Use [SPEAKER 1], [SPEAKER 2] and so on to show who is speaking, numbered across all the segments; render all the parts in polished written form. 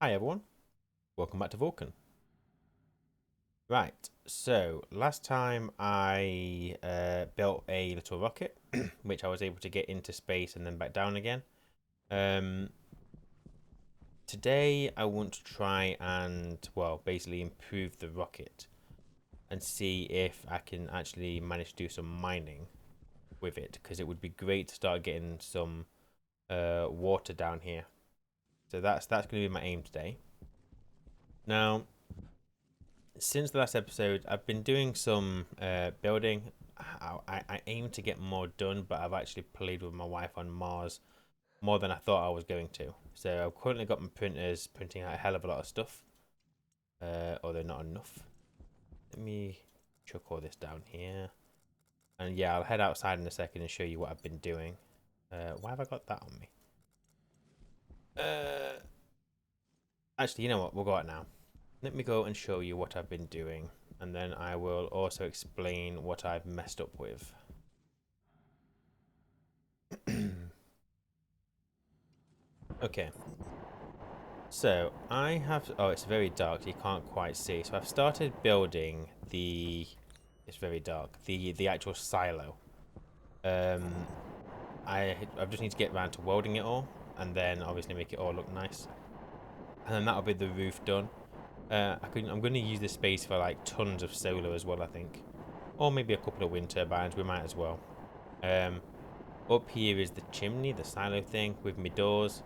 [SPEAKER 1] Hi everyone, welcome back to Vulcan. Right, so last time I built a little rocket, which I was able to get into space and then back down again. Um, Today I want to try and, well, basically improve the rocket and see if I can actually manage to do some mining with it, because it would be great to start getting some water down here. So that's going to be my aim today. Now, since the last episode, I've been doing some building. I aim to get more done, but I've actually played with my wife on Mars more than I thought I was going to. So I've currently got my printers printing out a hell of a lot of stuff, although not enough. Let me chuck all this down here. And yeah, I'll head outside in a second and show you what I've been doing. Why have I got that on me? Actually, you know what? We'll go out now. Let me go and show you what I've been doing, and then I will also explain what I've messed up with. Okay, so I have, oh, it's very dark, you can't quite see. So I've started building the, it's very dark, the actual silo. Um, I just need to get around to welding it all, and then obviously make it all look nice. And then that'll be the roof done. I'm going to use this space for like tons of solar as well, I think. Or maybe a couple of wind turbines, we might as well. Um, Up here is the chimney, the silo thing with my doors.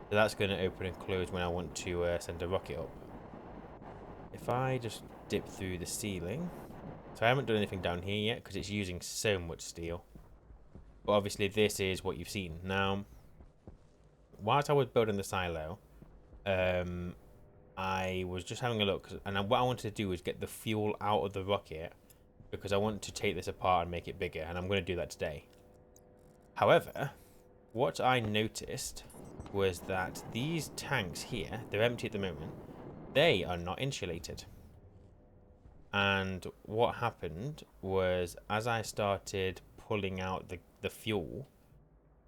[SPEAKER 1] So that's going to open and close when I want to send a rocket up. If I just dip through the ceiling. So I haven't done anything down here yet because it's using so much steel. But obviously this is what you've seen. Now, whilst I was building the silo, I was just having a look. And what I wanted to do was get the fuel out of the rocket, because I want to take this apart and make it bigger. And I'm going to do that today. However, what I noticed was that these tanks here, they're empty at the moment, they are not insulated. And what happened was, as I started pulling out the fuel,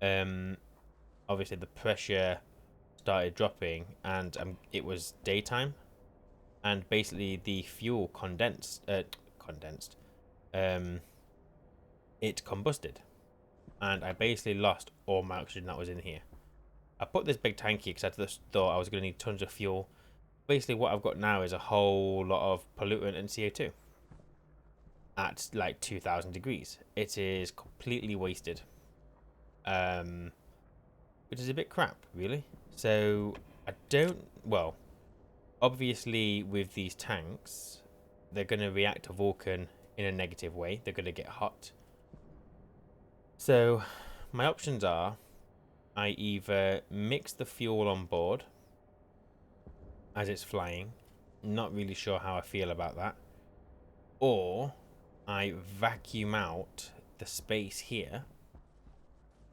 [SPEAKER 1] obviously the pressure started dropping, and it was daytime, and basically the fuel condensed, um, it combusted, and I basically lost all my oxygen that was in here. I put this big tank here because I just thought I was going to need tons of fuel. Basically, what I've got now is a whole lot of pollutant and CO2 at like 2000 degrees. It is completely wasted, um, which is a bit crap, really. So I don't. Well, obviously, with these tanks, they're going to react to Vulcan in a negative way. They're going to get hot. So my options are: I either mix the fuel on board as it's flying. Not really sure how I feel about that. Or I vacuum out the space here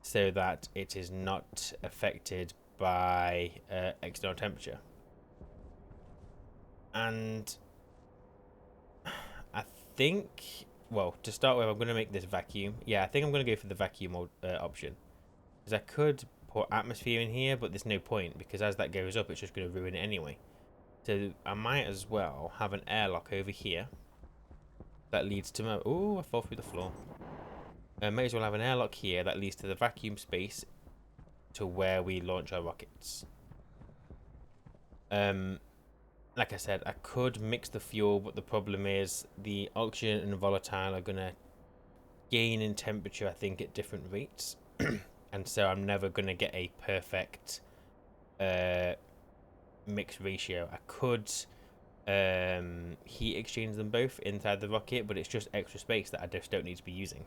[SPEAKER 1] so that it is not affected by external temperature. And I think, well, to start with, I'm going to make this vacuum. Yeah, I think I'm going to go for the vacuum option. Because I could put atmosphere in here, but there's no point, because as that goes up, it's just going to ruin it anyway. So I might as well have an airlock over here that leads to my... Oh, I fell through the floor. I may as well have an airlock here that leads to the vacuum space to where we launch our rockets. Like I said, I could mix the fuel, but the problem is the oxygen and volatile are gonna gain in temperature, I think, at different rates, and so I'm never gonna get a perfect mix ratio. I could heat exchange them both inside the rocket, but it's just extra space that I just don't need to be using.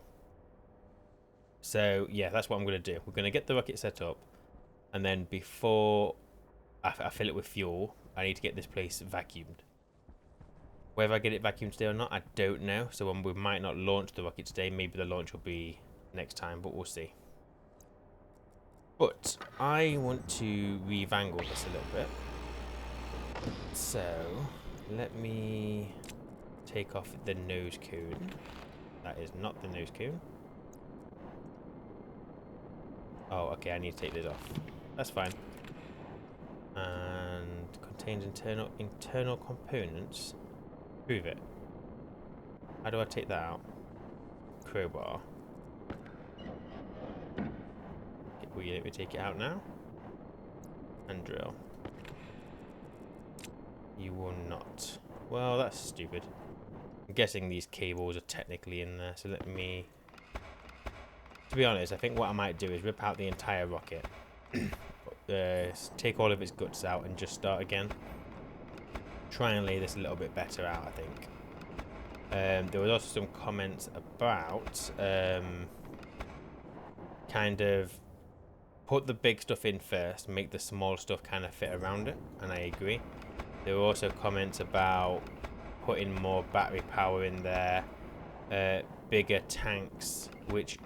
[SPEAKER 1] So yeah, that's what I'm gonna do. We're gonna get the rocket set up, and then before I fill it with fuel, I need to get this place vacuumed. Whether I get it vacuumed today or not, I don't know. So we might not launch the rocket today. Maybe the launch will be next time, but we'll see. But I want to revangle this a little bit. So let me take off the nose cone. That is not the nose cone. Oh, okay, I need to take this off. That's fine. And contains internal components. Prove it. How do I take that out? Crowbar. Will you let me take it out now? And drill. You will not. Well, that's stupid. I'm guessing these cables are technically in there, so let me... To be honest, I think what I might do is rip out the entire rocket. Take all of its guts out and just start again. Try and lay this a little bit better out, I think. There was also some comments about kind of put the big stuff in first, make the small stuff kind of fit around it, and I agree. There were also comments about putting more battery power in there, bigger tanks, which,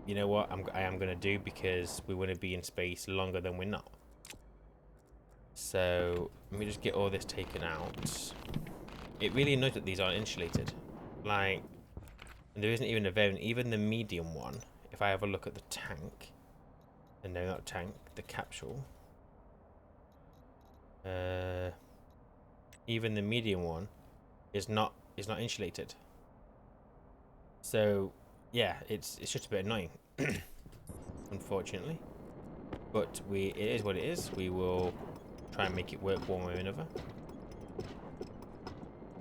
[SPEAKER 1] you know what, I am going to do because we want to be in space longer than we're not. So let me just get all this taken out. It really annoys that these aren't insulated. Like, and there isn't even a variant. Even the medium one, if I have a look at the tank, and no, not tank, the capsule. Even the medium one is not insulated. So yeah, it's just a bit annoying, unfortunately. But it is what it is. We will try and make it work one way or another.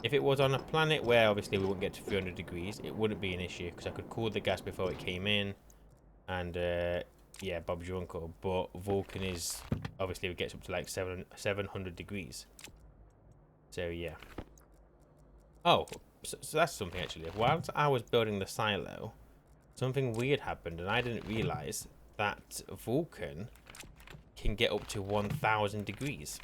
[SPEAKER 1] If it was on a planet where obviously we wouldn't get to 300 degrees, it wouldn't be an issue because I could cool the gas before it came in, and yeah, Bob's your uncle. But Vulcan is obviously it gets up to like 700 degrees. So yeah. Oh, so that's something actually. Whilst I was building the silo, something weird happened, and I didn't realize that Vulcan can get up to 1,000 degrees.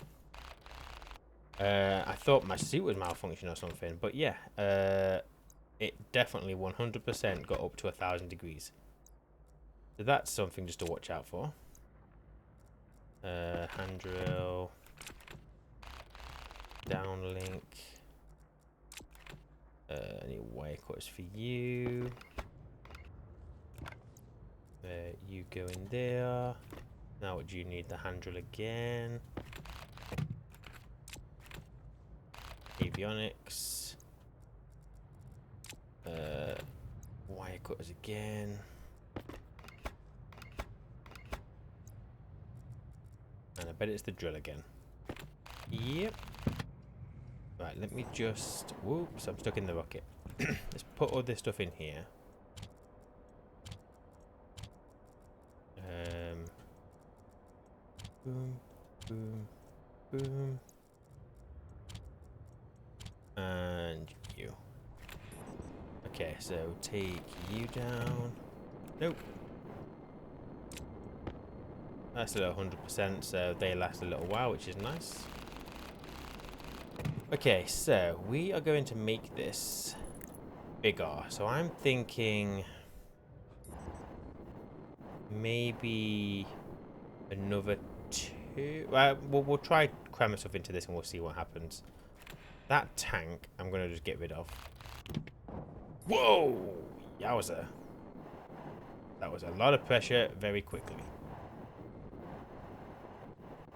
[SPEAKER 1] I thought my suit was malfunctioning or something, but yeah, it definitely 100% got up to 1,000 degrees. So that's something just to watch out for. Hand drill, downlink. Any wire cutters for you. You go in there. Now what do you need? The hand drill again. Avionics. Wire cutters again. And I bet it's the drill again. Yep. Right, let me just... Whoops, I'm stuck in the rocket. Let's put all this stuff in here. Boom, boom, boom. And you. Okay, so take you down. Nope. That's at 100%, so they last a little while, which is nice. Okay, so we are going to make this bigger. So I'm thinking maybe another 2. We'll try cramming stuff into this and we'll see what happens. That tank, I'm going to just get rid of. Whoa! Yowza. That was a lot of pressure very quickly.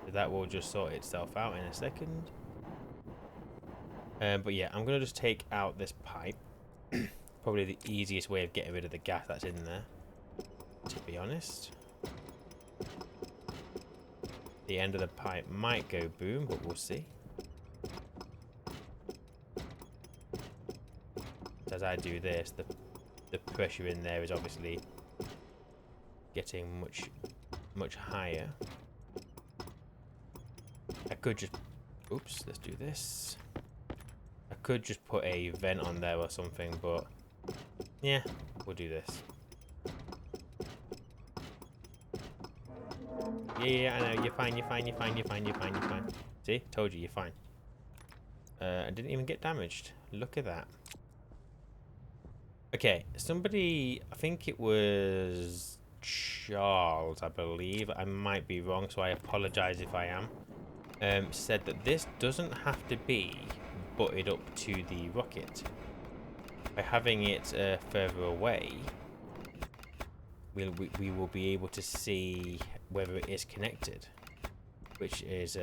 [SPEAKER 1] So that will just sort itself out in a second. But yeah, I'm going to just take out this pipe. Probably the easiest way of getting rid of the gas that's in there, to be honest. The end of the pipe might go boom, but we'll see. As I do this, the pressure in there is obviously getting much higher. I could just... Oops, let's do this. I could just put a vent on there or something, but yeah, we'll do this. Yeah, I know, you're fine, you're fine, you're fine, you're fine, you're fine, you're fine. See? Told you, you're fine. I didn't even get damaged. Look at that. Okay, somebody, I think it was Charles, I believe. I might be wrong, so I apologize if I am. Said that this doesn't have to be butted up to the rocket. By having it further away, we will be able to see whether it is connected, which is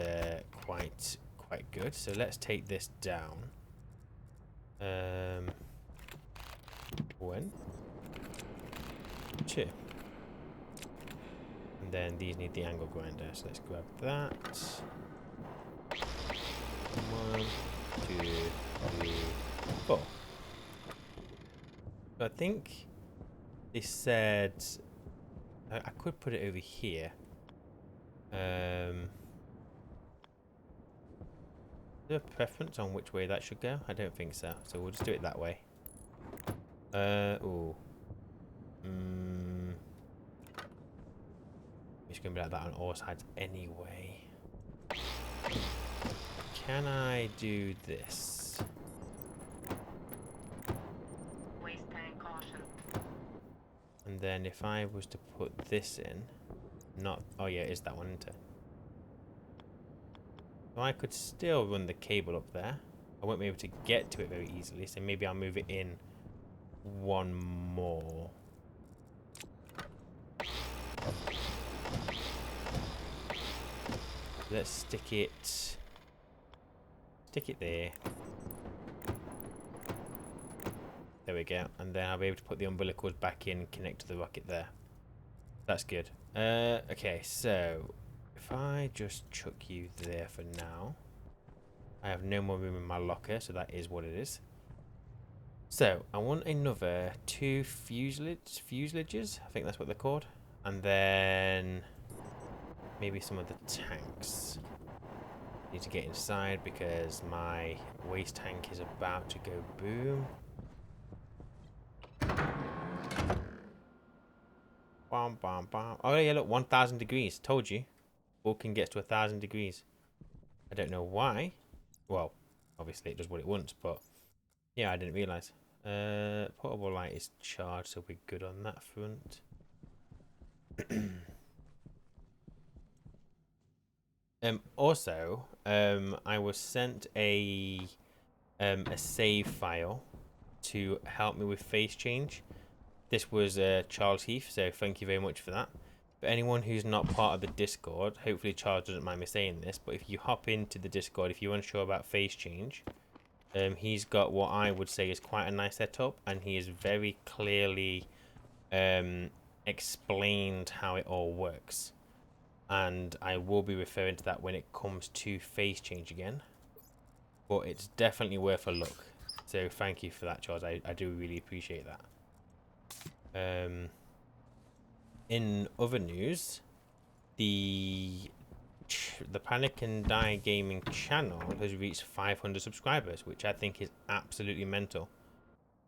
[SPEAKER 1] quite quite good. So let's take this down. 1, 2. And then these need the angle grinder, so let's grab that. 1, 2, 3, 4. So I think they said I could put it over here. Is there a preference on which way that should go? I don't think so. So we'll just do it that way. Oh. It's going to be like that on all sides anyway. Can I do this?
[SPEAKER 2] Waste tank caution.
[SPEAKER 1] And then if I was to put this in, not... Oh yeah, it is that one, isn't it? So I could still run the cable up there. I won't be able to get to it very easily, so maybe I'll move it in one more. Let's stick it there. There we go. And then I'll be able to put the umbilicals back in and connect to the rocket there. That's good. Okay, so if I just chuck you there for now. I have no more room in my locker, so that is what it is. So I want another 2 fuselages. I think that's what they're called. And then maybe some of the tanks. Need to get inside because my waste tank is about to go boom. Bam, bam, bam. Oh yeah, look, 1,000 degrees. Told you. Vulcan gets to 1,000 degrees. I don't know why. Well, obviously it does what it wants, but yeah, I didn't realise. Portable light is charged, so we're good on that front. Also, I was sent a save file to help me with face change. This was Charles Heath, so thank you very much for that. For anyone who's not part of the Discord, hopefully Charles doesn't mind me saying this, but if you hop into the Discord, if you're unsure about face change, he's got what I would say is quite a nice setup, and he has very clearly explained how it all works. And I will be referring to that when it comes to face change again. But it's definitely worth a look. So thank you for that, Charles. I do really appreciate that. In other news, the Panic and Die Gaming channel has reached 500 subscribers, which I think is absolutely mental.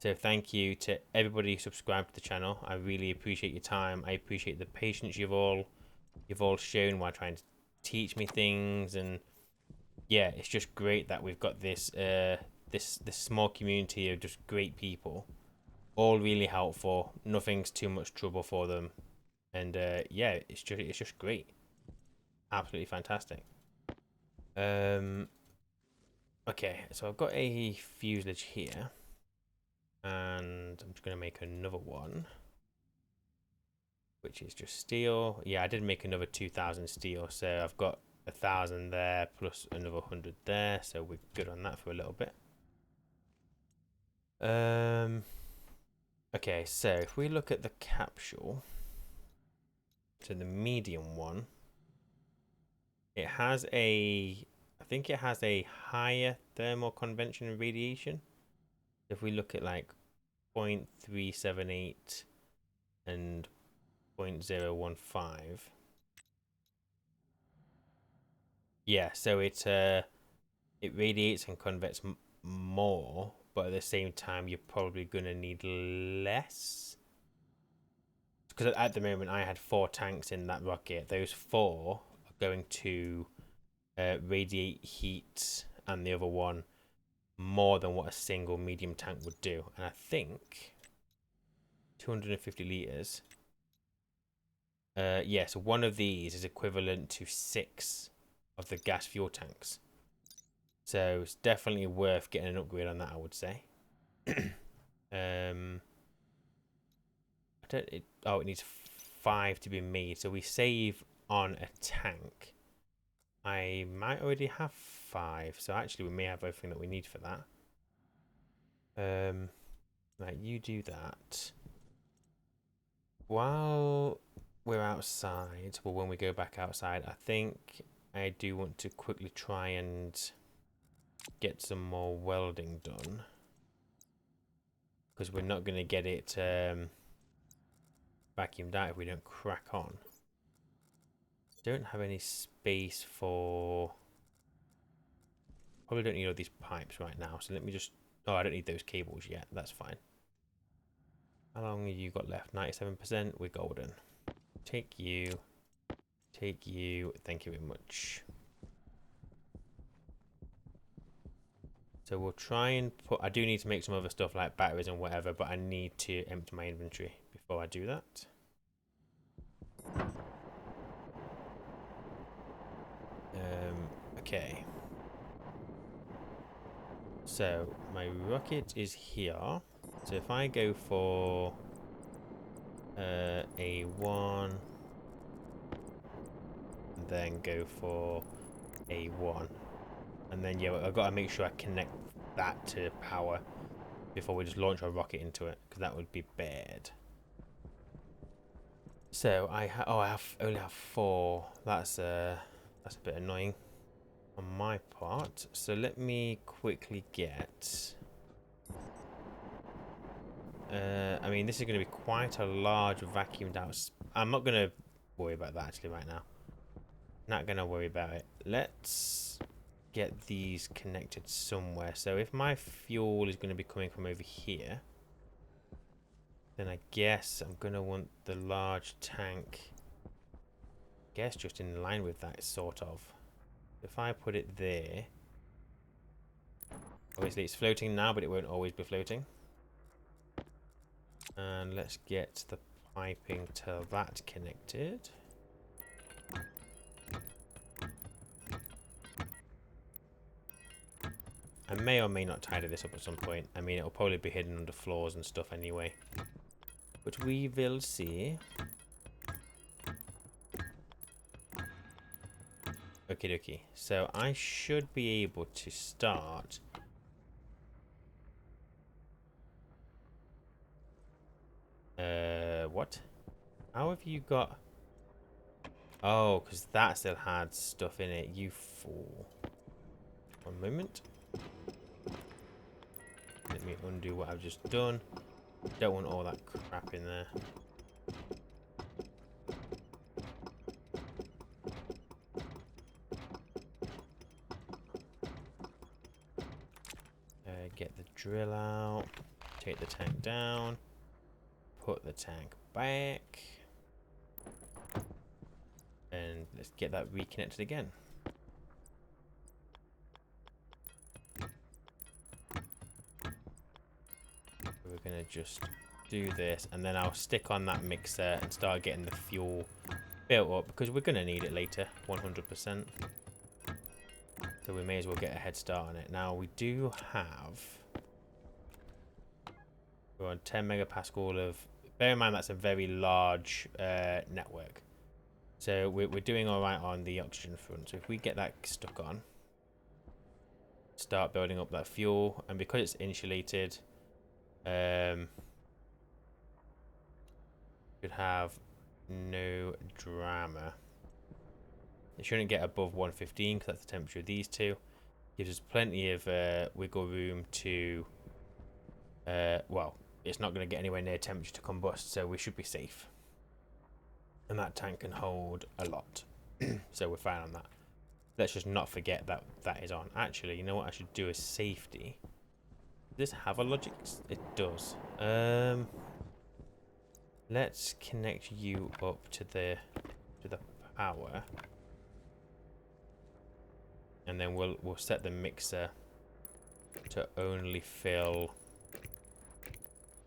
[SPEAKER 1] So thank you to everybody who subscribed to the channel. I really appreciate your time. I appreciate the patience you've all shown while trying to teach me things, and yeah, it's just great that we've got this this small community of just great people, all really helpful. Nothing's too much trouble for them, and yeah, it's just great, absolutely fantastic. Okay, so I've got a fuselage here, and I'm just gonna make another one, which is just steel. Yeah, I did make another 2,000 steel, so I've got 1,000 there plus another 100 there, so we're good on that for a little bit. Okay, so if we look at the capsule, so the medium one, it has I think it has a higher thermal convention and radiation. If we look at like 0.378 and 0.015. Yeah, so it radiates and convects more, but at the same time you're probably gonna need less. Because at the moment I had 4 tanks in that rocket. Those 4 are going to radiate heat, and the other one more than what a single medium tank would do. And I think 250 liters. Yeah, so one of these is equivalent to 6 of the gas fuel tanks. So it's definitely worth getting an upgrade on that, I would say. It needs 5 to be made, so we save on a tank. I might already have 5. So actually we may have everything that we need for that. Right, you do that. While we're outside, well, when we go back outside, I think I do want to quickly try and get some more welding done. Because we're not going to get it vacuumed out if we don't crack on. Don't have any space for... Probably don't need all these pipes right now, so let me just... Oh, I don't need those cables yet, that's fine. How long have you got left? 97%, we're golden. Take you, thank you very much. So we'll try and put... I do need to make some other stuff like batteries and whatever, but I need to empty my inventory before I do that. Okay. So my rocket is here. So if I go for A1, then go for A1, and then yeah, I've got to make sure I connect that to power before we just launch our rocket into it, because that would be bad. So I only have 4. That's a bit annoying on my part. So let me quickly get. I mean, this is going to be quite a large vacuumed out. I'm not going to worry about that actually right now. Not going to worry about it. Let's get these connected somewhere. So if my fuel is going to be coming from over here, then I guess I'm going to want the large tank, I guess just in line with that, sort of. If I put it there, obviously it's floating now, but it won't always be floating. And let's get the piping to that connected. I may or may not tidy this up at some point. I mean, it'll probably be hidden under floors and stuff anyway. But we will see. Okie dokie. So I should be able to start. What? How have you got... Oh, because that still had stuff in it, you fool. One moment. Let me undo what I've just done. Don't want all that crap in there. Get the drill out. Take the tank down. Put the tank back. And let's get that reconnected again. We're going to just do this, and then I'll stick on that mixer and start getting the fuel built up, because we're going to need it later, 100%. So we may as well get a head start on it. Now we do have... We're on 10 megapascal of... Bear in mind that's a very large network. So we're doing alright on the oxygen front. So if we get that stuck on, start building up that fuel, and because it's insulated, should have no drama. It shouldn't get above 115 because that's the temperature of these two. Gives us plenty of wiggle room to, well, it's not going to get anywhere near temperature to combust, so we should be safe. And that tank can hold a lot. So we're fine on that. Let's just not forget that that is on. Actually, you know what I should do is safety. Does this have a logic? It does. Let's connect you up to the power. And then we'll set the mixer to only fill,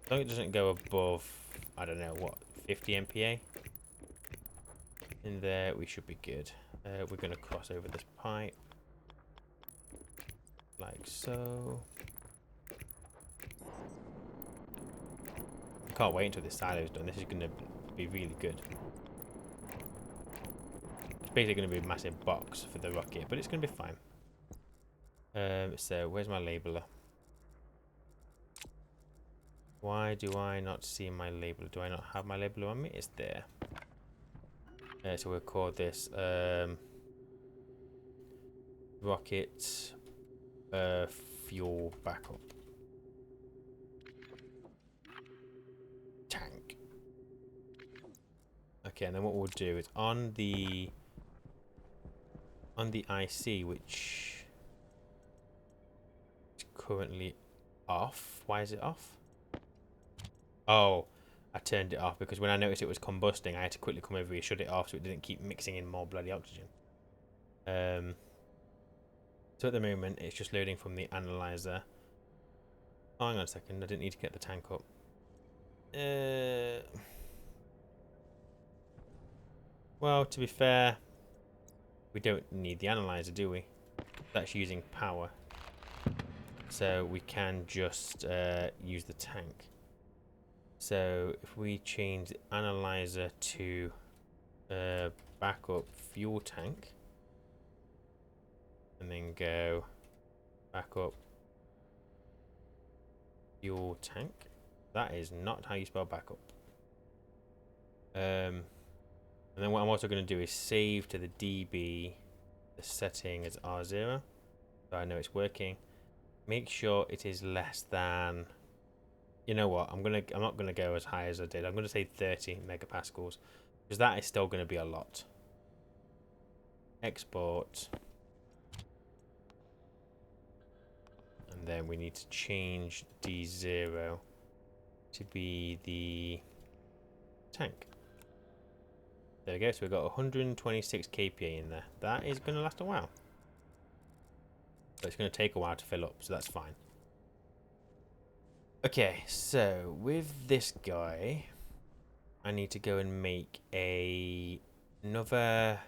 [SPEAKER 1] as long as it doesn't go above, I don't know what, 50 MPa. In there we should be good. We're going to cross over this pipe like so. I can't wait until this silo is done. This is going to be really good. It's basically going to be a massive box for the rocket, but it's going to be fine. So where's my labeler? Why do I not see my labeler? Do I not have my labeler on me? It's there. So we'll call this rocket fuel backup tank. Okay, and then what we'll do is on the IC, which is currently off. Why is it off? Oh, I turned it off because when I noticed it was combusting, I had to quickly come over here, shut it off so it didn't keep mixing in more bloody oxygen. So at the moment, it's just loading from the analyzer. Oh, hang on a second, I didn't need to get the tank up. Well, to be fair, we don't need the analyzer, do we? That's using power. So we can just use the tank. So if we change the analyzer to backup fuel tank, and then go backup fuel tank. That is not how you spell backup. And then what I'm also going to do is save to the DB the setting as R0, so I know it's working. Make sure it is less than. You know what? I'm not gonna go as high as I did. I'm gonna say 30 megapascals because that is still going to be a lot. Export. And then we need to change D0 to be the tank. There we go. So we've got 126 kPa in there. That is going to last a while. But it's going to take a while to fill up, so that's fine. Okay, so with this guy, I need to go and make another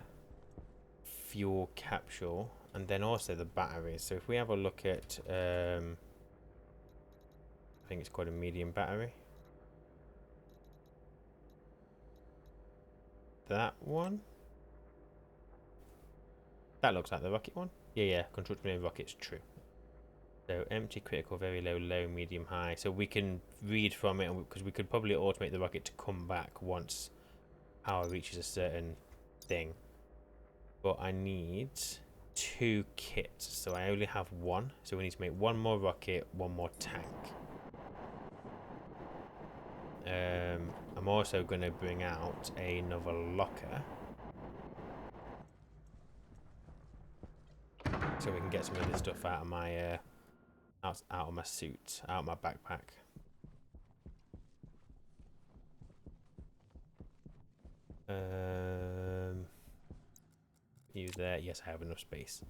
[SPEAKER 1] fuel capsule. And then also the batteries. So if we have a look at, I think it's called a medium battery. That one. That looks like the rocket one. Yeah, construct main rocket's true. So empty, critical, very low, low, medium, high. So we can read from it because we could probably automate the rocket to come back once power reaches a certain thing. But I need 2 kits, so I only have 1. So we need to make 1 more rocket, 1 more tank. I'm also going to bring out another locker so we can get some of this stuff out of my out of my suit, out of my backpack. You there? Yes, I have enough space.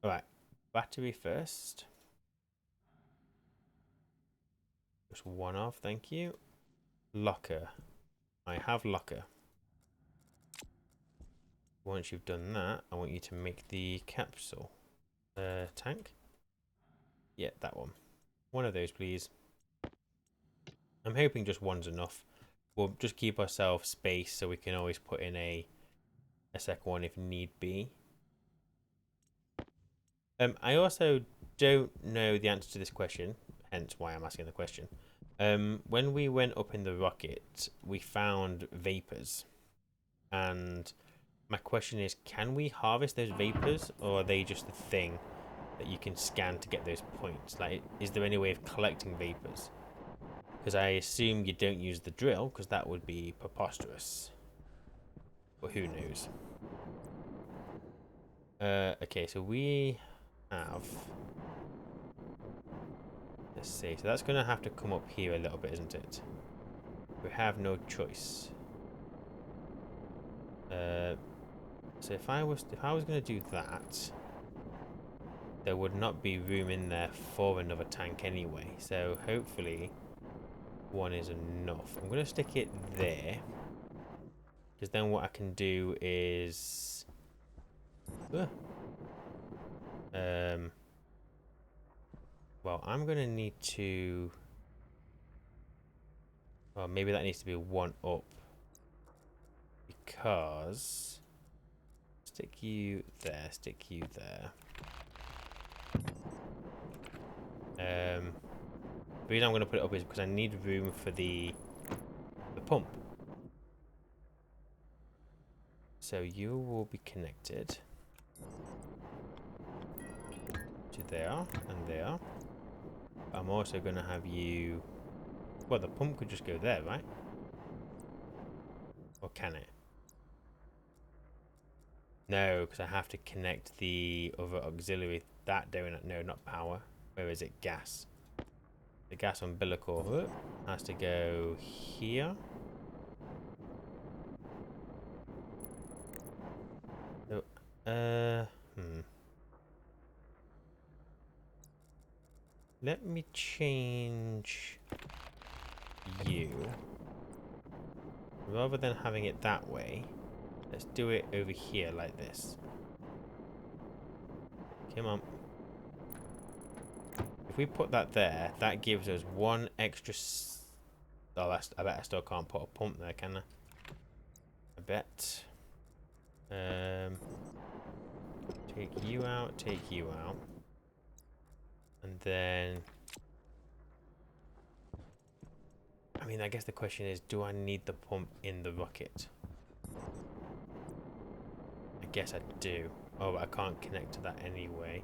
[SPEAKER 1] All right, battery first. Just 1 off, thank you. Locker. I have locker. Once you've done that, I want you to make the capsule. Tank? Yeah, that one. 1 of those, please. I'm hoping just 1's enough. We'll just keep ourselves space so we can always put in a second one if need be. I also don't know the answer to this question, hence why I'm asking the question. When we went up in the rocket, we found vapors. And my question is, can we harvest those vapors, or are they just a thing that you can scan to get those points? Like, is there any way of collecting vapors? Because I assume you don't use the drill, because that would be preposterous. But who knows? Okay, so we have... Let's see. So that's going to have to come up here a little bit, isn't it? We have no choice. So if I was going to do that, there would not be room in there for another tank anyway. So hopefully 1 is enough. I'm going to stick it there, because then what I can do is well, I'm going to need to, well, maybe that needs to be 1 up, because stick you there, The reason I'm going to put it up is because I need room for the pump. So you will be connected to there and there. I'm also going to have you... Well, the pump could just go there, right? Or can it? No, because I have to connect the other auxiliary. That doing it. No, not power. Where is it? Gas. The gas umbilical has to go here. So, let me change you. Rather than having it that way, let's do it over here like this. Come on. If we put that there, that gives us one extra... Oh, I bet I still can't put a pump there, can I? I bet. Take you out, take you out. And then... I mean, I guess the question is, do I need the pump in the rocket? I guess I do. Oh, but I can't connect to that anyway.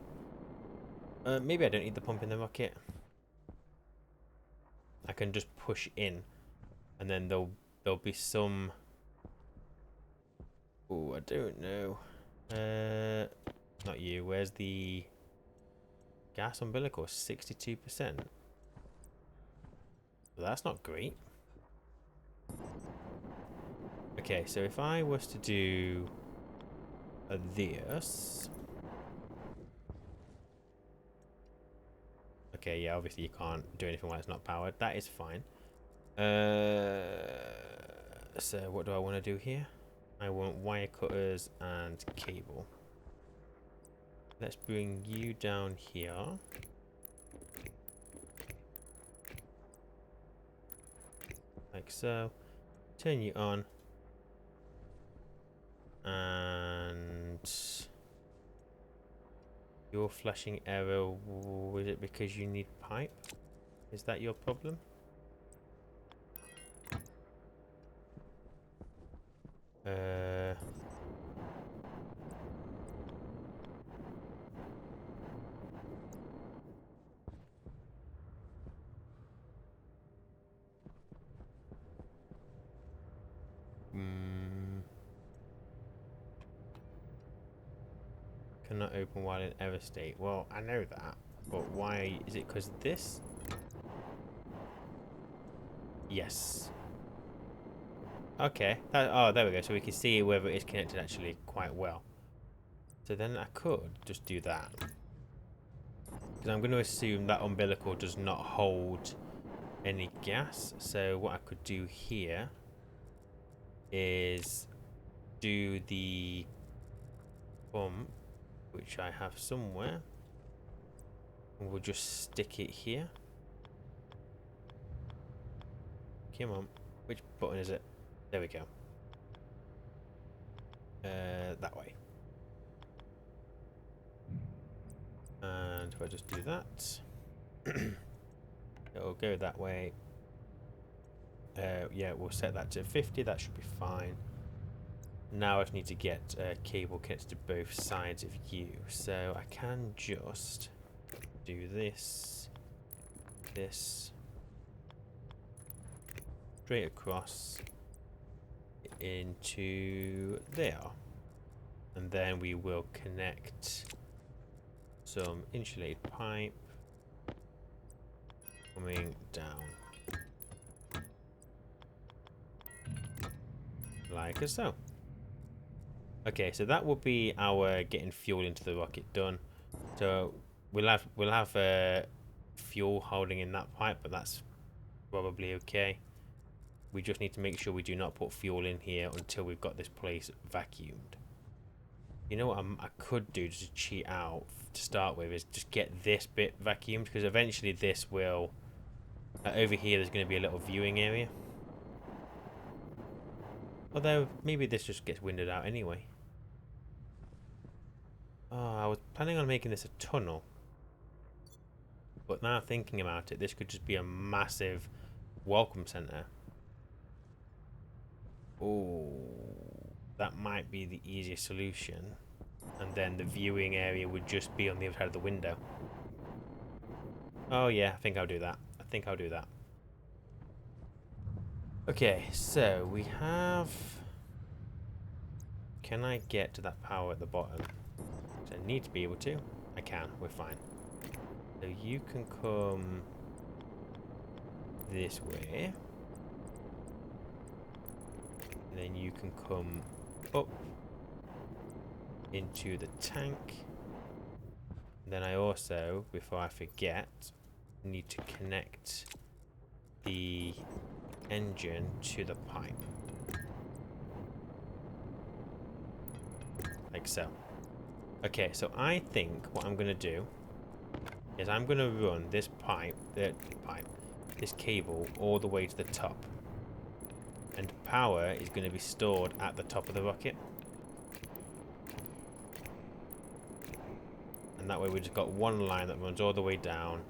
[SPEAKER 1] Maybe I don't need the pump in the rocket. I can just push in, and then there'll be some... Oh, I don't know. Not you. Where's the gas umbilical? 62%. Well, that's not great. Okay, so if I was to do this... Okay, yeah, obviously you can't do anything while it's not powered. That is fine. So what do I want to do here? I want wire cutters and cable. Let's bring you down here. Like so. Turn you on. And your flashing arrow, was it because you need pipe? Is that your problem? Cannot open while in error state. Well, I know that, but why? Is it because of this? Yes. Okay. Oh, there we go. So we can see whether it's connected actually quite well. So then I could just do that. Because I'm going to assume that umbilical does not hold any gas. So what I could do here is do the pump, which I have somewhere. And we'll just stick it here. Come on. Which button is it? There we go. That way. And if I just do that, it'll go that way. Yeah, we'll set that to 50. That should be fine. Now I just need to get a cable connected to both sides of you. So I can just do this, this, straight across into there. And then we will connect some insulated pipe coming down. Like so. Okay, so that will be our getting fuel into the rocket done. So we'll have fuel holding in that pipe, but that's probably okay. We just need to make sure we do not put fuel in here until we've got this place vacuumed. You know what I could do just to cheat out to start with is just get this bit vacuumed, because eventually this will... over here there's going to be a little viewing area. Although maybe this just gets winded out anyway. Oh, I was planning on making this a tunnel. But now thinking about it, this could just be a massive welcome center. Oh, that might be the easiest solution. And then the viewing area would just be on the other side of the window. Oh yeah, I think I'll do that. I think I'll do that. Okay, so we have... Can I get to that power at the bottom? I need to be able to. I can, we're fine. So you can come this way. And then you can come up into the tank. And then I also, before I forget, need to connect the engine to the pipe. Like so. Okay, so I think what I'm going to do is I'm going to run this this cable all the way to the top. And power is going to be stored at the top of the rocket. And that way we just got one line that runs all the way down.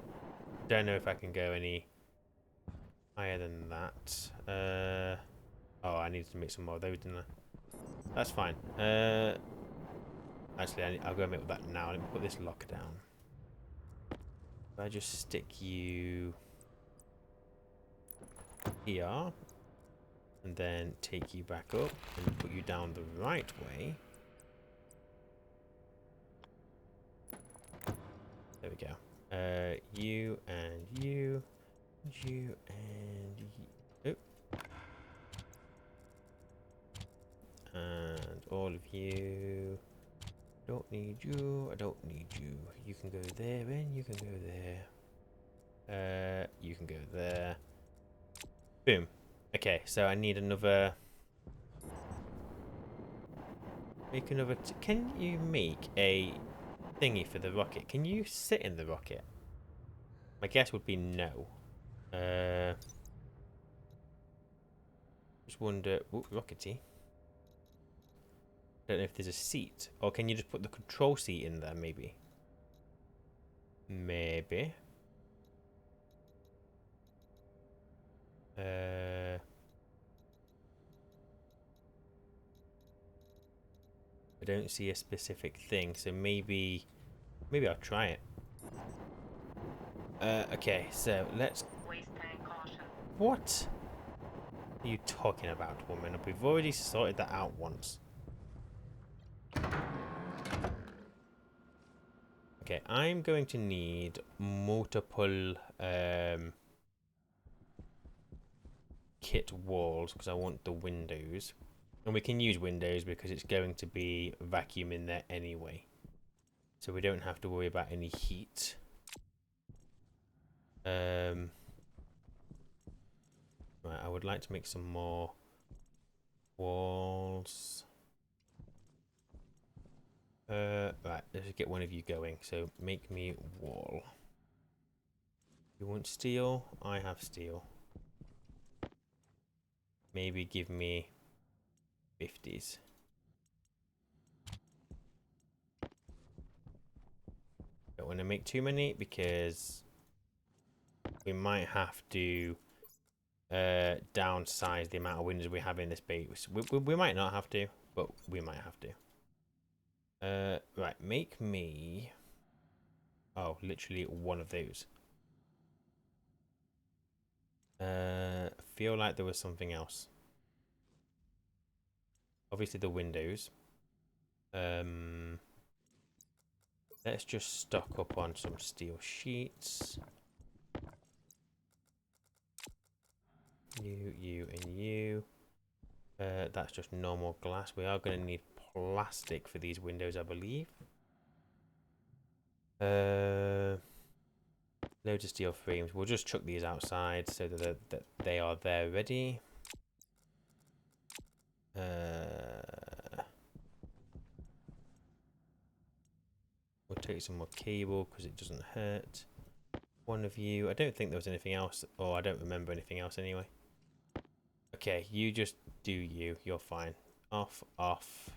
[SPEAKER 1] Don't know if I can go any higher than that. Oh, I needed to make some more of those, didn't I? That's fine. Actually, I'll go make that now. Let me put this locker down. If I just stick you here, and then take you back up and put you down the right way. There we go. You and you, you and you. Oh. And all of you. Don't need you. I don't need you. You can go there, and you can go there. You can go there. Boom. Okay, so I need another. Make another. Can you make a thingy for the rocket? Can you sit in the rocket? My guess would be no. Just wonder. Ooh, rockety. Don't know if there's a seat, or can you just put the control seat in there? Maybe. Maybe. I don't see a specific thing, so maybe I'll try it. Okay, so let's...
[SPEAKER 2] Waste tank caution.
[SPEAKER 1] What are you talking about, woman? We've already sorted that out once. Okay, I'm going to need multiple kit walls because I want the windows. And we can use windows because it's going to be vacuum in there anyway. So we don't have to worry about any heat. Right, I would like to make some more walls. Right, let's get one of you going. So make me wall. You want steel? I have steel. Maybe give me 50s. Don't want to make too many because we might have to downsize the amount of windows we have in this base. We might not have to, but we might have to. Right, make me... Oh, literally one of those. I feel like there was something else. Obviously the windows. Let's just stock up on some steel sheets. You, and you. That's just normal glass. We are going to need plastic for these windows, I believe. Loads of steel frames. We'll just chuck these outside so that they are there ready. We'll take some more cable because it doesn't hurt. One of you. I don't think there was anything else, or I don't remember anything else anyway. Okay, you just do you. You're fine. Off, off.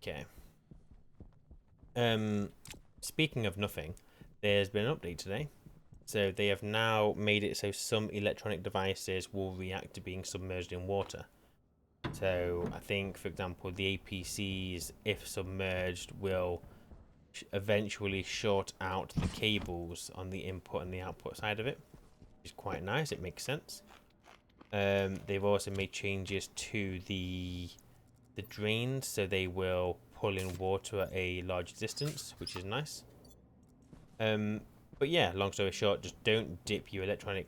[SPEAKER 1] Okay. Speaking of nothing, there's been an update today. So they have now made it so some electronic devices will react to being submerged in water. So I think, for example, the APCs, if submerged, will eventually short out the cables on the input and the output side of it, which is quite nice. It makes sense. They've also made changes to the drains, so they will pull in water at a large distance, which is nice. But yeah, long story short, just don't dip your electronic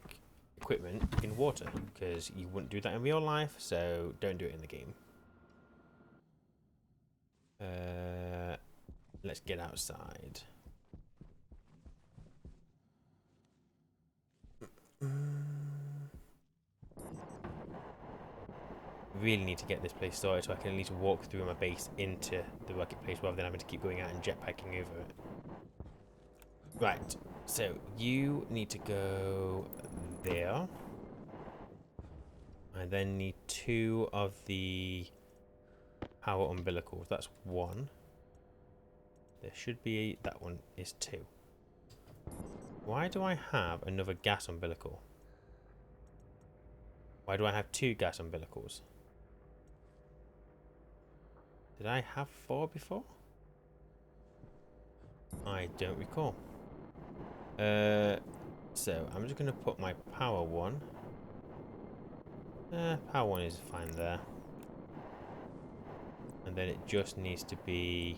[SPEAKER 1] equipment in water, because you wouldn't do that in real life, so don't do it in the game. Let's get outside. Really need to get this place sorted so I can at least walk through my base into the rocket place rather than having to keep going out and jetpacking over it. Right, so you need to go there. I then need 2 of the power umbilicals. That's 1. There should be... that one is 2. Why do I have another gas umbilical? Why do I have 2 gas umbilicals? Did I have 4 before? I don't recall. So I'm just going to put my power one. Power one is fine there. And then it just needs to be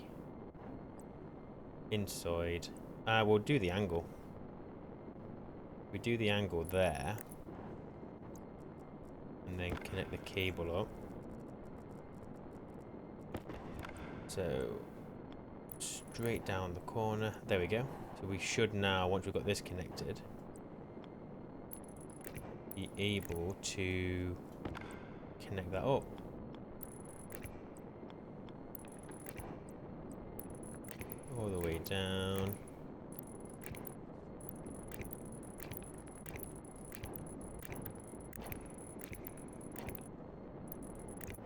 [SPEAKER 1] inside. We'll do the angle. We do the angle there. And then connect the cable up. So straight down the corner. There we go. So we should now, once we've got this connected, be able to connect that up. All the way down.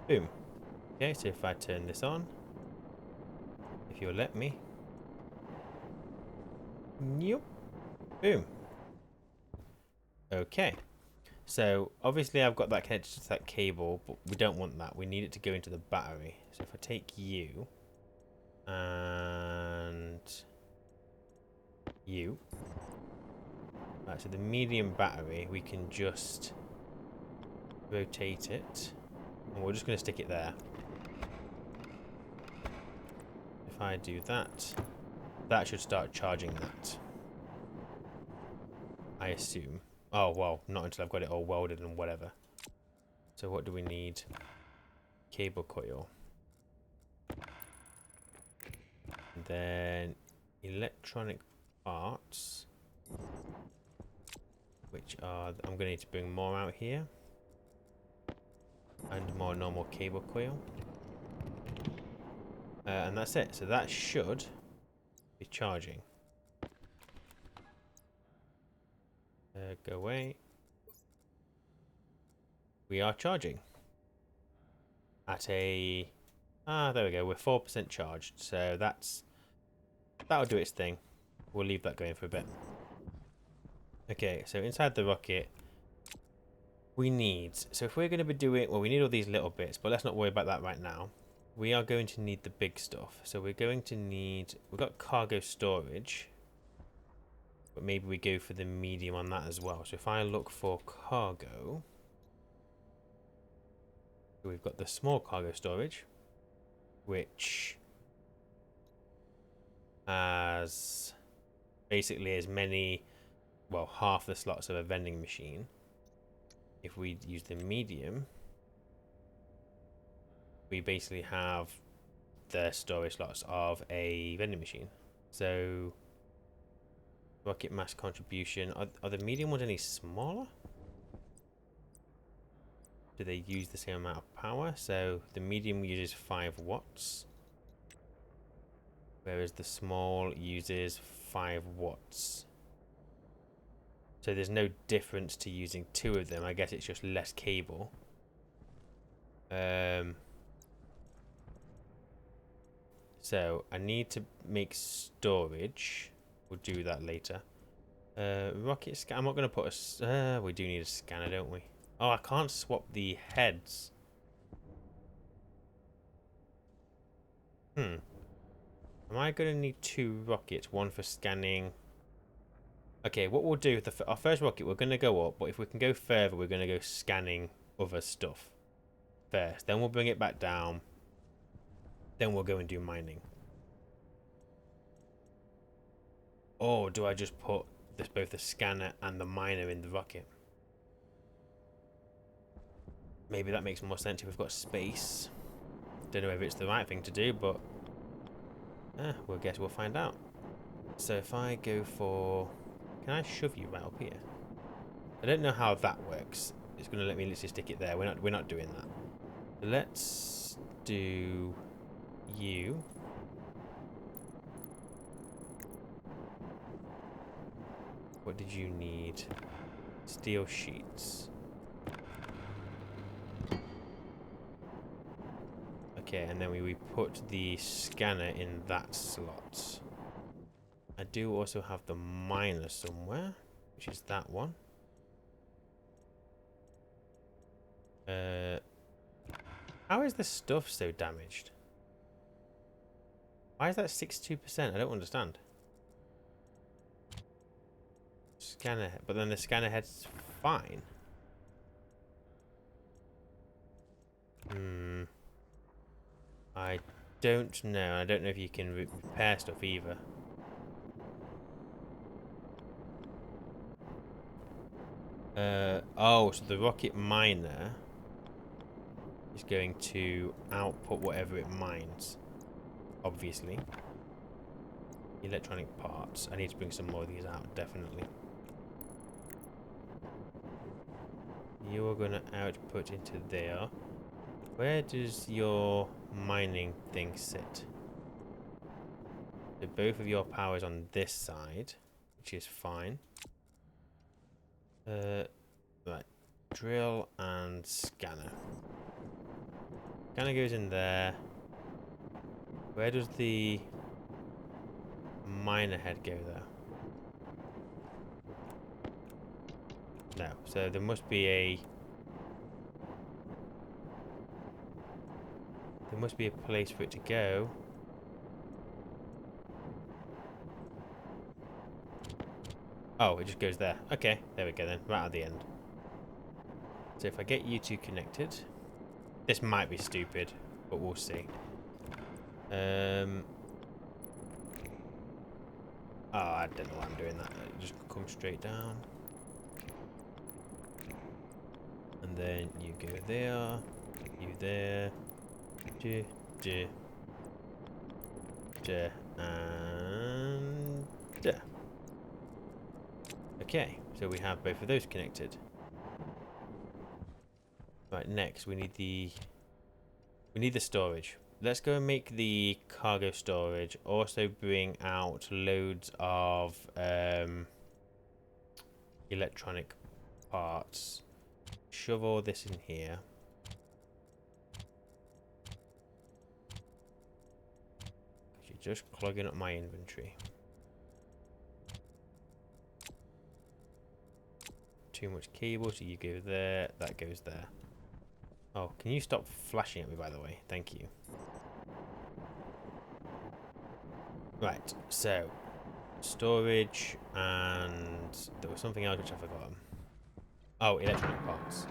[SPEAKER 1] Boom. Okay, so if I turn this on, if you'll let me. Yep. Boom. Okay. So obviously I've got that connected to that cable, but we don't want that. We need it to go into the battery. So if I take you and you. Right, so the medium battery, we can just rotate it. And we're just going to stick it there. If I do that, that should start charging that. I assume. Oh, well, not until I've got it all welded and whatever. So what do we need? Cable coil. And then electronic parts. Which are... I'm going to need to bring more out here. And more normal cable coil. And that's it. So that should be charging. Go away. We are charging. At a... there we go. We're 4% charged. So that'll do its thing. We'll leave that going for a bit. Okay, so inside the rocket, we need... So if we're going to be doing... Well, we need all these little bits, but let's not worry about that right now. We are going to need the big stuff. So we're going to need... We've got cargo storage. But maybe we go for the medium on that as well. So if I look for cargo... We've got the small cargo storage. Which... has... basically as many... Well, half the slots of a vending machine. If we use the medium... we basically have the storage slots of a vending machine. So... rocket mass contribution. Are the medium ones any smaller? Do they use the same amount of power? So the medium uses 5 watts. Whereas the small uses 5 watts. So there's no difference to using 2 of them. I guess it's just less cable. So I need to make storage, we'll do that later. Rocket scan. I'm not going to put a... we do need a scanner, don't we? Oh, I can't swap the heads. Am I going to need 2 rockets? One for scanning. Okay, what we'll do with our first rocket, we're going to go up, but if we can go further, we're going to go scanning other stuff first. Then we'll bring it back down. Then we'll go and do mining. Or do I just put both the scanner and the miner in the rocket? Maybe that makes more sense if we've got space. Don't know if it's the right thing to do, but we'll guess we'll find out. So if I go for... Can I shove you right up here? I don't know how that works. It's going to let me literally stick it there. We're not doing that. Let's do you. What did you need? Steel sheets. Okay, and then we put the scanner in that slot. I do also have the miner somewhere, which is that one. How is the stuff so damaged? Why is that 62%? I don't understand. Scanner head, but then the scanner head's fine. I don't know. I don't know if you can repair stuff either. Oh, so the rocket miner is going to output whatever it mines. Obviously. Electronic parts. I need to bring some more of these out, definitely. You're going to output into there. Where does your mining thing sit? So both of your power is on this side, which is fine. Right. Drill and scanner. Scanner goes in there. Where does the miner head go there? No. So there must be a... There must be a place for it to go. Oh, it just goes there. Okay, there we go then. Right at the end. So if I get you two connected... This might be stupid, but we'll see. Oh, I don't know why I'm doing that. Just come straight down. And then you go there. You there. And there. Okay, so we have both of those connected. Right, next we need the storage. Let's go and make the cargo storage. Also bring out loads of electronic parts. Shove all this in here. You're just clogging up my inventory. Too much cable, so you go there, that goes there. Oh, can you stop flashing at me, by the way? Thank you. Right, so storage, and there was something else which I forgot. Oh, electronic parts.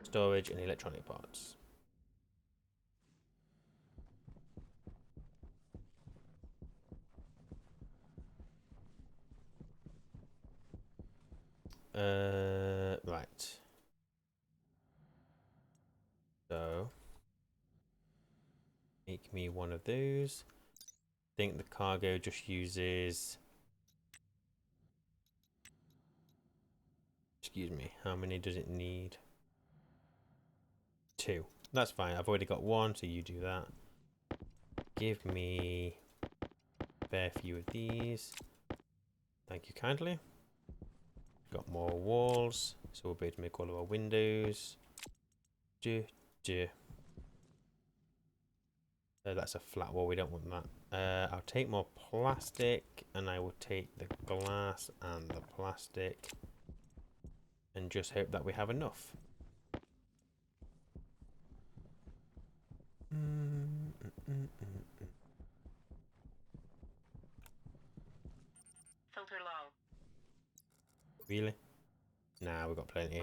[SPEAKER 1] Storage and electronic parts. Right. So, make me one of those. I think the cargo just uses... Excuse me, how many does it need? 2. That's fine, I've already got 1, so you do that. Give me a fair few of these. Thank you kindly. Got more walls, so we'll be able to make all of our windows. That's a flat wall, we don't want that. I'll take more plastic, and I will take the glass and the plastic, and just hope that we have enough.
[SPEAKER 2] Filter low.
[SPEAKER 1] Really? Nah, we've got plenty.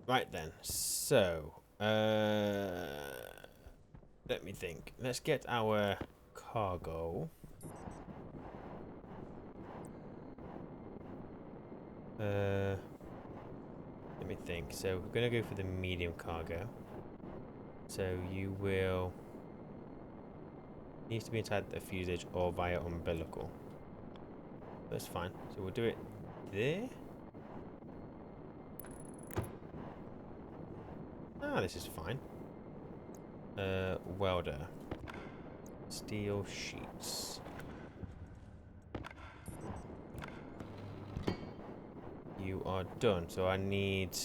[SPEAKER 1] Right then, so let me think. Let's get our cargo. Let me think. So we're gonna go for the medium cargo. So you will needs to be inside the fuselage or via umbilical. That's fine. So we'll do it there. Ah, this is fine. Welder. Steel sheets. You are done. So I need...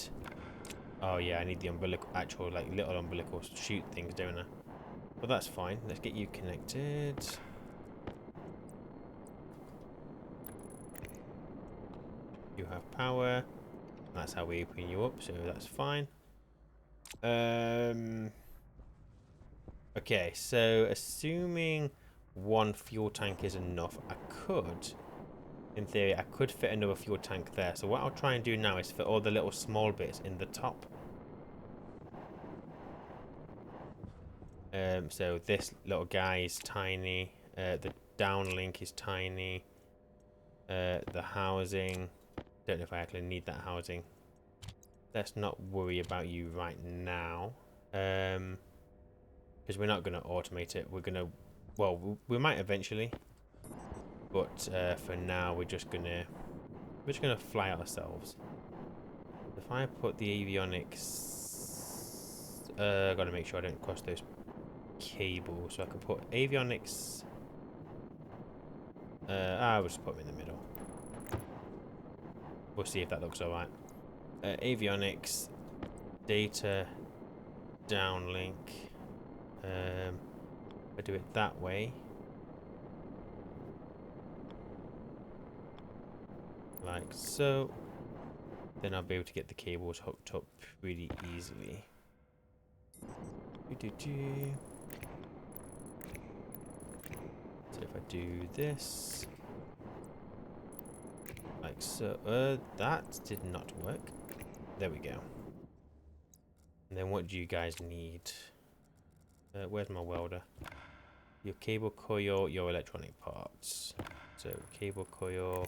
[SPEAKER 1] Oh yeah, I need the umbilical, actual like little umbilical shoot things, don't I? But that's fine. Let's get you connected. You have power. That's how we open you up, so that's fine. Okay, so assuming one fuel tank is enough, I could, in theory, I could fit another fuel tank there. So what I'll try and do now is fit all the little small bits in the top. So this little guy is tiny. The downlink is tiny. The housing. Don't know if I actually need that housing. Let's not worry about you right now. Because we're not going to automate it. We're going to... Well, we might eventually. But for now, we're just going to fly ourselves. If I put the avionics... I've got to make sure I don't cross those cables. So I can put avionics... I'll just put them in the middle. We'll see if that looks alright. Avionics, data, downlink. I do it that way. Like so. Then I'll be able to get the cables hooked up really easily. So if I do this. Like so. That did not work. There we go. And then what do you guys need? Where's my welder? Your cable coil, your electronic parts. So cable coil.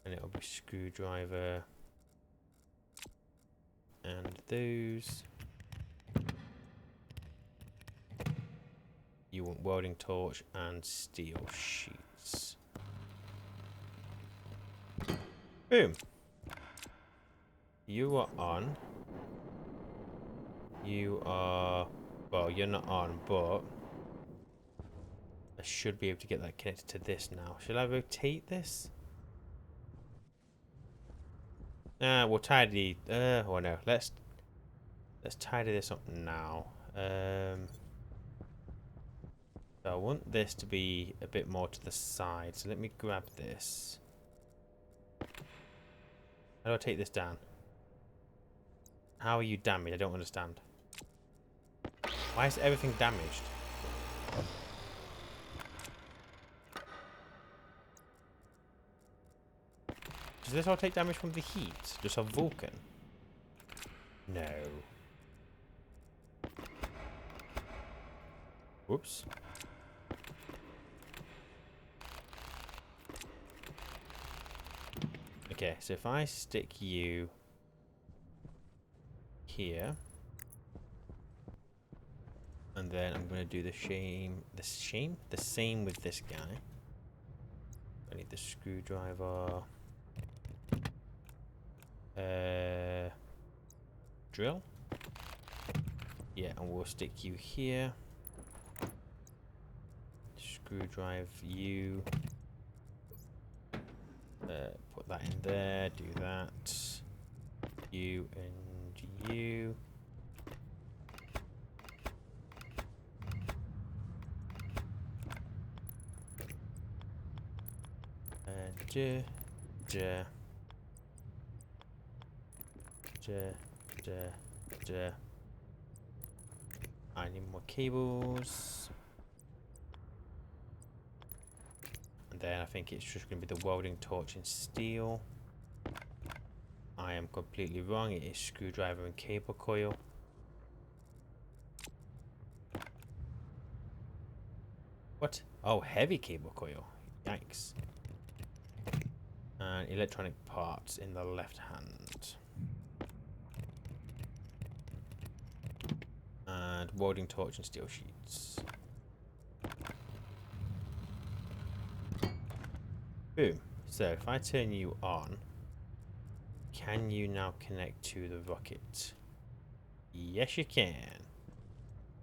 [SPEAKER 1] And it'll be screwdriver. And those. You want welding torch and steel sheets. Boom. You are on. You are... Well, you're not on, but... I should be able to get that connected to this now. Should I rotate this? We'll tidy... oh no, let's tidy this up now. So I want this to be a bit more to the side. So let me grab this. How do I take this down? How are you damaged? I don't understand. Why is everything damaged? Does this all take damage from the heat? Just a Vulcan? No. Whoops. Okay, so if I stick you here, and then I'm going to do the same with this guy. I need the screwdriver. Drill. Yeah, and we'll stick you here. Screwdrive you. Put that in there. Do that. You and you. And ja, ja, ja, ja, ja. I need more cables. And then I think it's just going to be the welding torch and steel. I am completely wrong. It is screwdriver and cable coil. What? Oh, heavy cable coil. Yikes. And electronic parts in the left hand. And welding torch and steel sheets. Boom. So if I turn you on, can you now connect to the rocket? Yes, you can.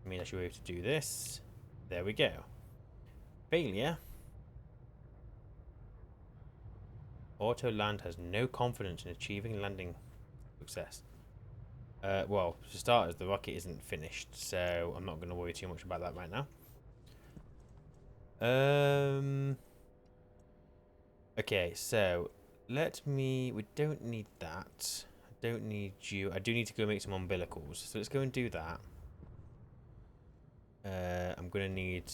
[SPEAKER 1] I mean, I should be able to do this. There we go. Failure. Auto land has no confidence in achieving landing success. Well, for starters, the rocket isn't finished, so I'm not going to worry too much about that right now. Okay, so we don't need that. I don't need you. I do need to go make some umbilicals, so let's go and do that. I'm going to need,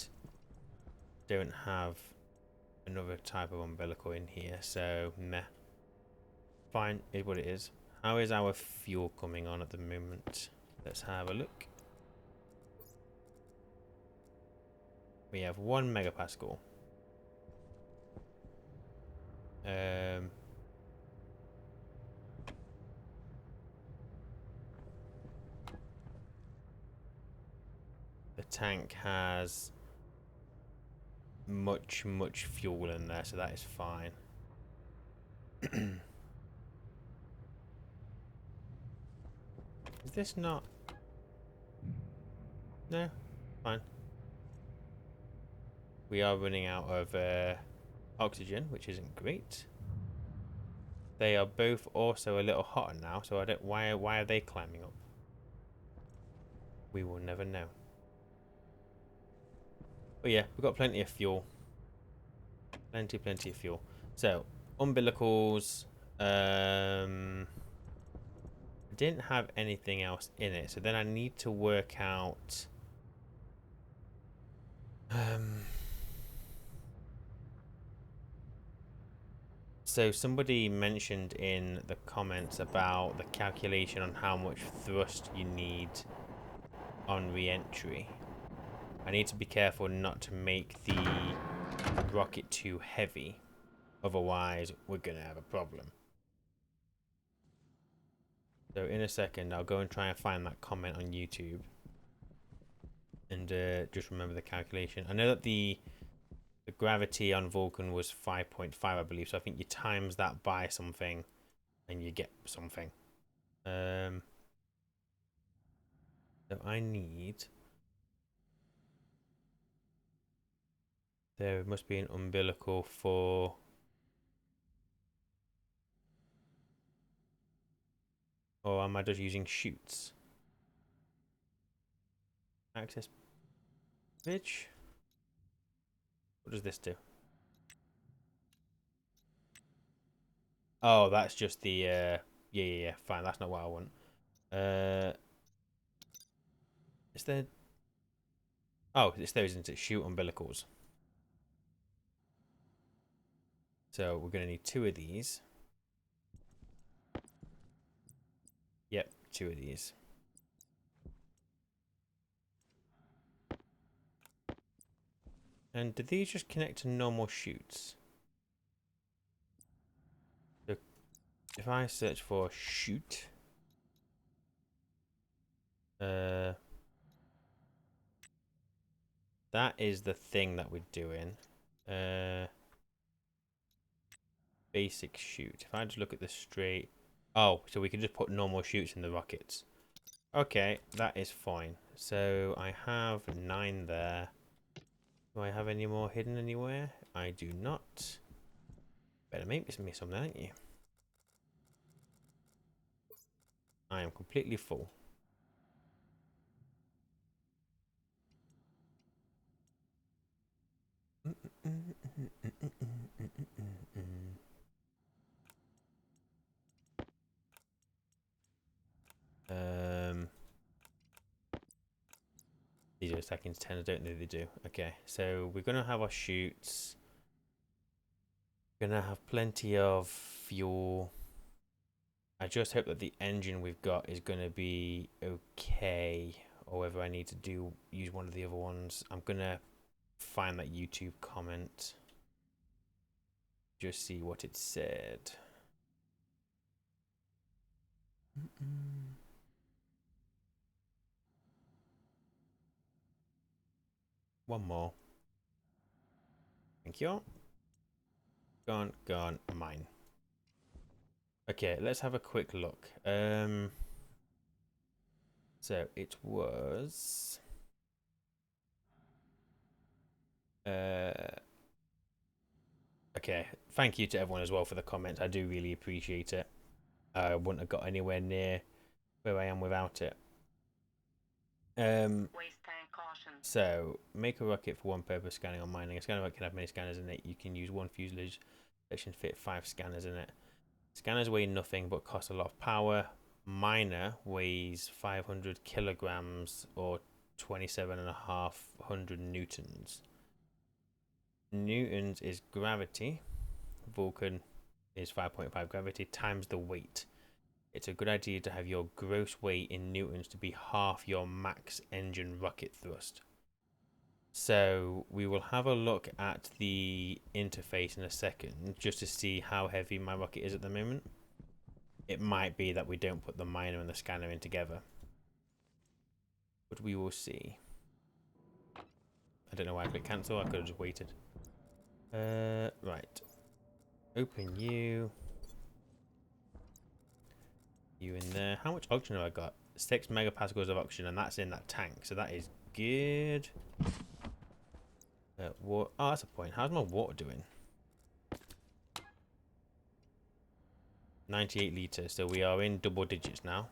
[SPEAKER 1] don't have another type of umbilical in here, so meh. Fine, is what it is. How is our fuel coming on at the moment? Let's have a look. We have 1 megapascal. The tank has much fuel in there, so that is fine. Is this not? No, fine. We are running out of oxygen, which isn't great. They are both also a little hotter now, so I don't. Why are they climbing up? We will never know. But yeah, we've got plenty of fuel. Plenty of fuel. So umbilicals. I didn't have anything else in it, so then I need to work out. So somebody mentioned in the comments about the calculation on how much thrust you need on re-entry. I need to be careful not to make the rocket too heavy, otherwise we're gonna have a problem. So in a second I'll go and try and find that comment on YouTube and just remember the calculation. I know that the gravity on Vulcan was 5.5, I believe, so I think you times that by something and you get something. So I need, there must be an umbilical for, or am I just using chutes? Access bridge? What does this do? Oh, that's just the, yeah, fine, that's not what I want. Is there, oh, it's those, isn't it? Chute umbilicals. So we're going to need 2 of these. Yep, 2 of these. And do these just connect to normal chutes? So if I search for chute, that is the thing that we're doing. Basic chute. If I just look at the straight, oh, so we can just put normal chutes in the rockets. Okay, that is fine. So I have 9 there. Do I have any more hidden anywhere? I do not. Better make me something, aren't you? I am completely full. Um, these are stacking 10, I don't think they do. Okay, so we're gonna have our chutes. Gonna have plenty of fuel. I just hope that the engine we've got is gonna be okay, or whether I need to use one of the other ones. I'm gonna find that YouTube comment. Just see what it said. One more. Thank you. Gone, gone, mine. Okay, let's have a quick look. So it was okay. Thank you to everyone as well for the comments. I do really appreciate it. I wouldn't have got anywhere near where I am without it.
[SPEAKER 2] Waste tank caution.
[SPEAKER 1] So make a rocket for one purpose, scanning or mining. A scanner can have many scanners in it. You can use one fuselage that should fit 5 scanners in it. Scanners weigh nothing but cost a lot of power. Miner weighs 500 kilograms or 27,500 newtons. Newtons is gravity. Vulcan is 5.5 gravity times the weight. It's a good idea to have your gross weight in newtons to be half your max engine rocket thrust. So we will have a look at the interface in a second just to see how heavy my rocket is at the moment. It might be that we don't put the miner and the scanner in together, but we will see. I don't know why I clicked cancel. I could have just waited. Right. Open you. You in there. How much oxygen have I got? 6 megapascals of oxygen, and that's in that tank, so that is good. Oh, that's a point. How's my water doing? 98 litres, so we are in double digits now.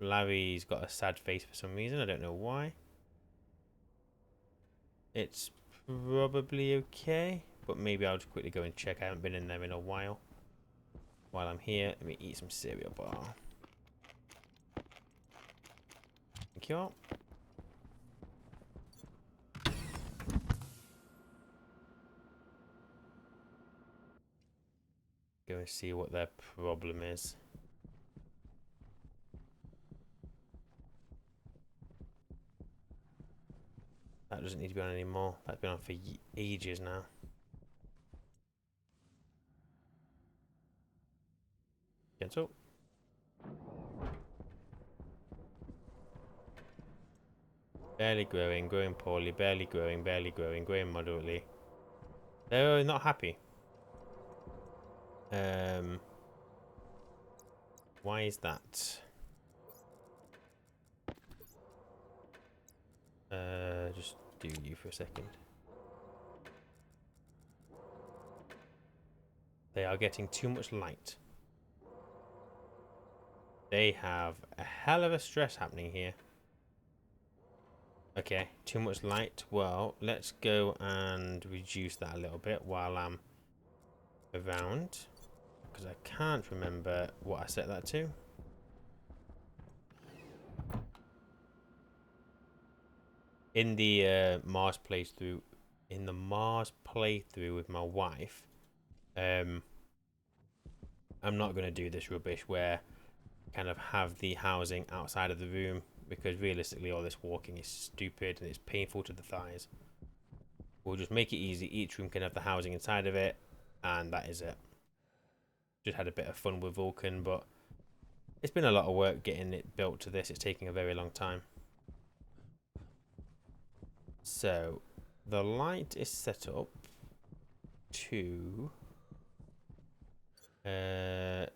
[SPEAKER 1] Larry's got a sad face for some reason. I don't know why. It's probably okay, but maybe I'll just quickly go and check. I haven't been in there in a while. While I'm here, let me eat some cereal bar. Thank you. Go and see what their problem is. That doesn't need to be on anymore. That's been on for ages now. Cancel. Barely growing, growing poorly, barely growing, growing moderately. They're not happy. Why is that? Just do you for a second. They are getting too much light. They have a hell of a stress happening here. Okay, too much light. Well, let's go and reduce that a little bit while I'm around. Because I can't remember what I set that to. In the Mars playthrough, with my wife, I'm not going to do this rubbish where kind of have the housing outside of the room, because realistically all this walking is stupid and it's painful to the thighs. We'll just make it easy. Each room can have the housing inside of it, and that is it. Just had a bit of fun with Vulcan, but it's been a lot of work getting it built to this. It's taking a very long time. So the light is set up to I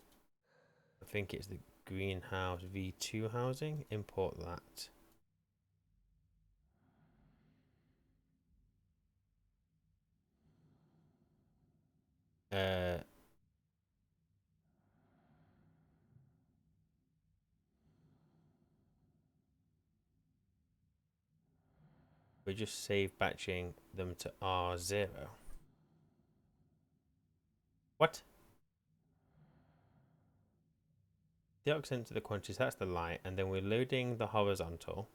[SPEAKER 1] think it's the greenhouse V2 housing. Import that. We're just save batching them to R0. What? The accent to the quantities, that's the light, and then we're loading the horizontal.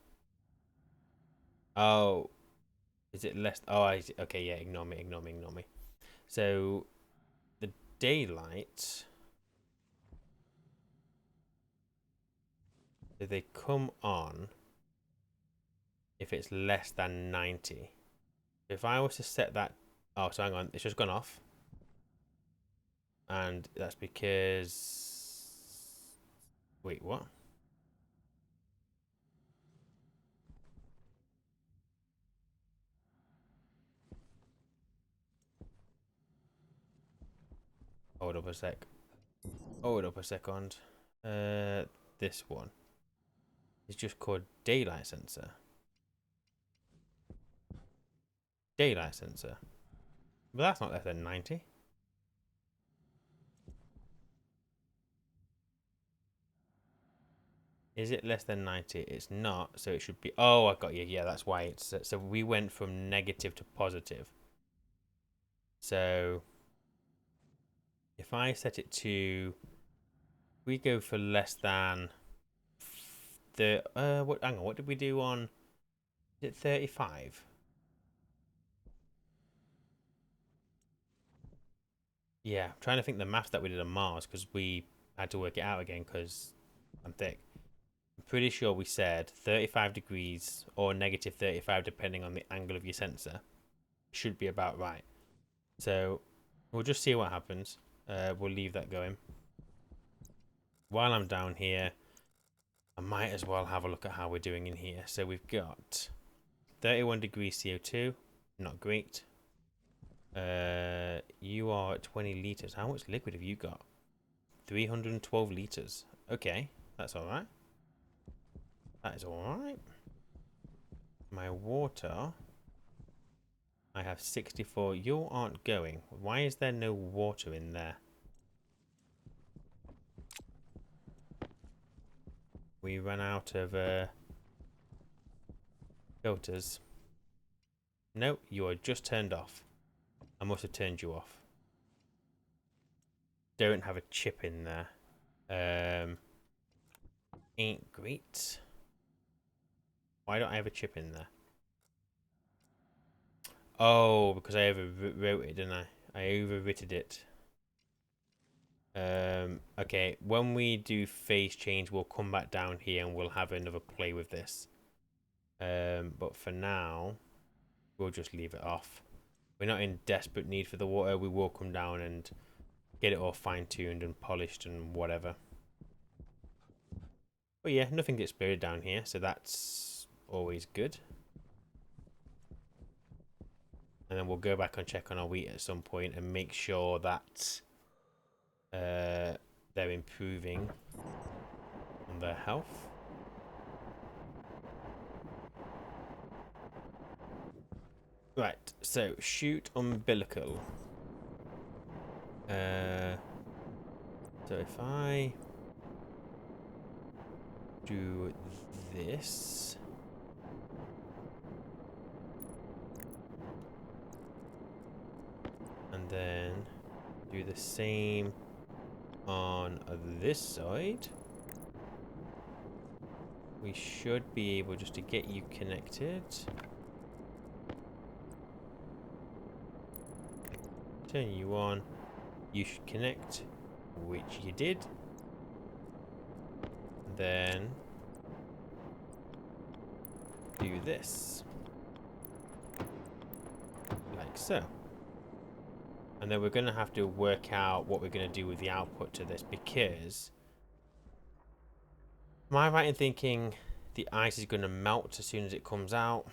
[SPEAKER 1] Oh, is it less? Oh, okay, yeah, ignore me, ignore me, ignore me. So, the daylight, do they come on if it's less than 90? If I was to set that, oh, so hang on, it's just gone off. And that's because, wait, what? Hold up a sec. Hold up a second. This one is just called daylight sensor. Daylight sensor. But that's not less than 90. Is it less than 90? It's not, so it should be. Oh, I got you. Yeah, that's why it's. So we went from negative to positive. So if I set it to, we go for less than the. What? Hang on. What did we do on? Is it 35? Yeah, I'm trying to think the maths that we did on Mars because we had to work it out again because I'm thick. I'm pretty sure we said 35 degrees or negative 35 depending on the angle of your sensor. Should be about right. So we'll just see what happens. We'll leave that going. While I'm down here, I might as well have a look at how we're doing in here. So we've got 31 degrees CO2. Not great. You are at 20 litres. How much liquid have you got? 312 litres. Okay, that's alright. That is alright. My water, I have 64. You aren't going. Why is there no water in there? We ran out of filters. Nope, you are just turned off. I must have turned you off. Don't have a chip in there. Ain't great. Why don't I have a chip in there? Oh, because I overwrote it, didn't I? I overwritten it. Okay, when we do phase change, we'll come back down here and we'll have another play with this. But for now, we'll just leave it off. We're not in desperate need for the water. We will come down and get it all fine-tuned and polished and whatever. But yeah, nothing gets buried down here, so that's always good. And then we'll go back and check on our wheat at some point and make sure that they're improving on their health. Right, so shoot umbilical. So if I do this, and then do the same on this side, we should be able just to get you connected. Turn you on. You should connect, which you did. Then do this, like so. And then we're going to have to work out what we're going to do with the output to this, because am I right in thinking the ice is going to melt as soon as it comes out?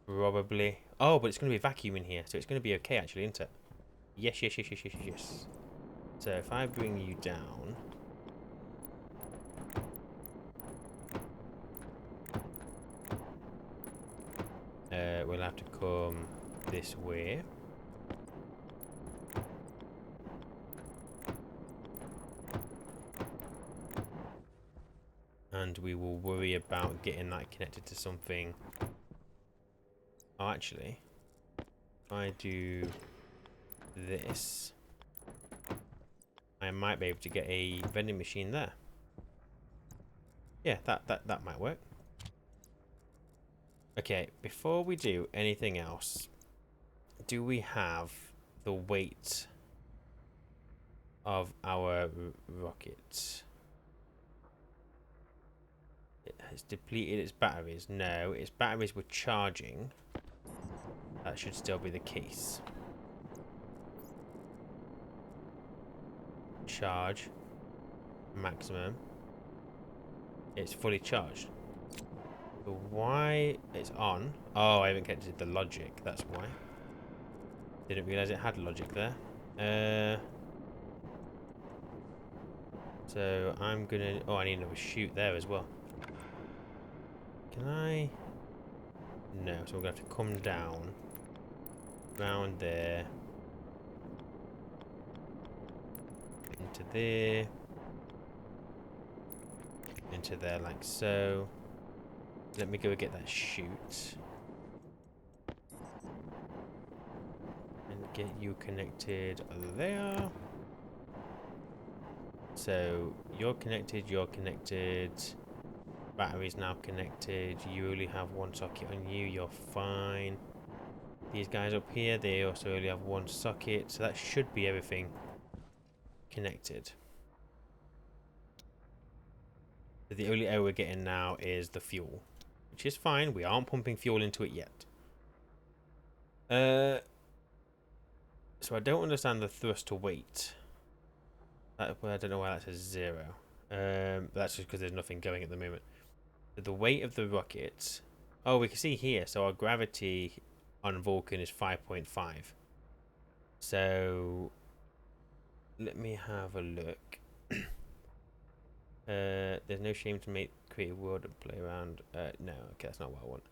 [SPEAKER 1] Probably. Oh, but it's going to be vacuum in here, so it's going to be okay actually, isn't it? Yes, yes, yes, yes, yes, yes. So if I bring you down, we'll have to come this way. And we will worry about getting that connected to something Oh, actually, if I do this, I might be able to get a vending machine there. Yeah, that might work. Okay, before we do anything else, do we have the weight of our rocket? It has depleted its batteries. No, its batteries were charging. That should still be the case. Charge. Maximum. It's fully charged. But why it's on? Oh, I haven't connected the logic. That's why. Didn't realize it had logic there. So I'm gonna. Oh, I need another chute there as well. Can I? No. So we're gonna have to come down, round there, into there, into there, like so. Let me go get that chute. And get you connected there. So you're connected, battery's now connected, you only have one socket on you, you're fine. These guys up here, they also only have one socket, so that should be everything connected. So the only error we're getting now is the fuel, which is fine, we aren't pumping fuel into it yet. So I don't understand the thrust to weight. I don't know why that says 0. That's just because there's nothing going at the moment. So the weight of the rocket. Oh, we can see here. So our gravity on Vulcan is 5.5. So let me have a look. There's no shame to create a world and play around. No, okay, that's not what I want.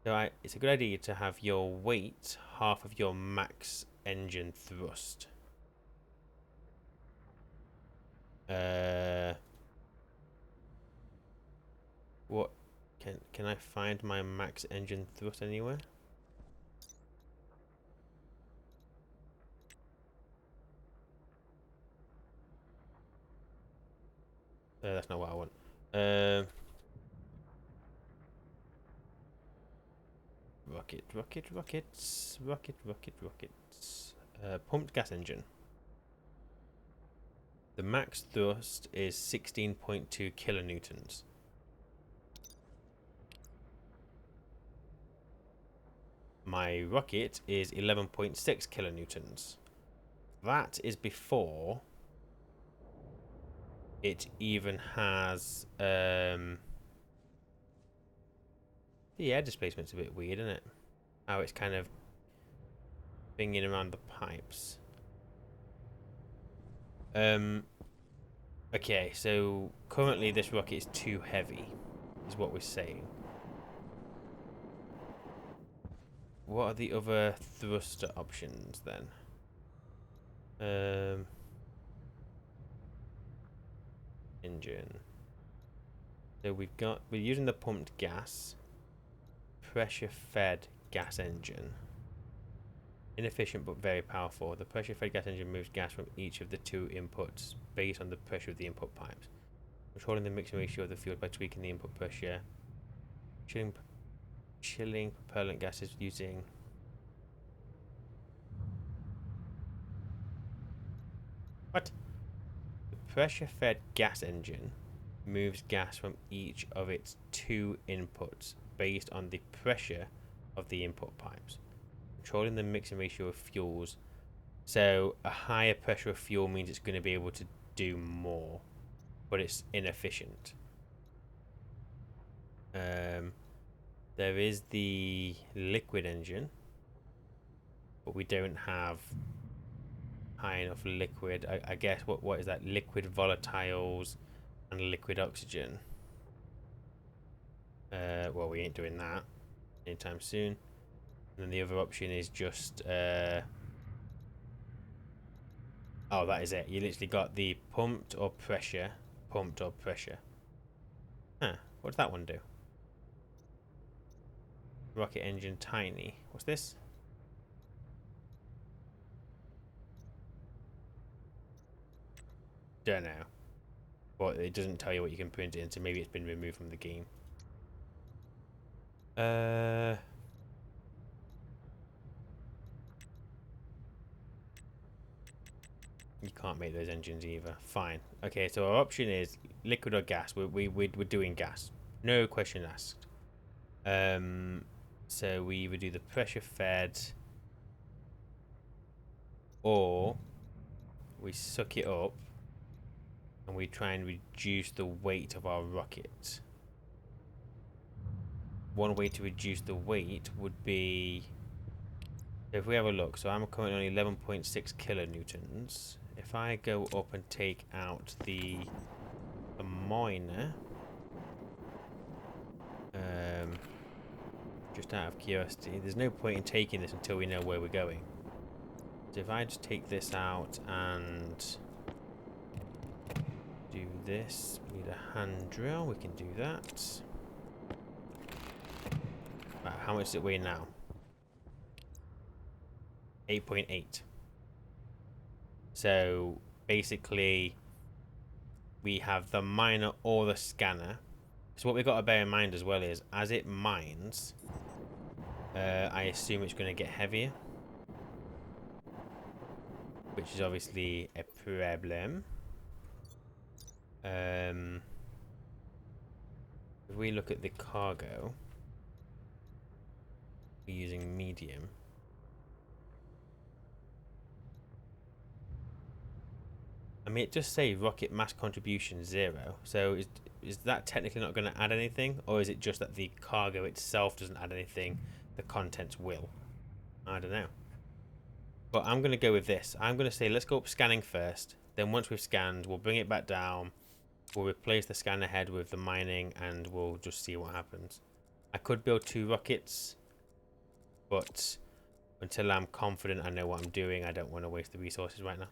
[SPEAKER 1] So it's a good idea to have your weight half of your max engine thrust. What can I find my max engine thrust anywhere? That's not what I want. Rockets. Pumped gas engine. The max thrust is 16.2 kilonewtons. My rocket is 11.6 kilonewtons. That is before it even has the air displacement's a bit weird, isn't it? How it's kind of binging around the pipes. Okay, so currently this rocket is too heavy, is what we're saying. What are the other thruster options then? Engine. So we're using the pumped gas, pressure fed gas engine. Inefficient but very powerful. The pressure fed gas engine moves gas from each of the two inputs based on the pressure of the input pipes. Controlling the mixing ratio of the fuel by tweaking the input pressure. Chilling propellant gases using what? The pressure fed gas engine moves gas from each of its two inputs based on the pressure of the input pipes. Controlling the mixing ratio of fuels. So a higher pressure of fuel means it's going to be able to do more, but it's inefficient. There is the liquid engine, but we don't have high enough liquid. I guess what is that? Liquid volatiles and liquid oxygen. Well, we ain't doing that anytime soon. And then the other option is just oh, that is it. You literally got the pumped or pressure. Huh, what does that one do? Rocket engine tiny. What's this? Don't know. But it doesn't tell you what you can print it into. Maybe it's been removed from the game. You can't make those engines either. Fine. Okay, so our option is liquid or gas. We're doing gas. No question asked. So we either do the pressure fed or we suck it up and we try and reduce the weight of our rocket. One way to reduce the weight would be, if we have a look, so I'm currently on 11.6 kilonewtons. If I go up and take out the miner, just out of curiosity, there's no point in taking this until we know where we're going. So if I just take this out and do this, we need a hand drill, we can do that. Right, how much does it weigh now? 8.8. So basically we have the miner or the scanner. So what we've got to bear in mind as well is, as it mines, I assume it's going to get heavier, which is obviously a problem. If we look at the cargo, we're using medium. I mean, it does say rocket mass contribution 0. So is that technically not going to add anything? Or is it just that the cargo itself doesn't add anything, the contents will? I don't know. But I'm going to go with this. I'm going to say let's go up scanning first. Then once we've scanned, we'll bring it back down. We'll replace the scanner head with the mining and we'll just see what happens. I could build 2 rockets, but until I'm confident I know what I'm doing, I don't want to waste the resources right now.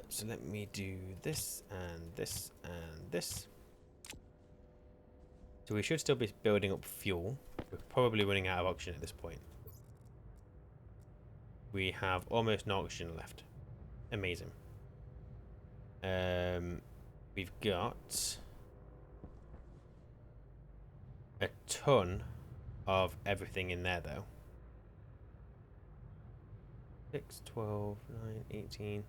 [SPEAKER 1] So let me do this and this and this. So we should still be building up fuel. We're probably running out of oxygen at this point. We have almost no oxygen left. Amazing. We've got a ton of everything in there though. 6, 12, 9, 18.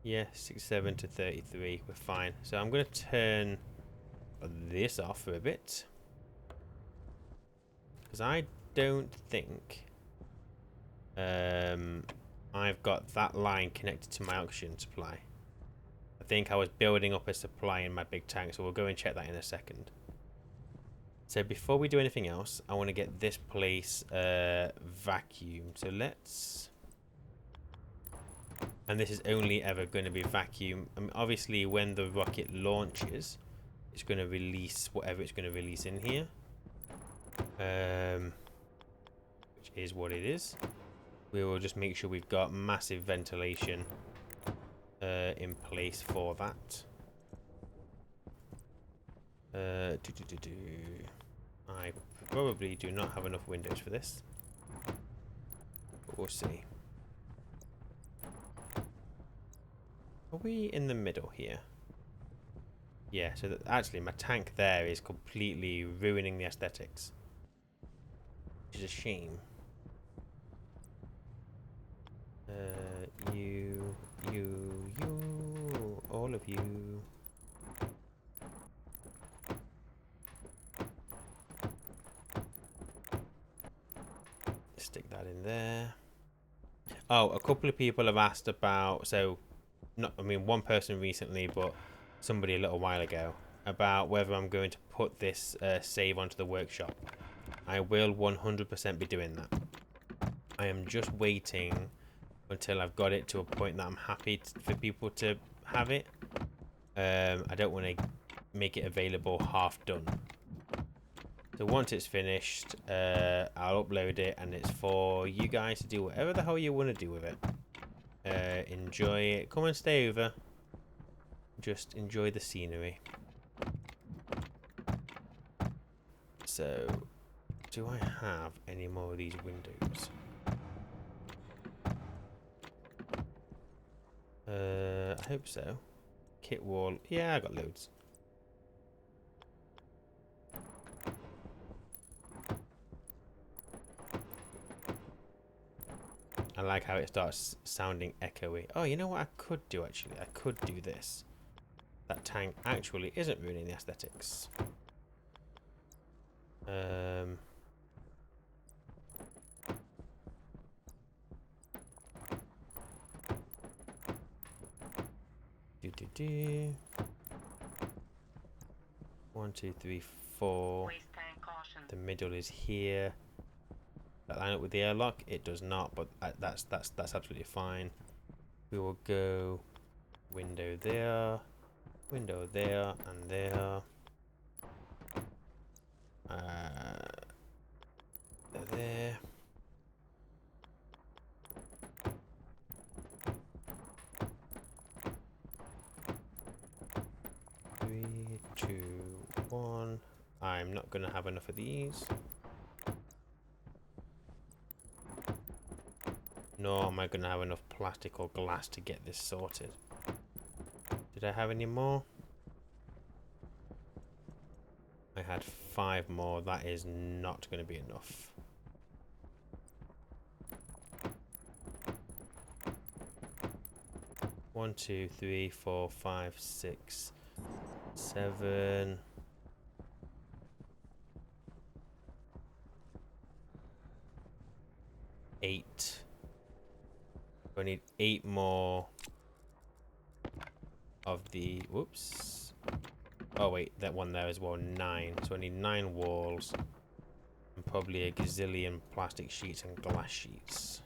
[SPEAKER 1] Yeah, 67 to 33. We're fine. So I'm going to turn this off for a bit, because I don't think I've got that line connected to my oxygen supply. I think I was building up a supply in my big tank, so we'll go and check that in a second. So before we do anything else, I want to get this place vacuum. So let's... And this is only ever going to be vacuum. I mean, obviously, when the rocket launches, it's going to release whatever it's going to release in here. Which is what it is. We will just make sure we've got massive ventilation in place for that. I probably do not have enough windows for this, but we'll see. Are we in the middle here? Yeah, so that actually my tank there is completely ruining the aesthetics, which is a shame. You, all of you. Stick that in there. Oh, a couple of people have asked about, so not, I mean, one person recently, but somebody a little while ago, about whether I'm going to put this save onto the workshop. I will 100% be doing that. I am just waiting until I've got it to a point that I'm happy for people to have it. I don't want to make it available half done. So once it's finished, I'll upload it, and it's for you guys to do whatever the hell you want to do with it. Enjoy it. Come and stay over. Just enjoy the scenery. So, do I have any more of these windows? I hope so. Kit wall. Yeah, I got loads. I like how it starts sounding echoey. Oh, you know what I could do actually? I could do this. That tank actually isn't ruining the aesthetics. Do. 1, 2, 3, 4.
[SPEAKER 2] Waste tank caution.
[SPEAKER 1] The middle is here. That line up with the airlock? It does not, but that's absolutely fine. We will go window there, and there. There. Three, two, one. I'm not gonna have enough of these. Nor am I gonna have enough plastic or glass to get this sorted. Did I have any more? I had 5 more. That is not going to be enough. One, 2, 3, 4, 5, 6, 7. 8. I need 8 more of the. Whoops. Oh wait, that one there as well. 9. So I need 9 walls and probably a gazillion plastic sheets and glass sheets.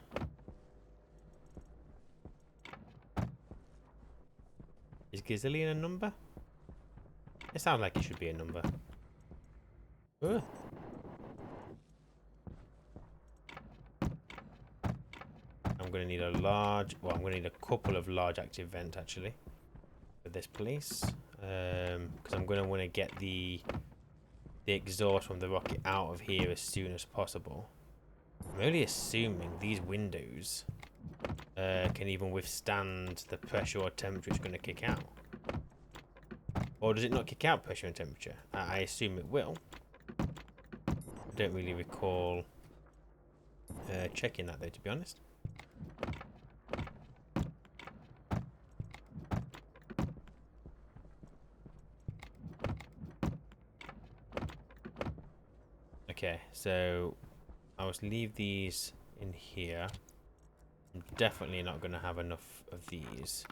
[SPEAKER 1] Is gazillion a number? It sounds like it should be a number. Ugh. I'm going to need a large, well, I'm going to need a couple of large active vents actually for this place, because I'm going to want to get the exhaust from the rocket out of here as soon as possible. I'm only assuming these windows can even withstand the pressure or temperature it's going to kick out. Or does it not kick out pressure and temperature? I assume it will. I don't really recall checking that though, to be honest. Okay, so I will leave these in here. I'm definitely not going to have enough of these.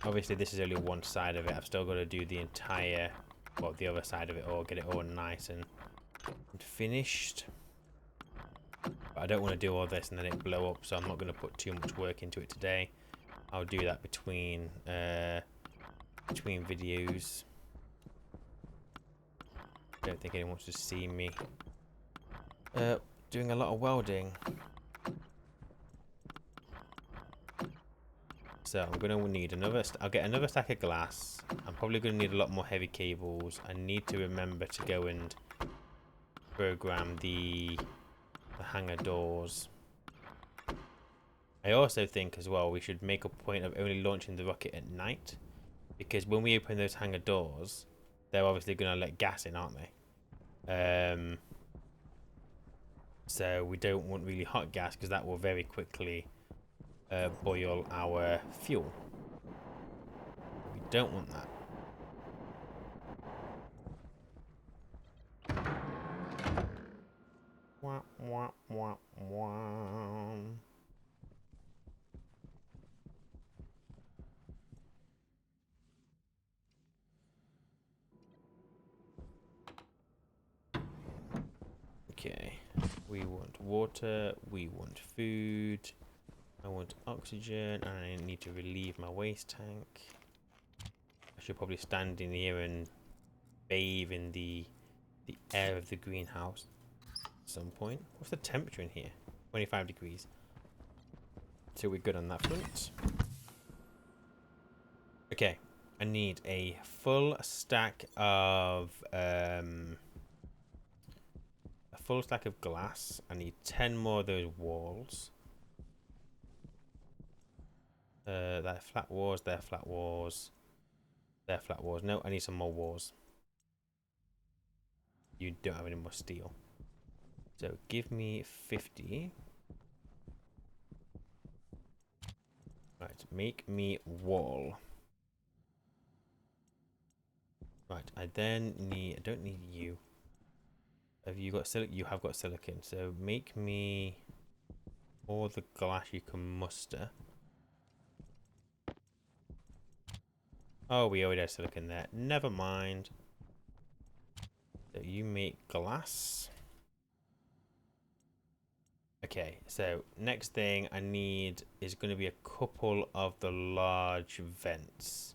[SPEAKER 1] Obviously this is only one side of it. I've still got to do the entire, well, the other side of it all, get it all nice and finished. But I don't want to do all this and then it blow up, so I'm not going to put too much work into it today. I'll do that between videos. Don't think anyone wants to see me doing a lot of welding. So I'm going to need another, I'll get another stack of glass. I'm probably going to need a lot more heavy cables. I need to remember to go and program the hanger doors. I also think as well we should make a point of only launching the rocket at night, because when we open those hanger doors, they're obviously going to let gas in, aren't they? So we don't want really hot gas, because that will very quickly boil our fuel. We don't want that. Wah, wah, wah, wah. Okay, we want water, we want food, I want oxygen, and I need to relieve my waste tank. I I should probably stand in here and bathe in the air of the greenhouse at some point. What's the temperature in here? 25 degrees. So we're good on that front. Okay, I need a full stack of glass. I need 10 more of those walls. They're flat walls, they're flat walls. They're flat walls. No, I need some more walls. You don't have any more steel. So give me 50. Right, make me wall. Right, I don't need you. Have you got silicon? You have got silicon. So make me all the glass you can muster. Oh, we already have silicon there. Never mind. So you make glass. Okay, so next thing I need is going to be a couple of the large vents.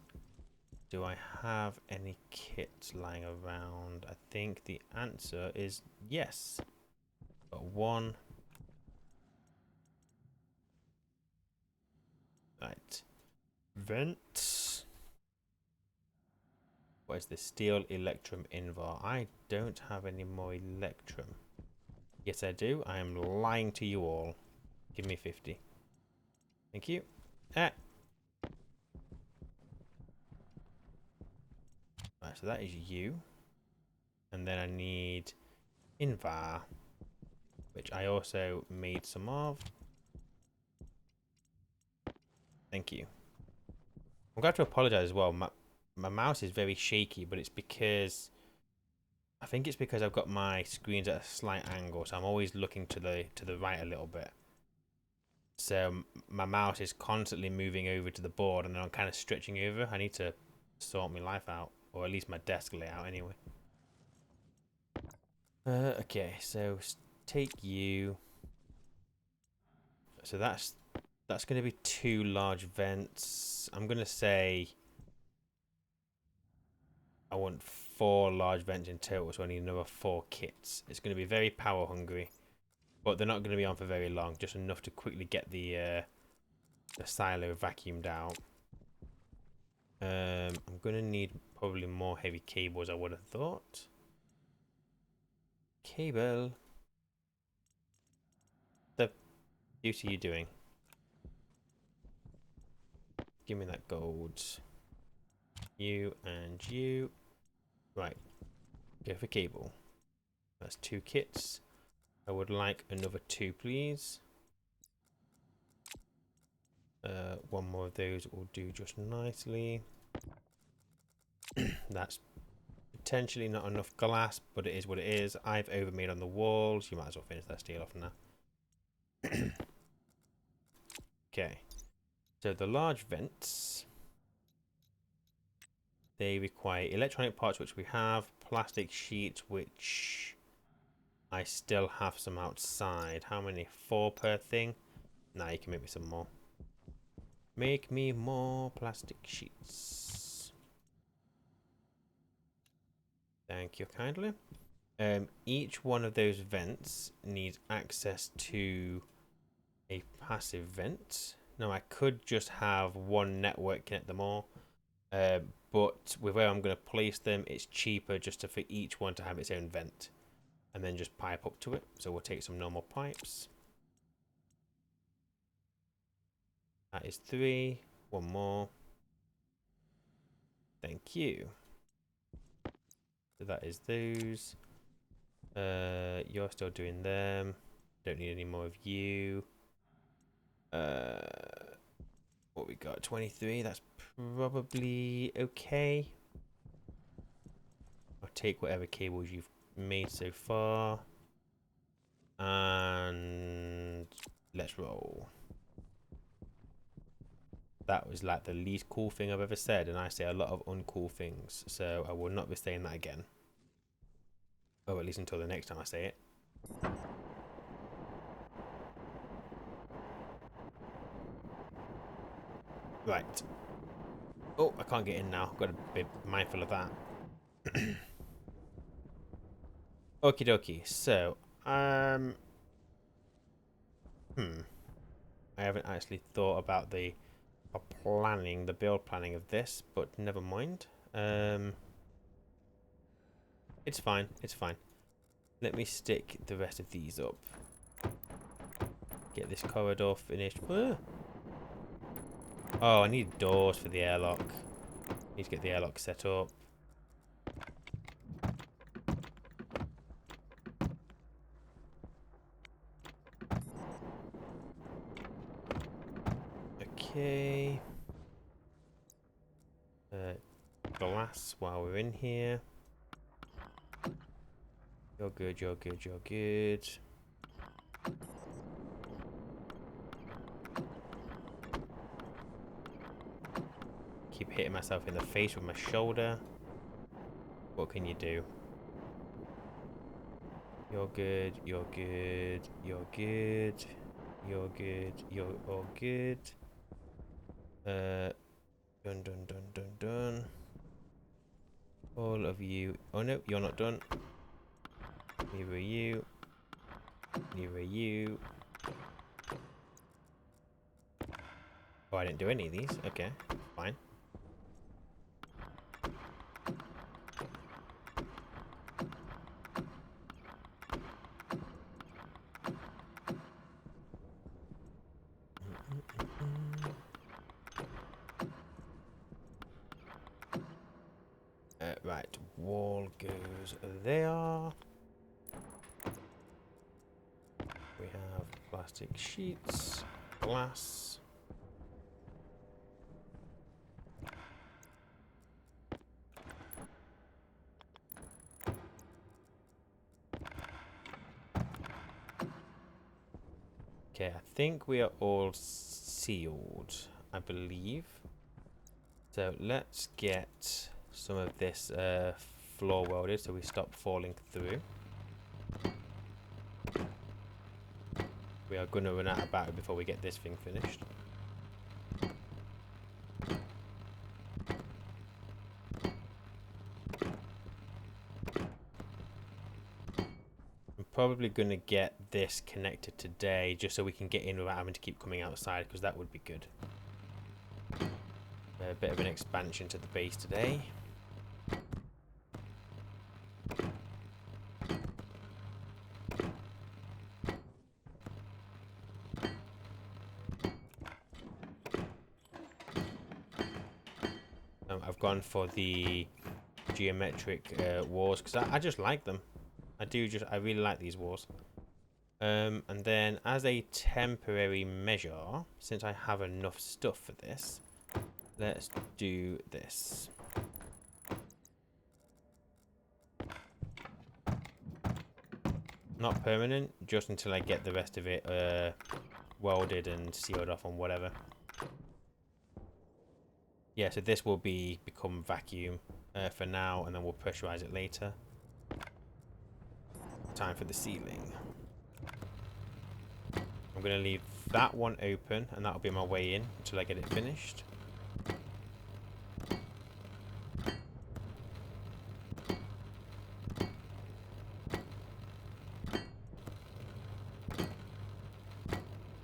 [SPEAKER 1] Do I have any kits lying around? I think the answer is yes. Got one. Right. Vents. What is the steel electrum invar? I don't have any more electrum. Yes, I do. I am lying to you all. Give me 50. Thank you. Ah. Right, so that is you. And then I need invar, which I also made some of. Thank you. I'm going to apologize as well. My mouse is very shaky, but it's because I think it's because I've got my screens at a slight angle, so I'm always looking to the right a little bit. So my mouse is constantly moving over to the board, and then I'm kind of stretching over. I need to sort my life out, or at least my desk layout anyway. Okay, so take you. So that's going to be 2 large vents. I'm going to say I want 4 large vents in total, so I need another 4 kits. It's going to be very power hungry, but they're not going to be on for very long, just enough to quickly get the silo vacuumed out. I'm going to need probably more heavy cables, I would have thought. Cable. The beauty are you doing? Give me that gold. You and you. Right. Go for cable. That's 2 kits. I would like another 2, please. 1 more of those will do just nicely. That's potentially not enough glass, but it is what it is. I've overmade on the walls. You might as well finish that steel off now. Okay. So the large vents, they require electronic parts, which we have, plastic sheets, which I still have some outside. How many? 4 per thing? Nah, you can make me some more. Make me more plastic sheets. Thank you kindly. Each one of those vents needs access to a passive vent. Now I could just have one network connect them all, but with where I'm going to place them, it's cheaper just for each one to have its own vent, and then just pipe up to it. So we'll take some normal pipes. That is 3. 1 more. Thank you. So that is those. You're still doing them. Don't need any more of you. What we got? 23. That's probably okay. I'll take whatever cables you've made so far. And let's roll. That was like the least cool thing I've ever said, and I say a lot of uncool things, so I will not be saying that again. Oh, at least until the next time I say it. Right. Oh, I can't get in now. Got to be mindful of that. Okie dokie. So, I haven't actually thought about the build planning of this, but never mind. It's fine. It's fine. Let me stick the rest of these up. Get this corridor finished. Ah. Oh, I need doors for the airlock. Need to get the airlock set up. Okay. Glass while we're in here. You're good, you're good, you're good. Keep hitting myself in the face with my shoulder. What can you do? You're good, you're good, you're good. You're good, you're all good. Done, done, done, done, done. All of you. Oh no, you're not done. Neither are you. Neither are you. Oh, I didn't do any of these. Okay, fine. Right, wall goes there. We have plastic sheets, glass. Okay, I think we are all sealed, I believe. So let's get some of this floor welded so we stop falling through. We are going to run out of battery before we get this thing finished. I'm probably going to get this connected today just so we can get in without having to keep coming outside, because that would be good. A bit of an expansion to the base today. I've gone for the geometric walls because I just like them. I really like these walls. And then as a temporary measure, since I have enough stuff for this, let's do this. Not permanent, just until I get the rest of it welded and sealed off on whatever. Yeah, so this will become vacuum for now, and then we'll pressurize it later. Time for the ceiling. I'm going to leave that one open, and that'll be my way in until I get it finished.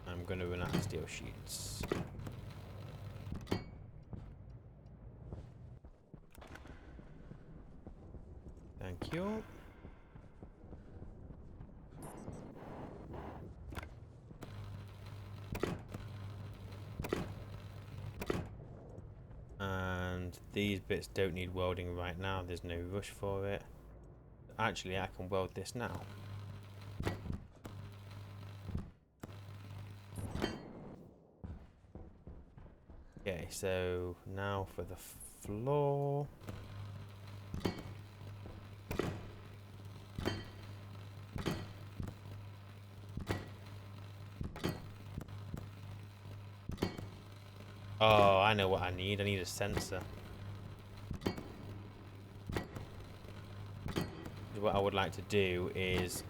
[SPEAKER 1] I'm going to run out of steel sheets. Thank you. And these bits don't need welding right now. There's no rush for it. Actually, I can weld this now. Okay, so now for the floor. Oh, I know what I need. I need a sensor. What I would like to do is,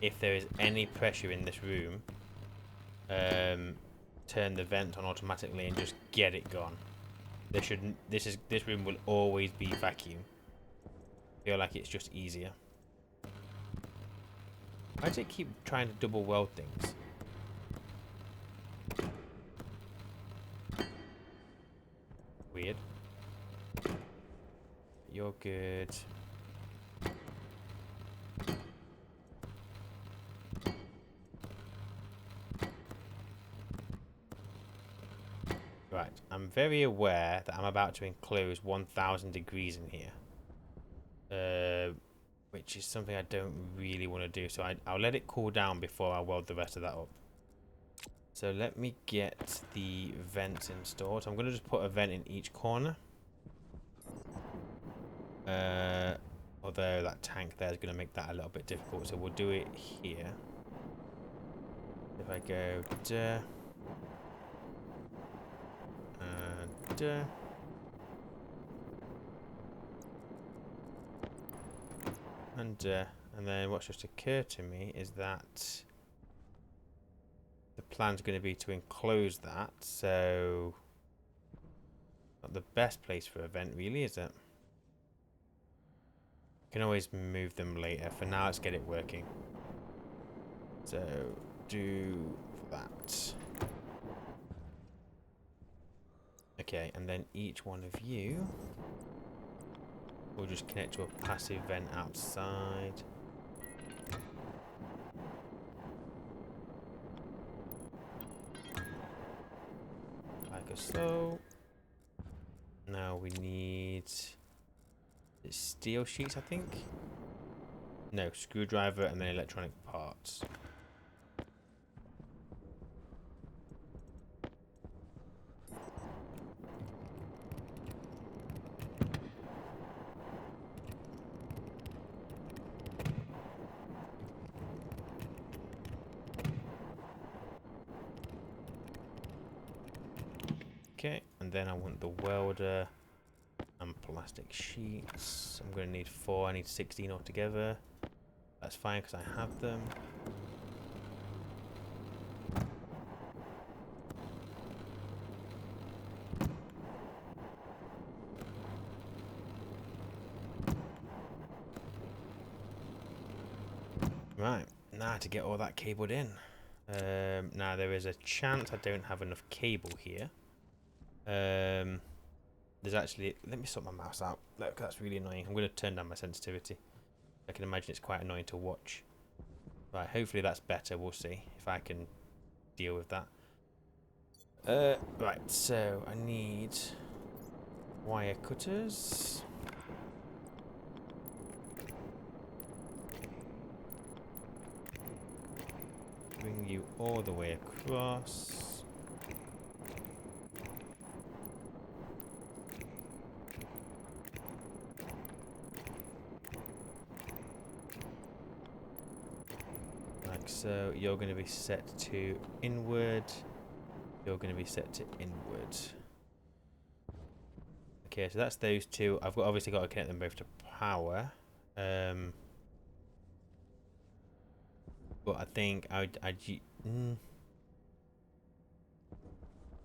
[SPEAKER 1] if there is any pressure in this room, turn the vent on automatically and just get it gone. There shouldn't. This room will always be vacuum. I feel like it's just easier. Why does it keep trying to double weld things? Weird. You're good. Right, I'm very aware that I'm about to enclose 1000 degrees in here. Which is something I don't really want to do, so I'll let it cool down before I weld the rest of that up. So let me get the vents installed. So I'm going to just put a vent in each corner. Although that tank there is going to make that a little bit difficult, so we'll do it here. If I go duh, and duh. And then what's just occurred to me is that the plan's going to be to enclose that, so not the best place for a vent really, is it? Can always move them later. For now, let's get it working. So do that. Okay, and then each one of you will just connect to a passive vent outside. Like so. Now we need steel sheets, I think. No, screwdriver and then electronic parts. Okay, and then I want the welder and plastic sheets. I'm going to need 4. I need 16 altogether. That's fine because I have them. Right, now to get all that cabled in. Now there is a chance I don't have enough cable here. There's actually, let me sort my mouse out. Look, that's really annoying. I'm going to turn down my sensitivity. I can imagine it's quite annoying to watch. Right, hopefully that's better. We'll see if I can deal with that. Right, so I need wire cutters. Bring you all the way across. So you're going to be set to inward. You're going to be set to inward. Okay, so that's those two. I've obviously got to connect them both to power. But I think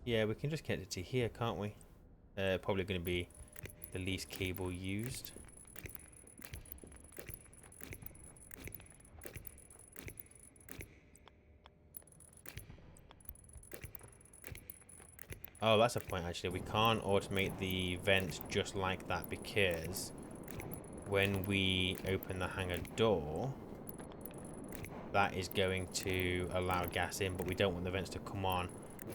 [SPEAKER 1] yeah, we can just connect it to here, can't we? Probably going to be the least cable used. Oh, that's a point actually. We can't automate the vents just like that because when we open the hangar door, that is going to allow gas in, but we don't want the vents to come on.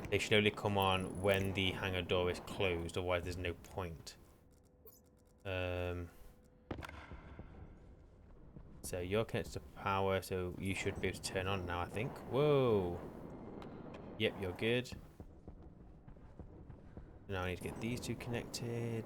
[SPEAKER 1] They should only come on when the hangar door is closed, otherwise there's no point. So you're connected to power, so you should be able to turn on now, I think. Whoa. Yep, you're good. Now I need to get these two connected.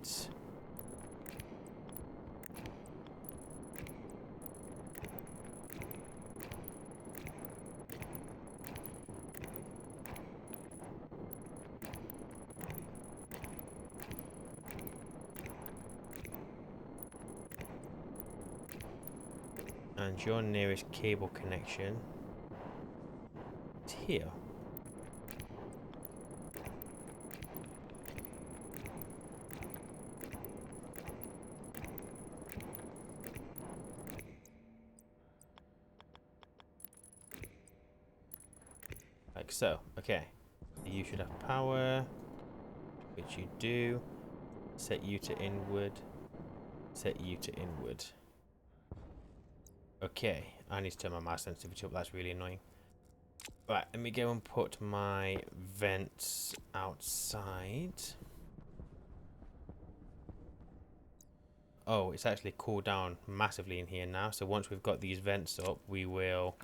[SPEAKER 1] And your nearest cable connection is here. like so. Okay. You should have power, which you do. Set you to inward. Set you to inward. Okay. I need to turn my mouse sensitivity up. That's really annoying. Right, let me go and put my vents outside. Oh, it's actually cooled down massively in here now. So once we've got these vents up, we will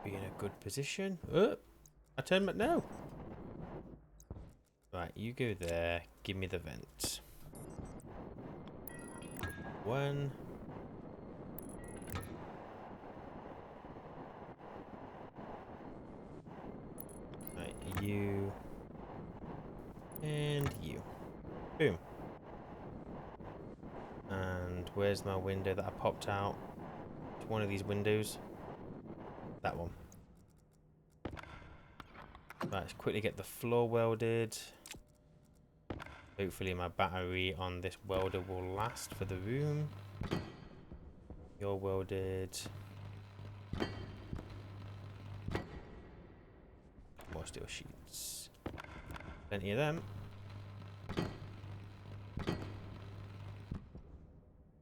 [SPEAKER 1] be in a good position. I turned my... No! Right, you go there. Give me the vent. One. Right, you. And you. Boom. And where's my window that I popped out? It's one of these windows. That one. Right, let's quickly get the floor welded. Hopefully my battery on this welder will last for the room. You're welded. More steel sheets. Plenty of them.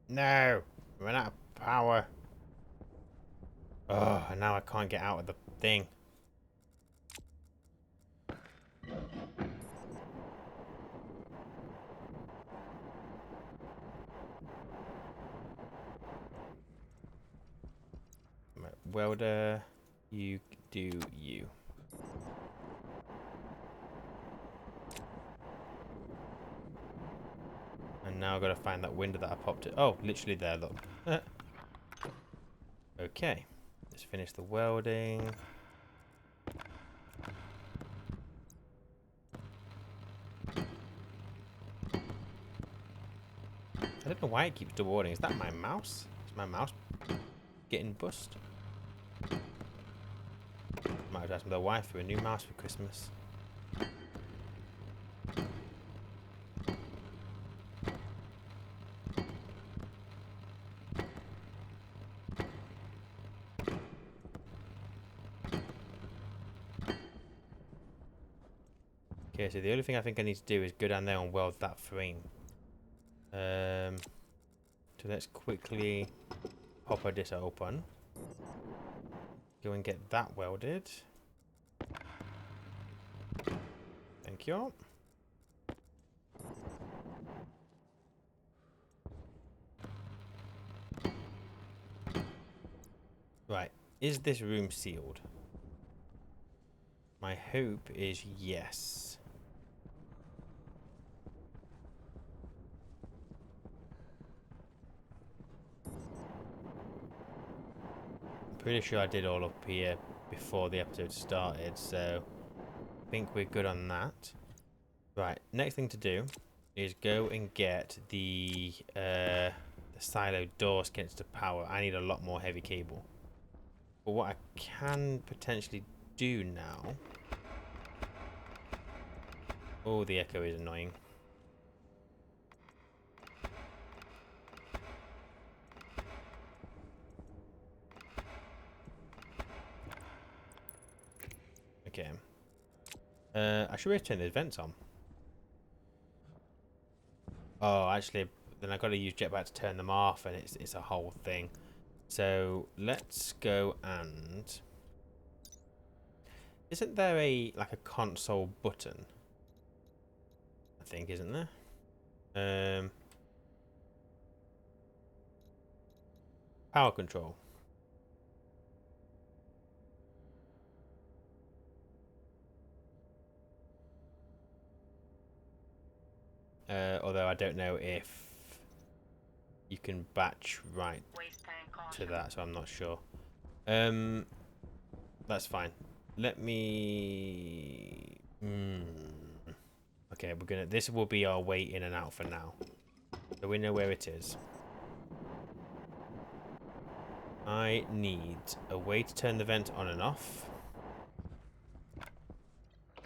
[SPEAKER 1] No! I ran out of power. Oh, and now I can't get out of the thing. Right, welder, you do you. And now I've got to find that window that I popped it. Oh, literally there, look. Okay, let's finish the welding. I don't know why it keeps dewarding. Is that my mouse? Is my mouse getting bust? Might have asked my wife for a new mouse for Christmas. Okay, so the only thing I think I need to do is go down there and weld that frame. So let's quickly pop this open. Go and get that welded. Thank you. Right, is this room sealed? My hope is yes. Pretty sure I did all up here before the episode started, so I think we're good on that. Right, next thing to do is go and get the silo doors connected to power. I need a lot more heavy cable. But what I can potentially do now... Oh, the echo is annoying. Okay. I should really turn those vents on. Oh, actually, then I've got to use jetpack to turn them off, and it's a whole thing. So let's go and... Isn't there like a console button? I think, isn't there? Power control. Although I don't know if you can batch right to that, so I'm not sure. That's fine. Let me... Okay, we're gonna... This will be our way in and out for now. So we know where it is. I need a way to turn the vent on and off.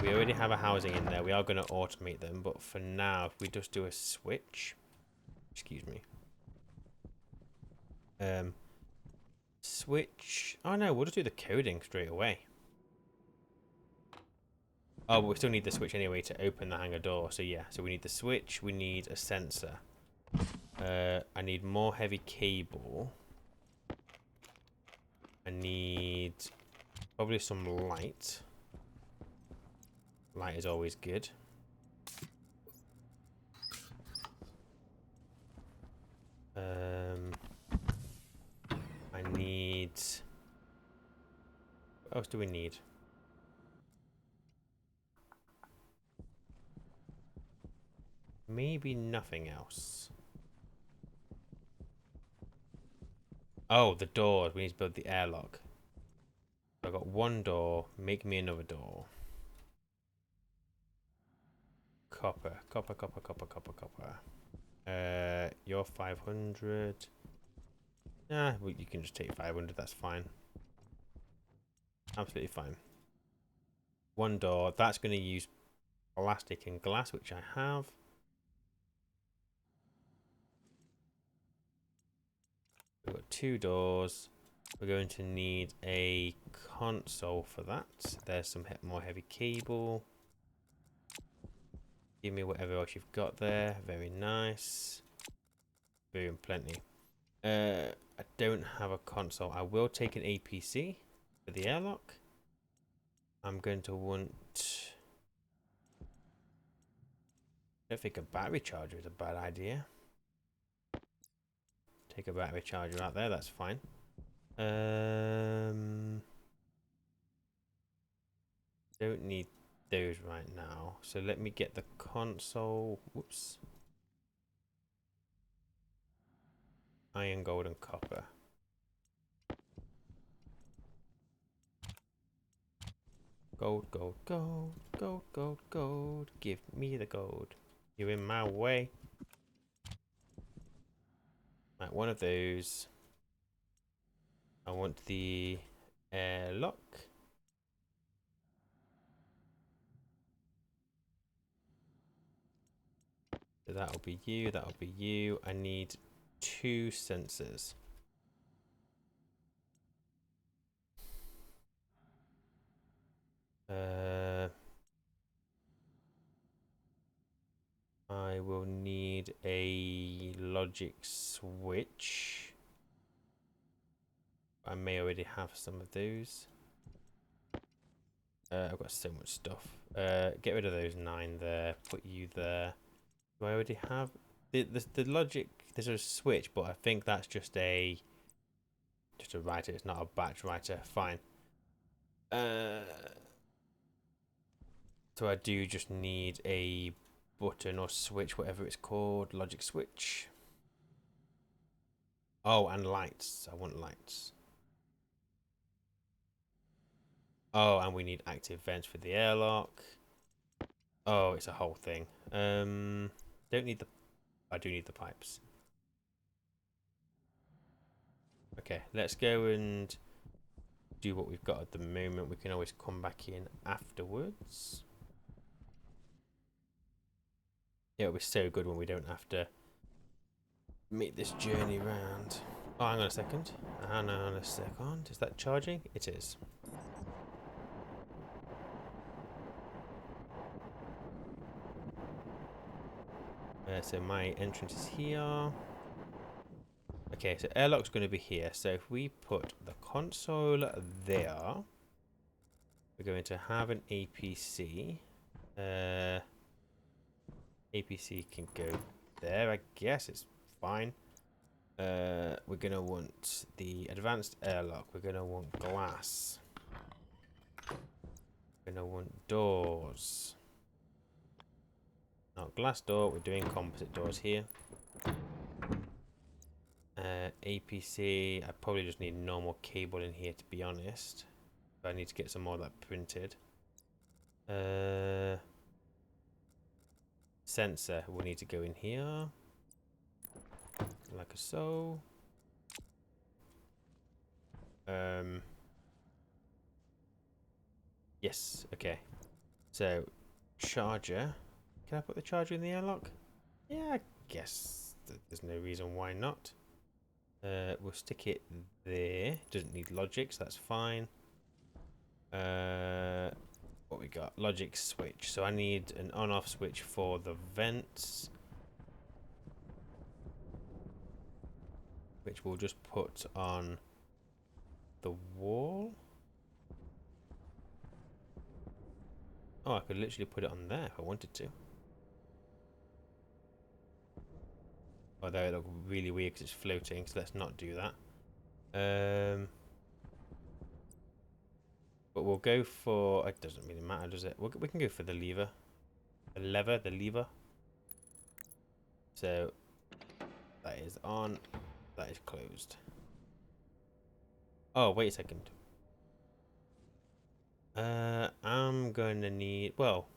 [SPEAKER 1] We already have a housing in there. We are going to automate them, but for now, if we just do a switch... Excuse me. Switch. Oh no, we'll just do the coding straight away. Oh, but we still need the switch anyway to open the hangar door. So yeah, so we need the switch. We need a sensor. I need more heavy cable. I need probably some light. Light is always good. I need... What else do we need? Maybe nothing else. Oh, the doors. We need to build the airlock. So I've got one door. Make me another door. Copper. Copper, copper, copper, copper, copper. You're 500. Nah, well, you can just take 500. That's fine. Absolutely fine. One door. That's going to use plastic and glass, which I have. We've got two doors. We're going to need a console for that. There's some more heavy cable. Give me whatever else you've got there. Very nice. Boom, plenty. I don't have a console. I will take an APC for the airlock. I'm going to want... I don't think a battery charger is a bad idea. Take a battery charger out there, that's fine. Don't need those right now. So let me get the console. Whoops. Iron, gold, and copper. Gold, gold, gold, gold, gold, gold. Give me the gold. You're in my way. Right, one of those. I want the airlock. So that'll be you, that'll be you. I need two sensors. I will need a logic switch. I may already have some of those. I've got so much stuff. Get rid of those 9 there. Put you there. Do I already have the logic? There's a switch, but I think that's just a writer. It's not a batch writer. Fine. So I do just need a button or switch, whatever it's called. Logic switch. Oh, and lights. I want lights. Oh, and we need active vents for the airlock. Oh, it's a whole thing. Don't need the... I do need the pipes. Okay, let's go and do what we've got at the moment. We can always come back in afterwards. It'll be so good when we don't have to make this journey round. Oh, hang on a second. Hang on a second. Is that charging? It is. So my entrance is here. Okay, so airlock's going to be here. So if we put the console there, we're going to have an APC. APC can go there, I guess. It's fine. We're going to want the advanced airlock. We're going to want glass. We're going to want doors. Not glass door, we're doing composite doors here. APC, I probably just need normal cable in here, to be honest. But I need to get some more of that printed. Sensor will need to go in here. Like so. Yes, okay. So, charger. Can I put the charger in the airlock? Yeah, I guess there's no reason why not. We'll stick it there. Doesn't need logic, so that's fine. What we got? Logic switch. So I need an on-off switch for the vents, which we'll just put on the wall. Oh, I could literally put it on there if I wanted to. Although it looks really weird because it's floating, so let's not do that. But we'll go for... It doesn't really matter, does it? We can go for the lever. The lever. So, that is on. That is closed. Oh, wait a second. I'm going to need... Well,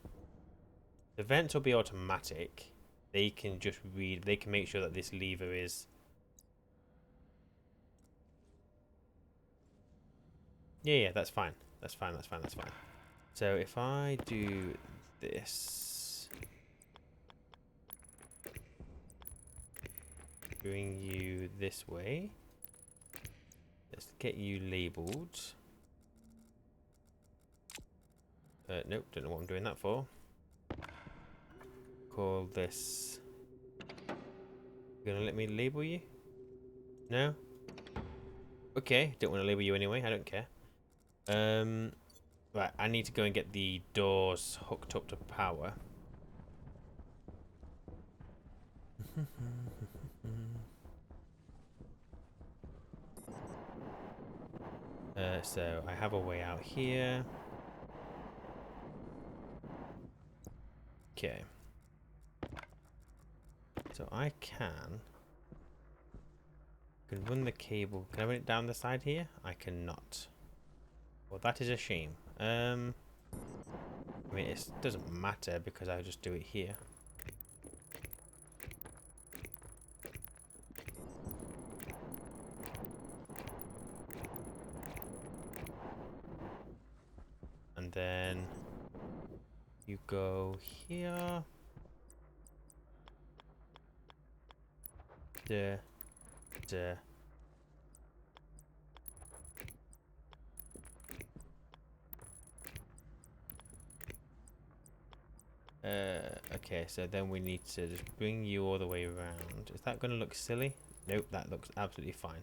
[SPEAKER 1] the vents will be automatic. They can just read... They can make sure that this lever is... Yeah, that's fine. That's fine. So if I do this... Bring you this way. Let's get you labeled. Nope, don't know what I'm doing that for. Call this... You gonna let me label you? No? Okay, don't want to label you anyway, I don't care. Right, I need to go and get the doors hooked up to power. So I have a way out here. Okay. So I can run the cable. Can I run it down the side here? I cannot. Well, that is a shame. I mean, it doesn't matter because I just do it here. And then you go here. There. There. Okay, so then we need to just bring you all the way around. Is that going to look silly? Nope, that looks absolutely fine.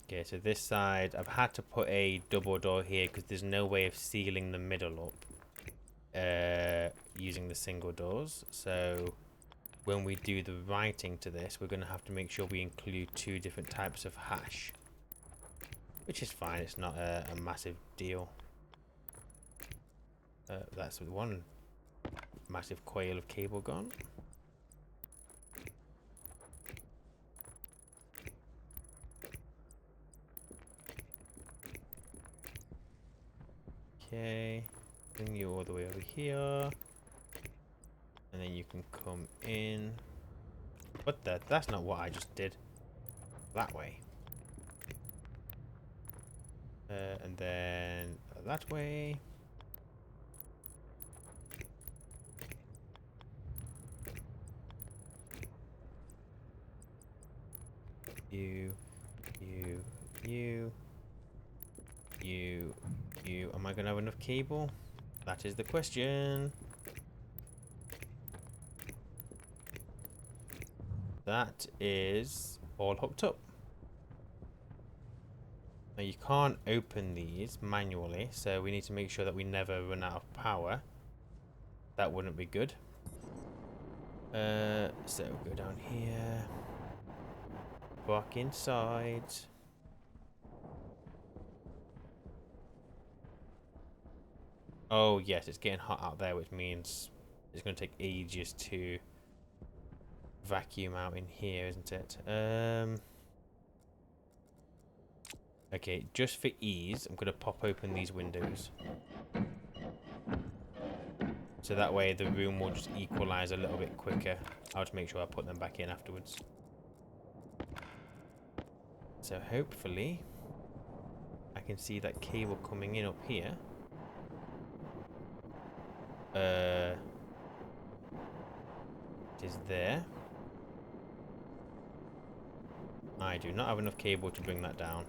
[SPEAKER 1] Okay, so this side, I've had to put a double door here because there's no way of sealing the middle up using the single doors. So when we do the writing to this, we're going to have to make sure we include two different types of hash. Which is fine, it's not a massive deal. That's one massive coil of cable gone. Okay, bring you all the way over here. And then you can come in. What the? That's not what I just did. That way. And then that way. You. Am I going to have enough cable? That is the question. That is all hooked up. Now you can't open these manually, so we need to make sure that we never run out of power. That wouldn't be good. So go down here. Back inside. Oh yes, it's getting hot out there, which means it's going to take ages to vacuum out in here, isn't it? Okay, just for ease, I'm going to pop open these windows. So that way the room will just equalize a little bit quicker. I'll just make sure I put them back in afterwards. So hopefully can see that cable coming in up here. It is there. I do not have enough cable to bring that down.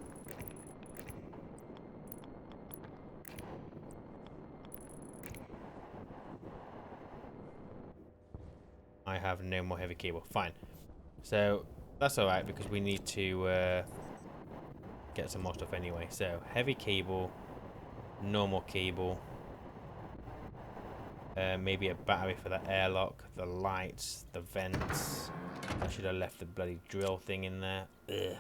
[SPEAKER 1] I have no more heavy cable. Fine. So that's alright because we need to get some more stuff anyway. So heavy cable, normal cable, maybe a battery for the airlock, the lights, the vents. I should have left the bloody drill thing in there. Ugh.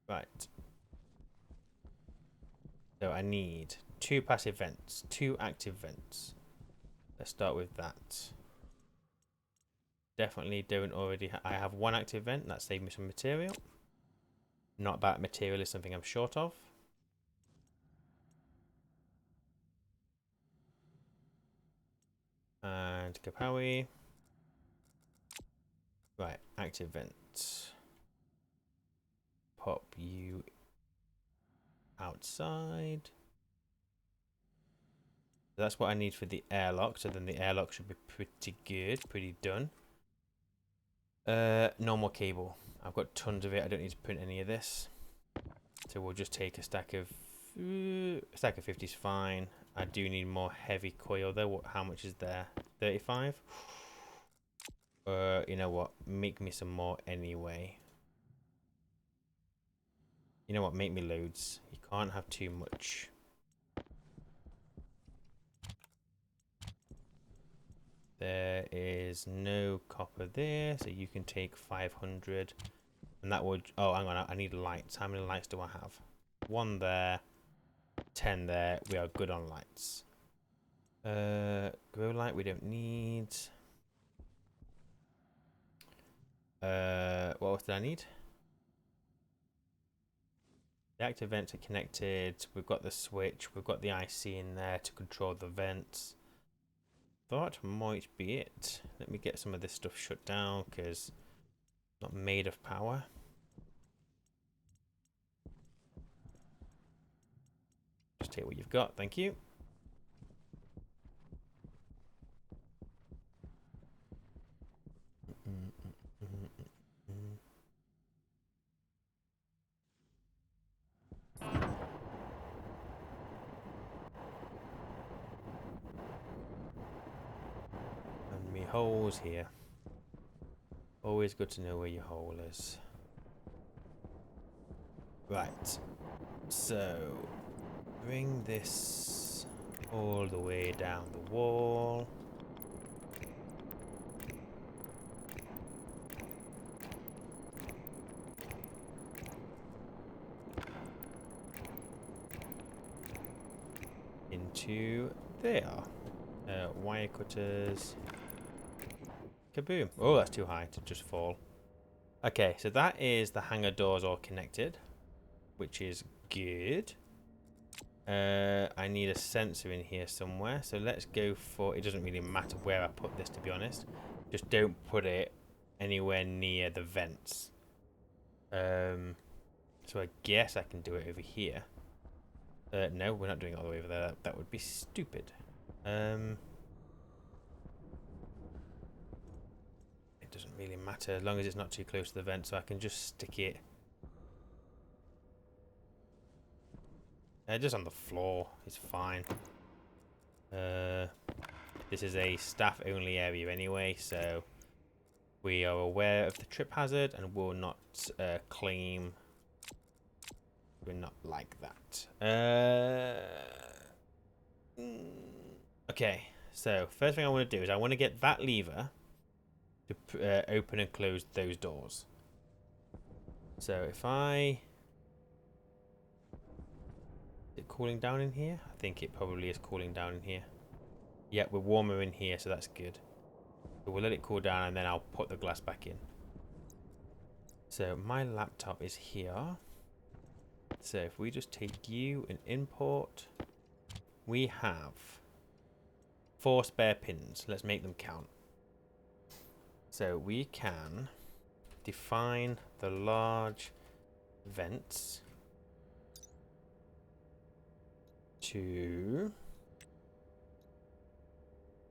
[SPEAKER 1] Right. So I need 2 passive vents, 2 active vents. Let's start with that. Definitely don't already. I have 1 active vent. That saved me some material. Not that material is something I'm short of. And Kapowie. Right, active vent. Pop you outside. That's what I need for the airlock. So then the airlock should be pretty good, pretty done. Normal cable. I've got tons of it. I don't need to print any of this. So we'll just take a stack of 50 is fine. I do need more heavy coil though. How much is there? 35? You know what? Make me some more anyway. You know what? Make me loads. You can't have too much. There is no copper there, so you can take 500. And that would... Oh, hang on. I need lights. How many lights do I have? 1 there. 10 there. We are good on lights. Grow light we don't need. What else did I need? The active vents are connected. We've got the switch. We've got the IC in there to control the vents. That might be it. Let me get some of this stuff shut down because it's not made of power. Just take what you've got. Thank you. And me holes here. Always good to know where your hole is. Right. So bring this all the way down the wall. Into there. Wire cutters. Kaboom. Oh, that's too high to just fall. Okay, so that is the hangar doors all connected, which is good. I need a sensor in here somewhere, so let's go for... It doesn't really matter where I put this, to be honest. Just don't put it anywhere near the vents. So I guess I can do it over here. No, we're not doing it all the way over there. That would be stupid. It doesn't really matter as long as it's not too close to the vent, so I can just stick it just on the floor. It's fine. This is a staff only area anyway, so we are aware of the trip hazard and will not claim. We're not like that. Okay, so first thing I want to do is I want to get that lever to open and close those doors. So if I... Is it cooling down in here? I think it probably is cooling down in here. Yeah, we're warmer in here, so that's good. So we'll let it cool down and then I'll put the glass back in. So my laptop is here. So if we just take you and import, we have 4 spare pins. Let's make them count. So we can define the large vents to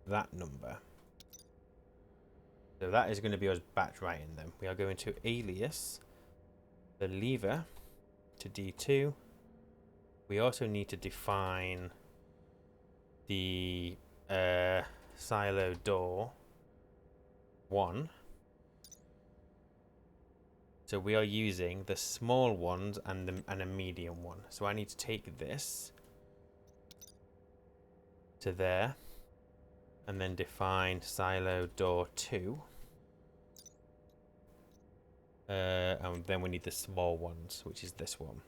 [SPEAKER 1] that number. So that is going to be us batch writing them. We are going to alias the lever to D2. We also need to define the silo door 1. So we are using the small ones and a medium one. So I need to take this to there and then define silo door 2. And then we need the small ones, which is this one.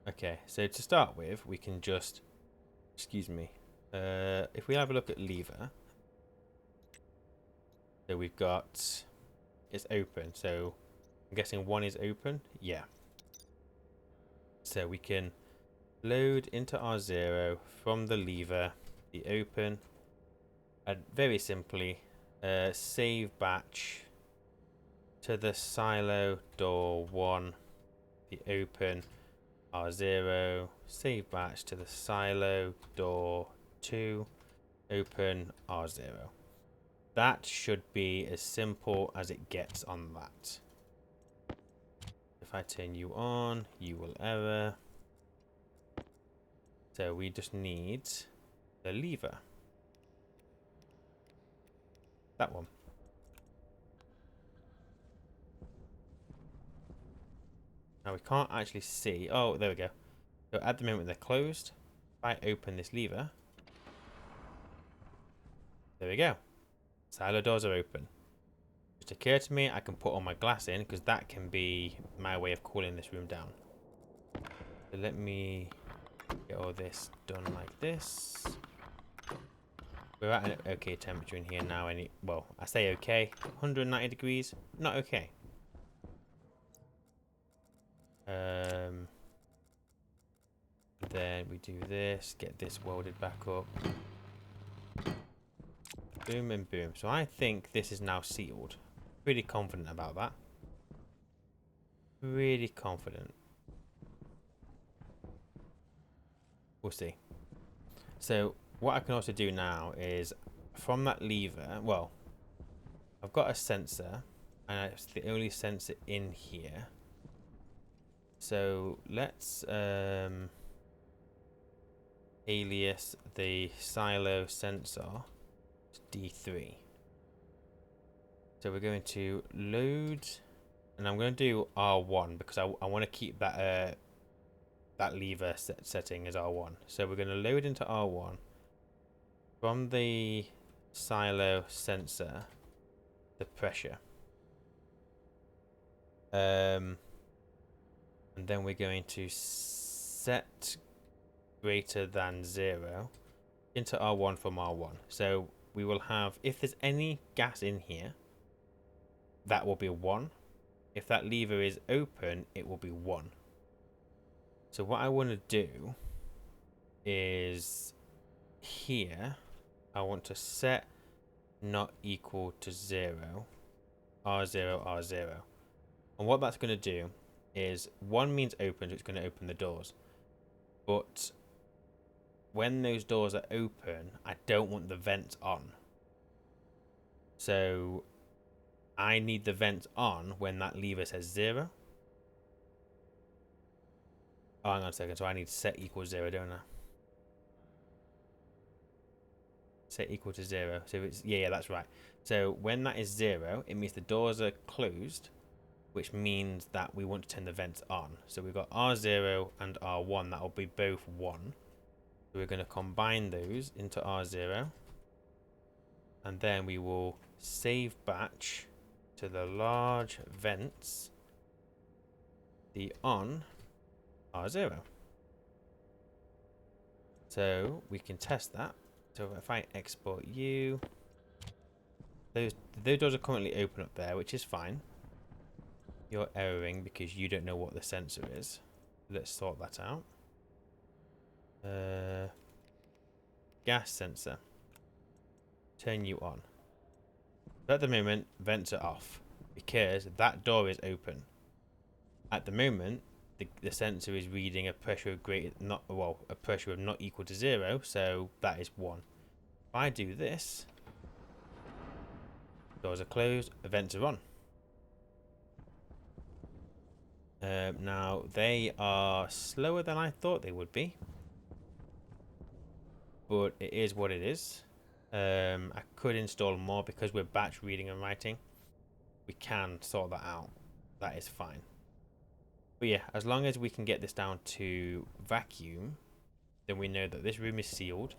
[SPEAKER 1] Okay, so to start with, we can just, excuse me, if we have a look at lever, so we've got, it's open, so I'm guessing 1 is open, yeah. So we can load into R0 from the lever, the open, and very simply save batch to the silo door 1, the open, R0, save batch to the silo door 2, open, R0. That should be as simple as it gets on that. If I turn you on, you will error. So we just need the lever. That one. Now we can't actually see. Oh, there we go. So at the moment they're closed. If I open this lever, there we go. Silo doors are open. Just occurred to me I can put all my glass in because that can be my way of cooling this room down. So let me get all this done like this. We're at an okay temperature in here now. Well, I say okay. 190 degrees. Not okay. Then we do this. Get this welded back up. Boom and boom. So I think this is now sealed. Pretty confident about that. Really confident. We'll see. So what I can also do now is from that lever, well, I've got a sensor and it's the only sensor in here. So let's alias the silo sensor to D3. So we're going to load, and I'm going to do R1 because I want to keep that that lever setting as R1. So we're going to load into R1 from the silo sensor the pressure. And then we're going to set greater than 0 into R1 from R1. So we will have, if there's any gas in here, that will be 1. If that lever is open, it will be 1. So what I want to do is here, I want to set not equal to 0, R0, R0. And what that's going to do is 1 means open, so it's going to open the doors. But when those doors are open, I don't want the vents on. So I need the vents on when that lever says 0. Oh, hang on a second. So I need set equals 0, don't I? Set equal to 0. So it's, yeah, that's right. So when that is 0, it means the doors are closed, which means that we want to turn the vents on. So we've got R0 and R1. That will be both 1. So we're going to combine those into R0. And then we will save batch to the large vents, the on R0. So we can test that. So if I export you, those doors are currently open up there, which is fine. You're erroring because you don't know what the sensor is. Let's sort that out. Gas sensor. Turn you on. If At the moment, vents are off because that door is open. At the moment, the sensor is reading a pressure of a pressure of not equal to 0, so that is 1. If I do this, doors are closed, vents are on. Now, they are slower than I thought they would be. But it is what it is. I could install more because we're batch reading and writing. We can sort that out. That is fine. But yeah, as long as we can get this down to vacuum, then we know that this room is sealed.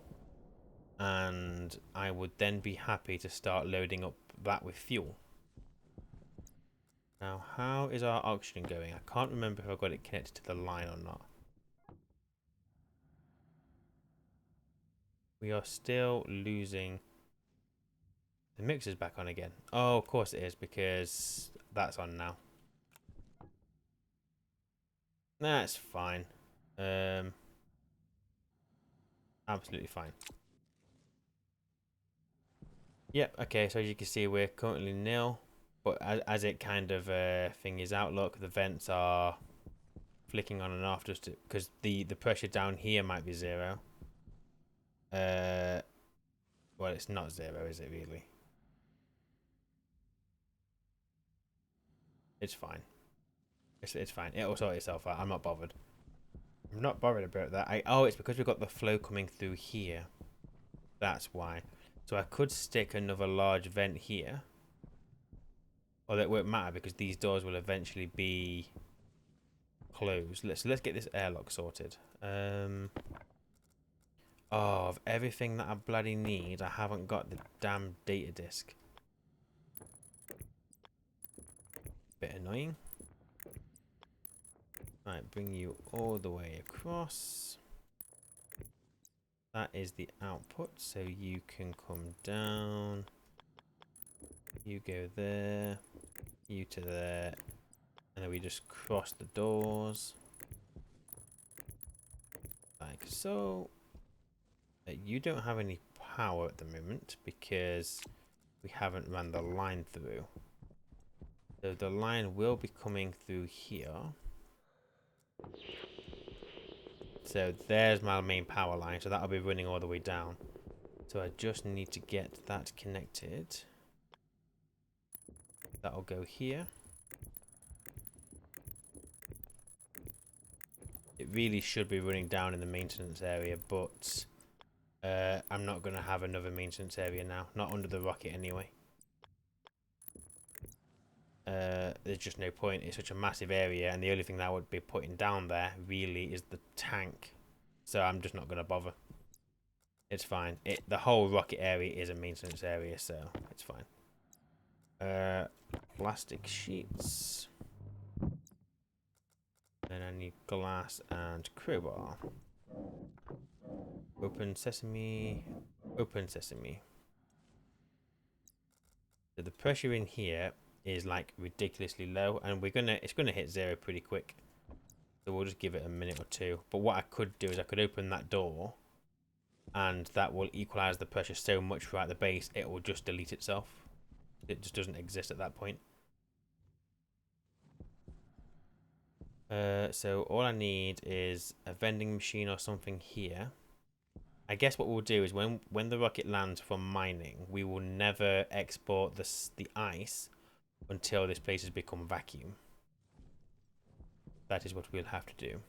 [SPEAKER 1] And I would then be happy to start loading up that with fuel. Now, how is our oxygen going? I can't remember if I got it connected to the line or not. We are still losing. The mixer's back on again. Oh, of course it is, because that's on now. That's fine. Absolutely fine. Yep, okay, so as you can see, we're currently nil. But as it kind of fingers out, look, the vents are flicking on and off just because the pressure down here might be 0. Well, it's not 0, is it really? It's fine. It's fine. It'll sort itself out. I'm not bothered. I'm not bothered about that. Oh, it's because we've got the flow coming through here. That's why. So I could stick another large vent here. Or that won't matter because these doors will eventually be closed. Let's get this airlock sorted. Oh, of everything that I bloody need, I haven't got the damn data disk. Bit annoying. Right, bring you all the way across. That is the output, so you can come down. You go there. You to there. And then we just cross the doors. Like so. You don't have any power at the moment because we haven't run the line through. So the line will be coming through here. So there's my main power line, so that'll be running all the way down. So I just need to get that connected. That'll go here. It really should be running down in the maintenance area, but I'm not going to have another maintenance area now. Not under the rocket anyway. There's just no point. It's such a massive area, and the only thing that I would be putting down there really is the tank. So I'm just not going to bother. It's fine. The whole rocket area is a maintenance area, so it's fine. Plastic sheets. And I need glass and crowbar. Open sesame. Open sesame. So the pressure in here is like ridiculously low, and it's gonna hit 0 pretty quick. So we'll just give it a minute or two. But what I could do is I could open that door, and that will equalize the pressure so much throughout the base it will just delete itself. It just doesn't exist at that point. So all I need is a vending machine or something here. I guess what we'll do is when the rocket lands from mining, we will never export the ice until this place has become vacuum. That is what we'll have to do.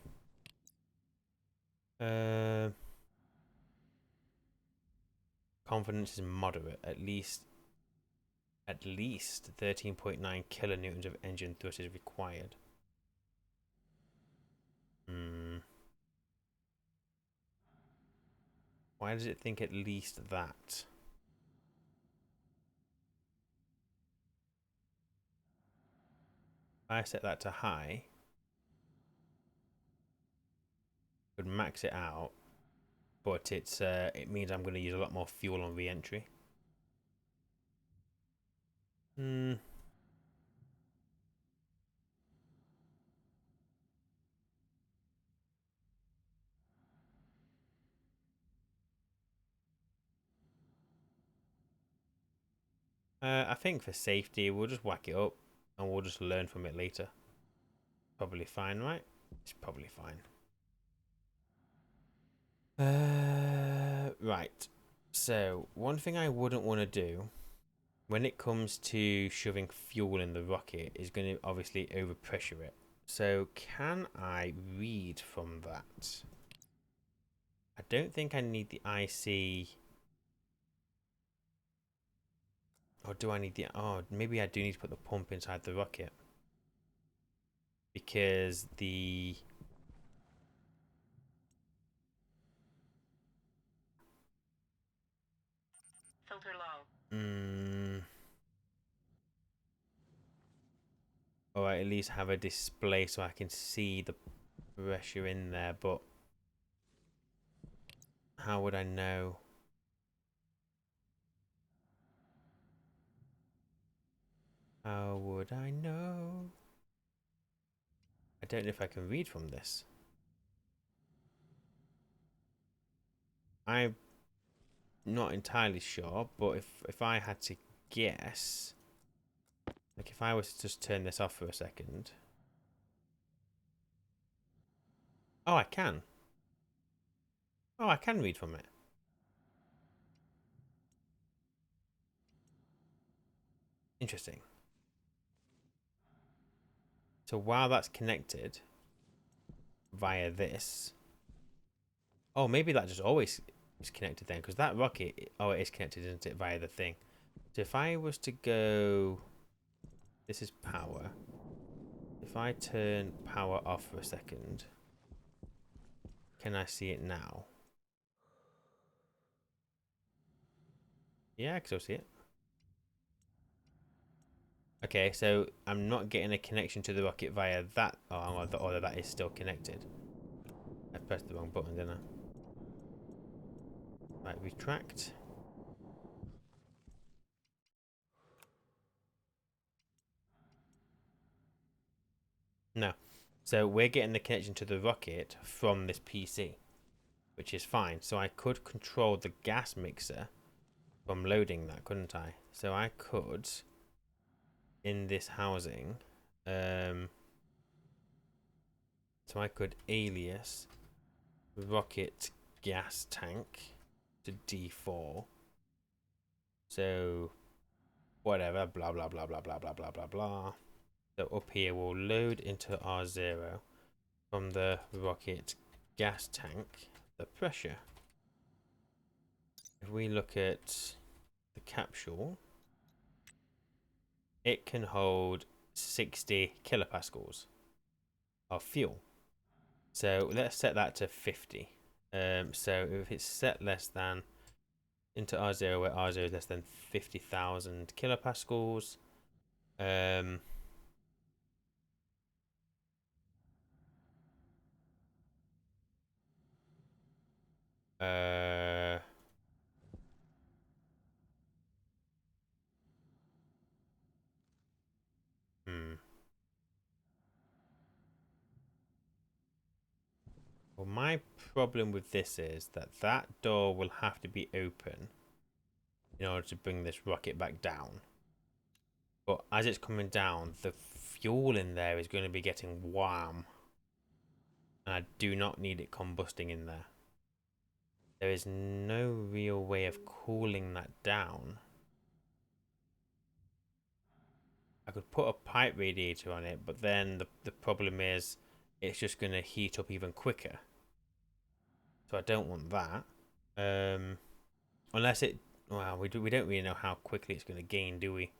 [SPEAKER 1] Confidence is moderate. At least 13.9 kilonewtons of engine thrust is required. Why does it think at least that? If I set that to high, could max it out, but it means I'm going to use a lot more fuel on re-entry. I think for safety, we'll just whack it up and we'll just learn from it later. Probably fine, right? It's probably fine. Right. So, one thing I wouldn't want to do when it comes to shoving fuel in the rocket is going to obviously overpressure it. So, can I read from that? I don't think I need the IC. Or do I need the... Oh, maybe I do need to put the pump inside the rocket. Because the...
[SPEAKER 2] Filter low.
[SPEAKER 1] Or at least have a display so I can see the pressure in there. But how would I know? How would I know? I don't know if I can read from this. I'm not entirely sure, but if I had to guess, like if I was to just turn this off for a second. Oh, I can. Oh, I can read from it. Interesting. So while that's connected via this, oh, maybe that just always is connected then, because that rocket, oh, it is connected, isn't it, via the thing. So if I was to go, this is power. If I turn power off for a second, can I see it now? Yeah, I can still see it. Okay, so I'm not getting a connection to the rocket via that. Oh, or that is still connected. I pressed the wrong button, didn't I? Right, retract. No. So we're getting the connection to the rocket from this PC, which is fine. So I could control the gas mixer from loading that, couldn't I? So I could, in this housing, so I could alias rocket gas tank to D4. So whatever, blah blah blah blah blah blah blah blah blah. So up here we'll load into R0 from the rocket gas tank the pressure. If we look at the capsule, it can hold 60 kilopascals of fuel. So let's set that to 50. So if it's set less than into R0 where R0 is less than 50,000 kilopascals, um, uh, hmm. Well, my problem with this is that that door will have to be open in order to bring this rocket back down. But as it's coming down, the fuel in there is going to be getting warm. And I do not need it combusting in there. There is no real way of cooling that down. I could put a pipe radiator on it, but then the problem is it's just going to heat up even quicker. So I don't want that. Unless it... Well, we don't really know how quickly it's going to gain, do we?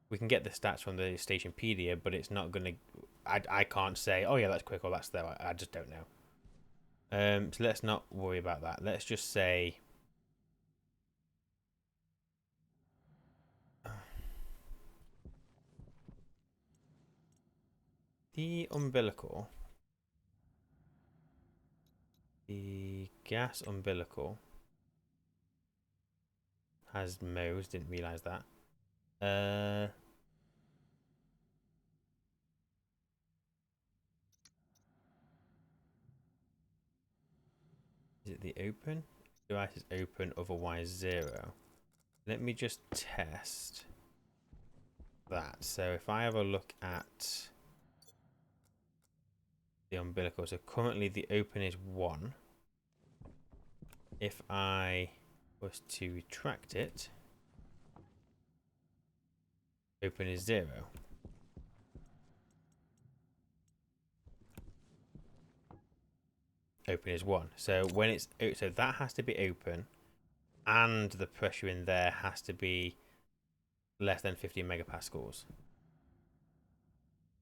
[SPEAKER 1] We can get the stats from the Stationpedia, but it's not going to... I can't say, oh yeah, that's quick or that's slow. I just don't know. So let's not worry about that. Let's just say... The umbilical... The gas umbilical has modes, didn't realise that. Is it the open? Device is open, otherwise zero. Let me just test that. So if I have a look at the umbilical, so currently the open is 1. If I was to retract it, open is 0. Open is 1. So when it's so that has to be open, and the pressure in there has to be less than 50 megapascals.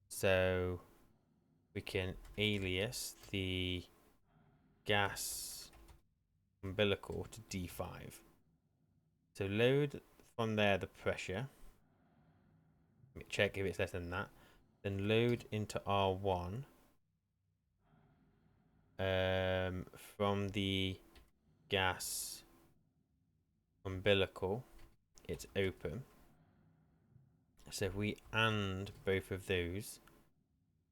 [SPEAKER 1] So we can alias the gas umbilical to D5. So load from there the pressure. Check if it's less than that. Then load into R1 from the gas umbilical. It's open. So if we and both of those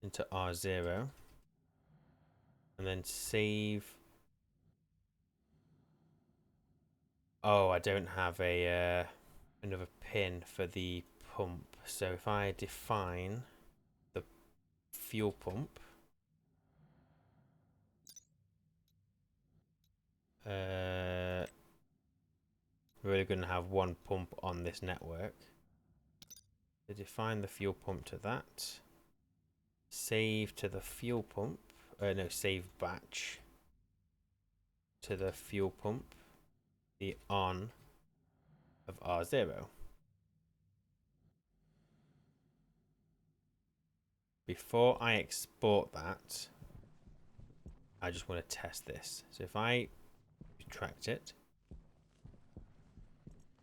[SPEAKER 1] into R0 and then save. Oh, I don't have a another pin for the pump. So if I define the fuel pump, we're only going to have one pump on this network. So define the fuel pump to that. Save to the fuel pump. No, save batch to the fuel pump. The on of R0. Before I export that, I just want to test this. So if I retract it,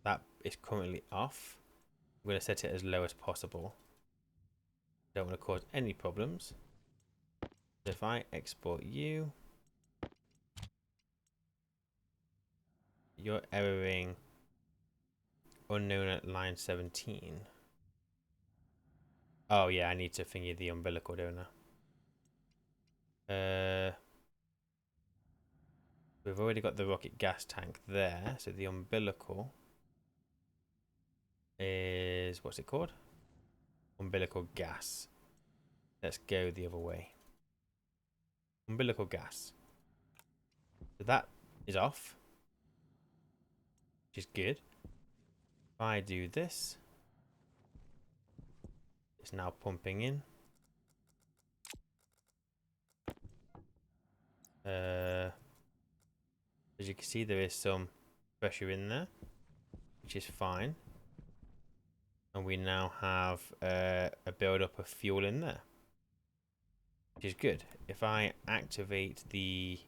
[SPEAKER 1] that is currently off. I'm going to set it as low as possible. Don't want to cause any problems. So if I export you, you're erroring unknown at line 17. Oh yeah, I need to finger the umbilical, don't I? We've already got the rocket gas tank there, so the umbilical is, what's it called? Umbilical gas. Let's go the other way. Umbilical gas. So that is off, which is good. If I do this, it's now pumping in. As you can see, there is some pressure in there, which is fine. And we now have a build-up of fuel in there, which is good. If I activate the...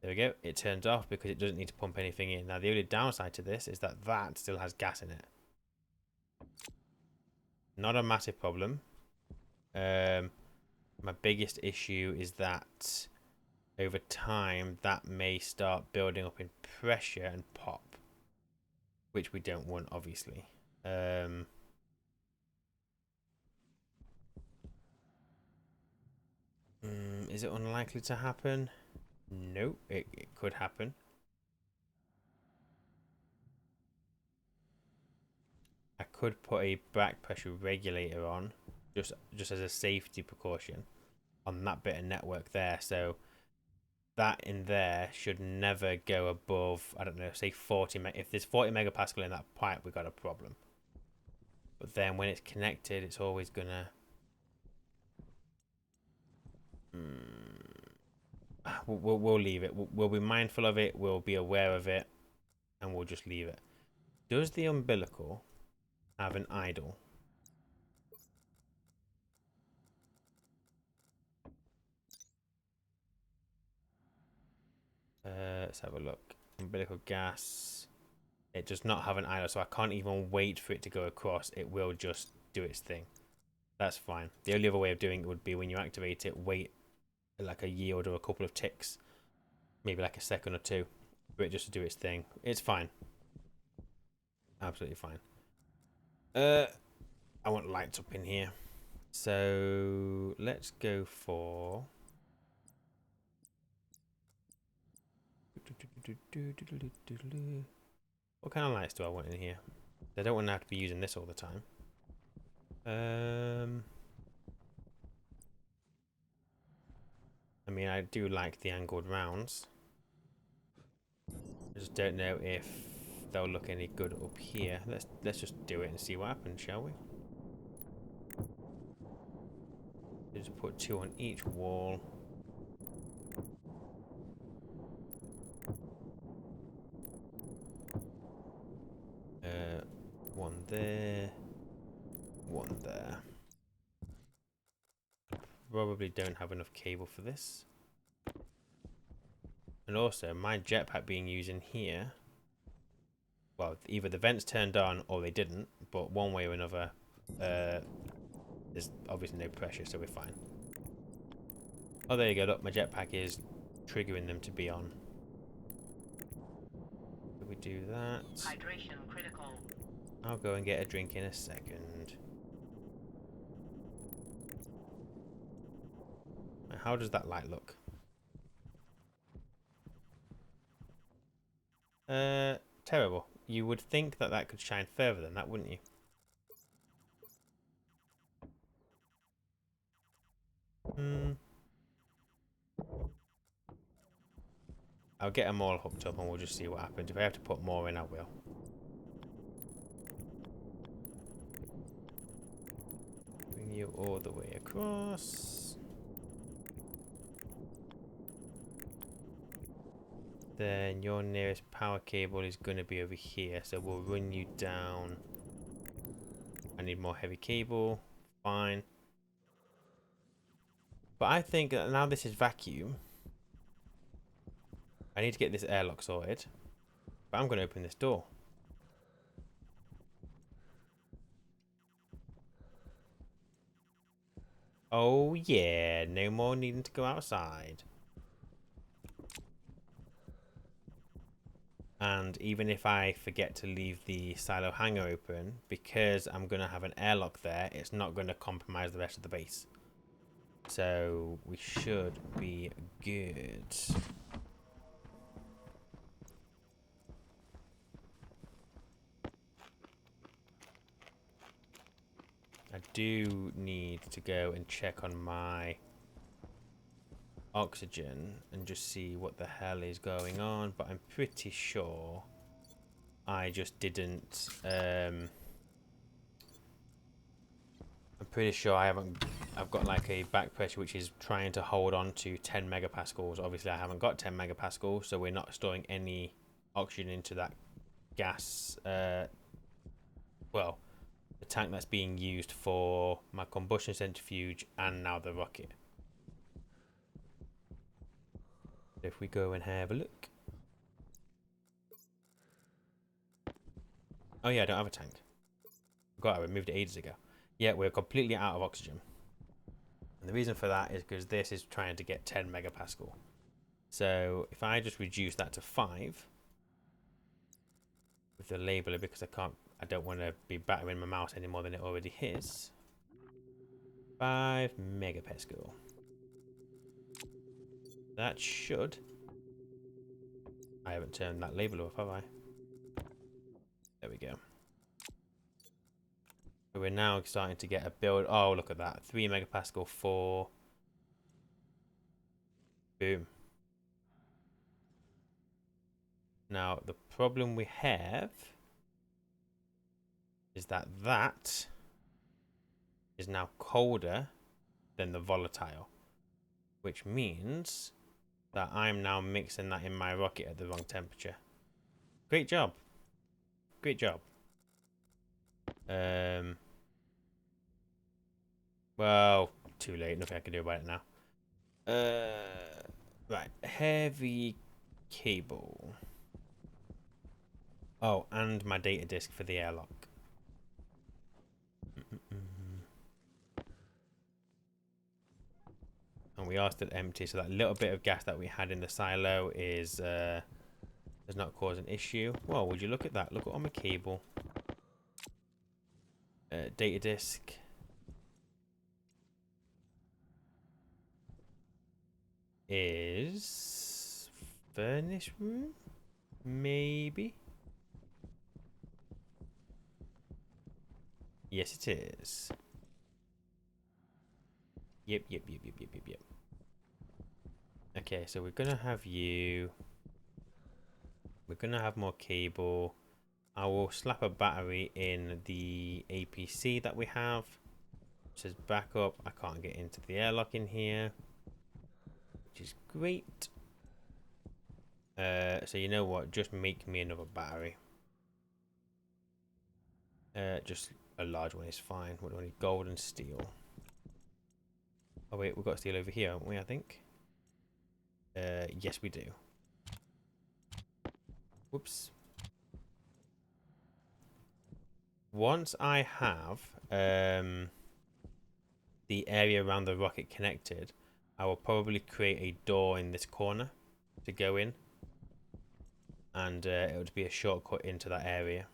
[SPEAKER 1] There we go. It turns off because it doesn't need to pump anything in. Now, the only downside to this is that that still has gas in it. Not a massive problem. My biggest issue is that over time, that may start building up in pressure and pop, which we don't want, obviously. Is it unlikely to happen? No, it could happen. I could put a back pressure regulator on, just as a safety precaution, on that bit of network there. So that in there should never go above, I don't know, say 40 meg. If there's 40 megapascal in that pipe, we got a problem. But then when it's connected, it's always gonna... We'll leave it. We'll be mindful of it. We'll be aware of it, and we'll just leave it. Does the umbilical have an idle? Let's have a look. Umbilical gas. It does not have an idle, so I can't even wait for it to go across. It will just do its thing. That's fine. The only other way of doing it would be when you activate it, wait like a yield or a couple of ticks, maybe like a second or two, for it just to do its thing. It's fine. Absolutely fine. I want lights up in here. So let's go for... What kind of lights do I want in here? I don't want to have to be using this all the time. I mean, I do like the angled rounds. I just don't know if they'll look any good up here. Let's just do it and see what happens, shall we? Just put 2 on each wall. One there, one there. Probably don't have enough cable for this. And also, my jetpack being used in here. Well, either the vents turned on or they didn't, but one way or another, there's obviously no pressure, so we're fine. Oh, there you go. Look, my jetpack is triggering them to be on. Did we do that?
[SPEAKER 2] Hydration critical.
[SPEAKER 1] I'll go and get a drink in a second. How does that light look? Terrible. You would think that that could shine further than that, wouldn't you? I'll get them all hooked up and we'll just see what happens. If I have to put more in, I will. Bring you all the way across. Then your nearest power cable is going to be over here, so we'll run you down. I need more heavy cable. Fine. But I think that now this is vacuum. I need to get this airlock sorted. But I'm going to open this door. Oh yeah, no more needing to go outside. And even if I forget to leave the silo hangar open, because I'm going to have an airlock there, it's not going to compromise the rest of the base. So we should be good. I do need to go and check on my oxygen and just see what the hell is going on, but I'm pretty sure I just didn't I'm pretty sure I've got like a back pressure which is trying to hold on to 10 megapascals. Obviously I haven't got 10 megapascals, so we're not storing any oxygen into that gas well, the tank that's being used for my combustion centrifuge and now the rocket. If we go and have a look. Oh yeah, I don't have a tank. God, I removed it ages ago. Yeah, we're completely out of oxygen. And the reason for that is because this is trying to get 10 megapascal. So if I just reduce that to 5 with the labeler, because I don't want to be battering my mouse any more than it already is. 5 megapascal. That should. I haven't turned that labeler off, have I? There we go. So we're now starting to get a build. Oh, look at that. 3 megapascal, 4. Boom. Now, the problem we have is that that is now colder than the volatile, which means that I'm now mixing that in my rocket at the wrong temperature. Great job. Great job. Well, too late. Nothing I can do about it now. Right. Heavy cable. Oh, and my data disk for the airlock. And we are still empty, so that little bit of gas that we had in the silo is does not cause an issue. Well, would you look at that? Look at all my cable. Data disk. Is furnace room? Maybe. Yes, it is. Yep, yep, yep, yep, yep, yep, yep. Okay, so we're gonna have you. We're gonna have more cable. I will slap a battery in the APC that we have. It says backup. I can't get into the airlock in here, which is great. So you know what? Just make me another battery. Just a large one is fine. What do I need? Gold and steel. Oh wait, we've got steel over here, haven't we? I think. Yes, we do. Whoops. Once I have the area around the rocket connected, I will probably create a door in this corner to go in, and it would be a shortcut into that area.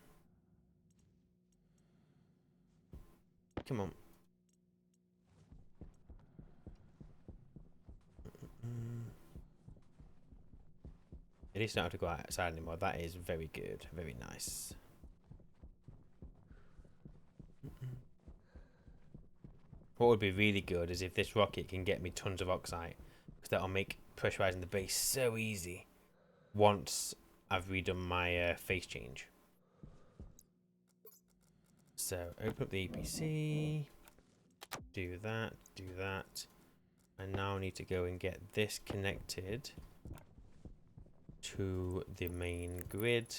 [SPEAKER 1] Come on. At least I don't have to go outside anymore. That is very good. Very nice. What would be really good is if this rocket can get me tons of oxide, because that'll make pressurizing the base so easy once I've redone my phase change. So open up the APC, do that, do that. I now need to go and get this connected to the main grid.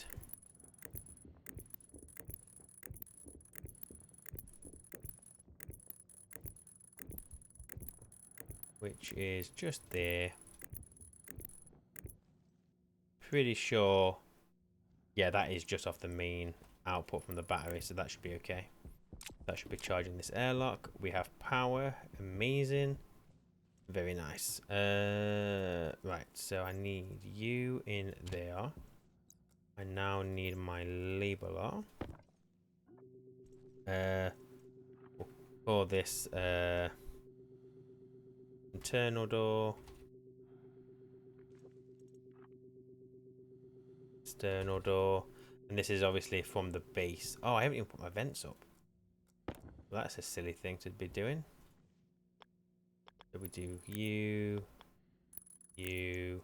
[SPEAKER 1] Which is just there. Pretty sure, yeah, that is just off the main output from the battery, so that should be okay. That should be charging this airlock. We have power, amazing, very nice. Right, so I need you in there. I now need my labeler. We'll call this internal door, external door, and this is obviously from the base. Oh, I haven't even put my vents up. Well, that's a silly thing to be doing. So we do you, you,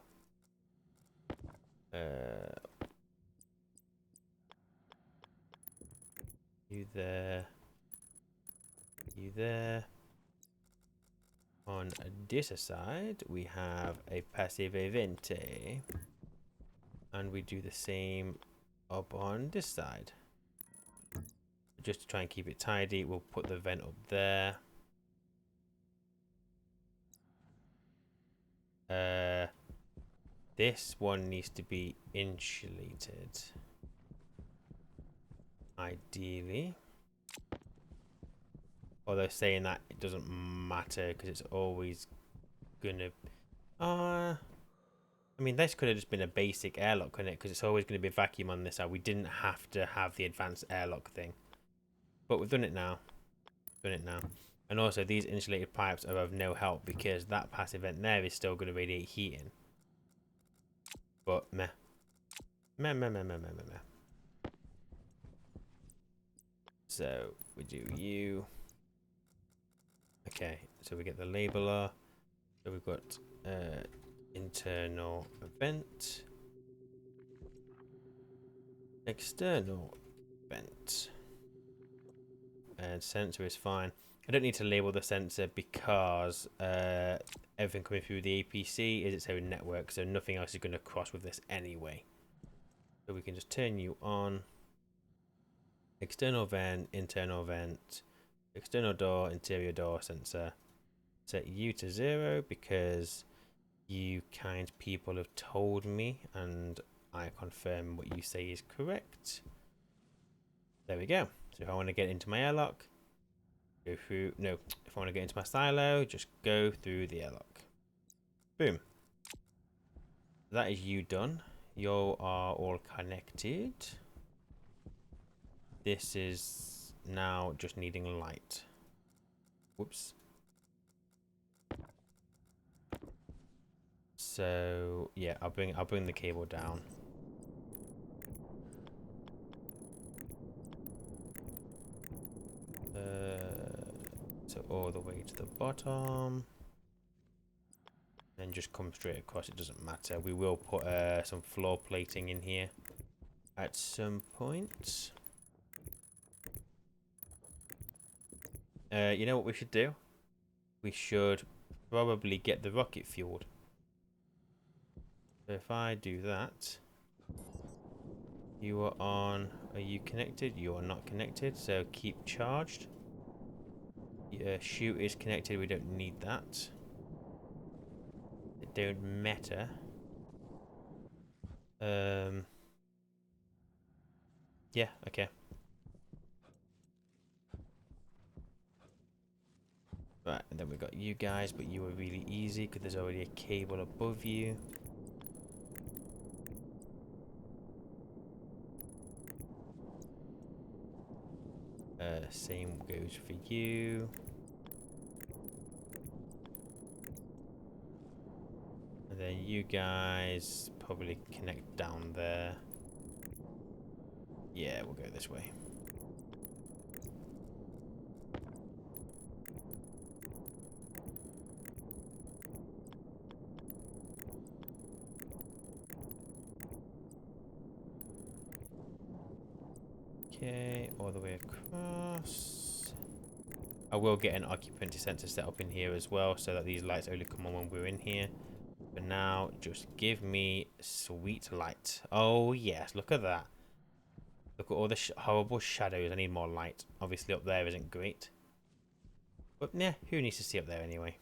[SPEAKER 1] you there, you there. On this side, we have a passive vente, and we do the same up on this side. Just to try and keep it tidy, we'll put the vent up there. This one needs to be insulated, ideally. Although saying that, it doesn't matter because it's always gonna. I mean, this could have just been a basic airlock, couldn't it? Because it's always going to be vacuum on this side. We didn't have to have the advanced airlock thing, but we've done it now. Done it now. And also, these insulated pipes are of no help because that passive vent there is still going to radiate heating. But meh. Meh, meh, meh, meh, meh, meh, meh. So we do you. Okay, so we get the labeler. So we've got internal vent, external vent, and sensor is fine. I don't need to label the sensor because everything coming through the APC is its own network, so nothing else is going to cross with this anyway. So we can just turn you on. External vent, internal vent, external door, interior door sensor. Set you to 0 because you kind people have told me and I confirm what you say is correct. There we go. So if I want to get into my airlock, go through, no, if I want to get into my silo, just go through the airlock. Boom. That is you done. You are all connected. This is now just needing light. Whoops. So yeah, I'll bring the cable down. So all the way to the bottom. And just come straight across, it doesn't matter. We will put some floor plating in here at some point. You know what we should do? We should probably get the rocket fueled. So if I do that, you are on. Are you connected? You are not connected, so keep charged. Shoot is connected, we don't need that. It don't matter. Yeah, okay. Right, and then we've got you guys, but you were really easy because there's already a cable above you. Same goes for you. And then you guys probably connect down there. Yeah, we'll go this way. Okay, all the way across. I will get an occupancy sensor set up in here as well, so that these lights only come on when we're in here. But now, just give me sweet light. Oh yes, look at that. Look at all the horrible shadows. I need more light. Obviously up there isn't great. But yeah, who needs to see up there anyway?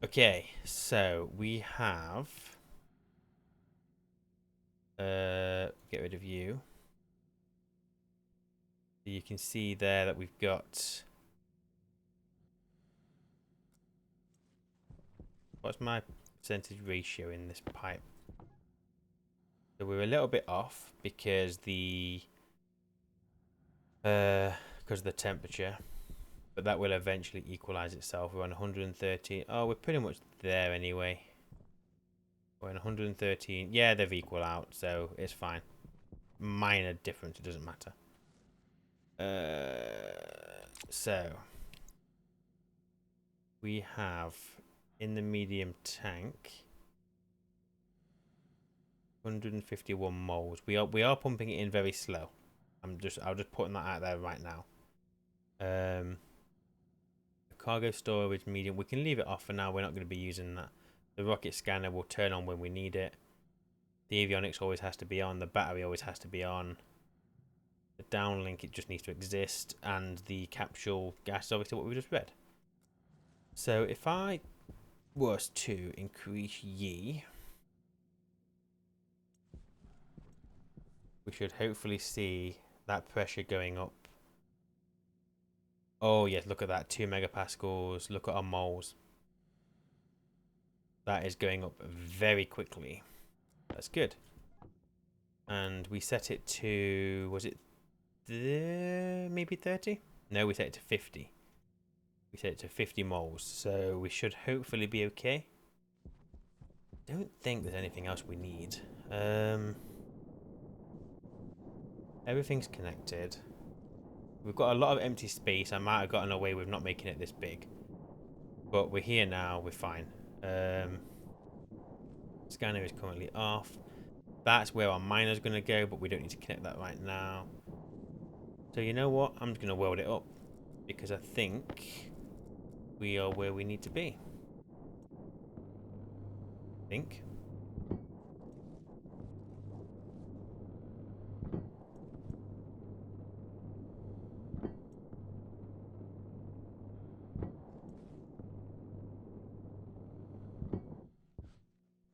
[SPEAKER 1] Okay, so we have... get rid of you. So you can see there that we've got... What's my percentage ratio in this pipe? So we're a little bit off because of the temperature, but that will eventually equalize itself. We're on 113. Oh, we're pretty much there anyway. We're on 113. Yeah, they've equal out, so it's fine. Minor difference, it doesn't matter. So we have in the medium tank 151 moles. We are pumping it in very slow. I'll just putting that out there right now. Cargo storage medium. We can leave it off for now. We're not going to be using that. The rocket scanner will turn on when we need it. The avionics always has to be on. The battery always has to be on. The downlink, it just needs to exist. And the capsule gas is obviously what we just read. So if I was to increase ye, we should hopefully see that pressure going up. Oh yes, look at that, 2 megapascals. Look at our moles. That is going up very quickly. That's good. And we set it to, was it maybe 30? No, we set it to 50. We set it to 50 moles, so we should hopefully be okay. Don't think there's anything else we need. Everything's connected. We've got a lot of empty space. I might have gotten away with not making it this big. But we're here now, we're fine. Scanner is currently off. That's where our miner's going to go, but we don't need to connect that right now. So you know what? I'm just going to weld it up. Because I think we are where we need to be. I think.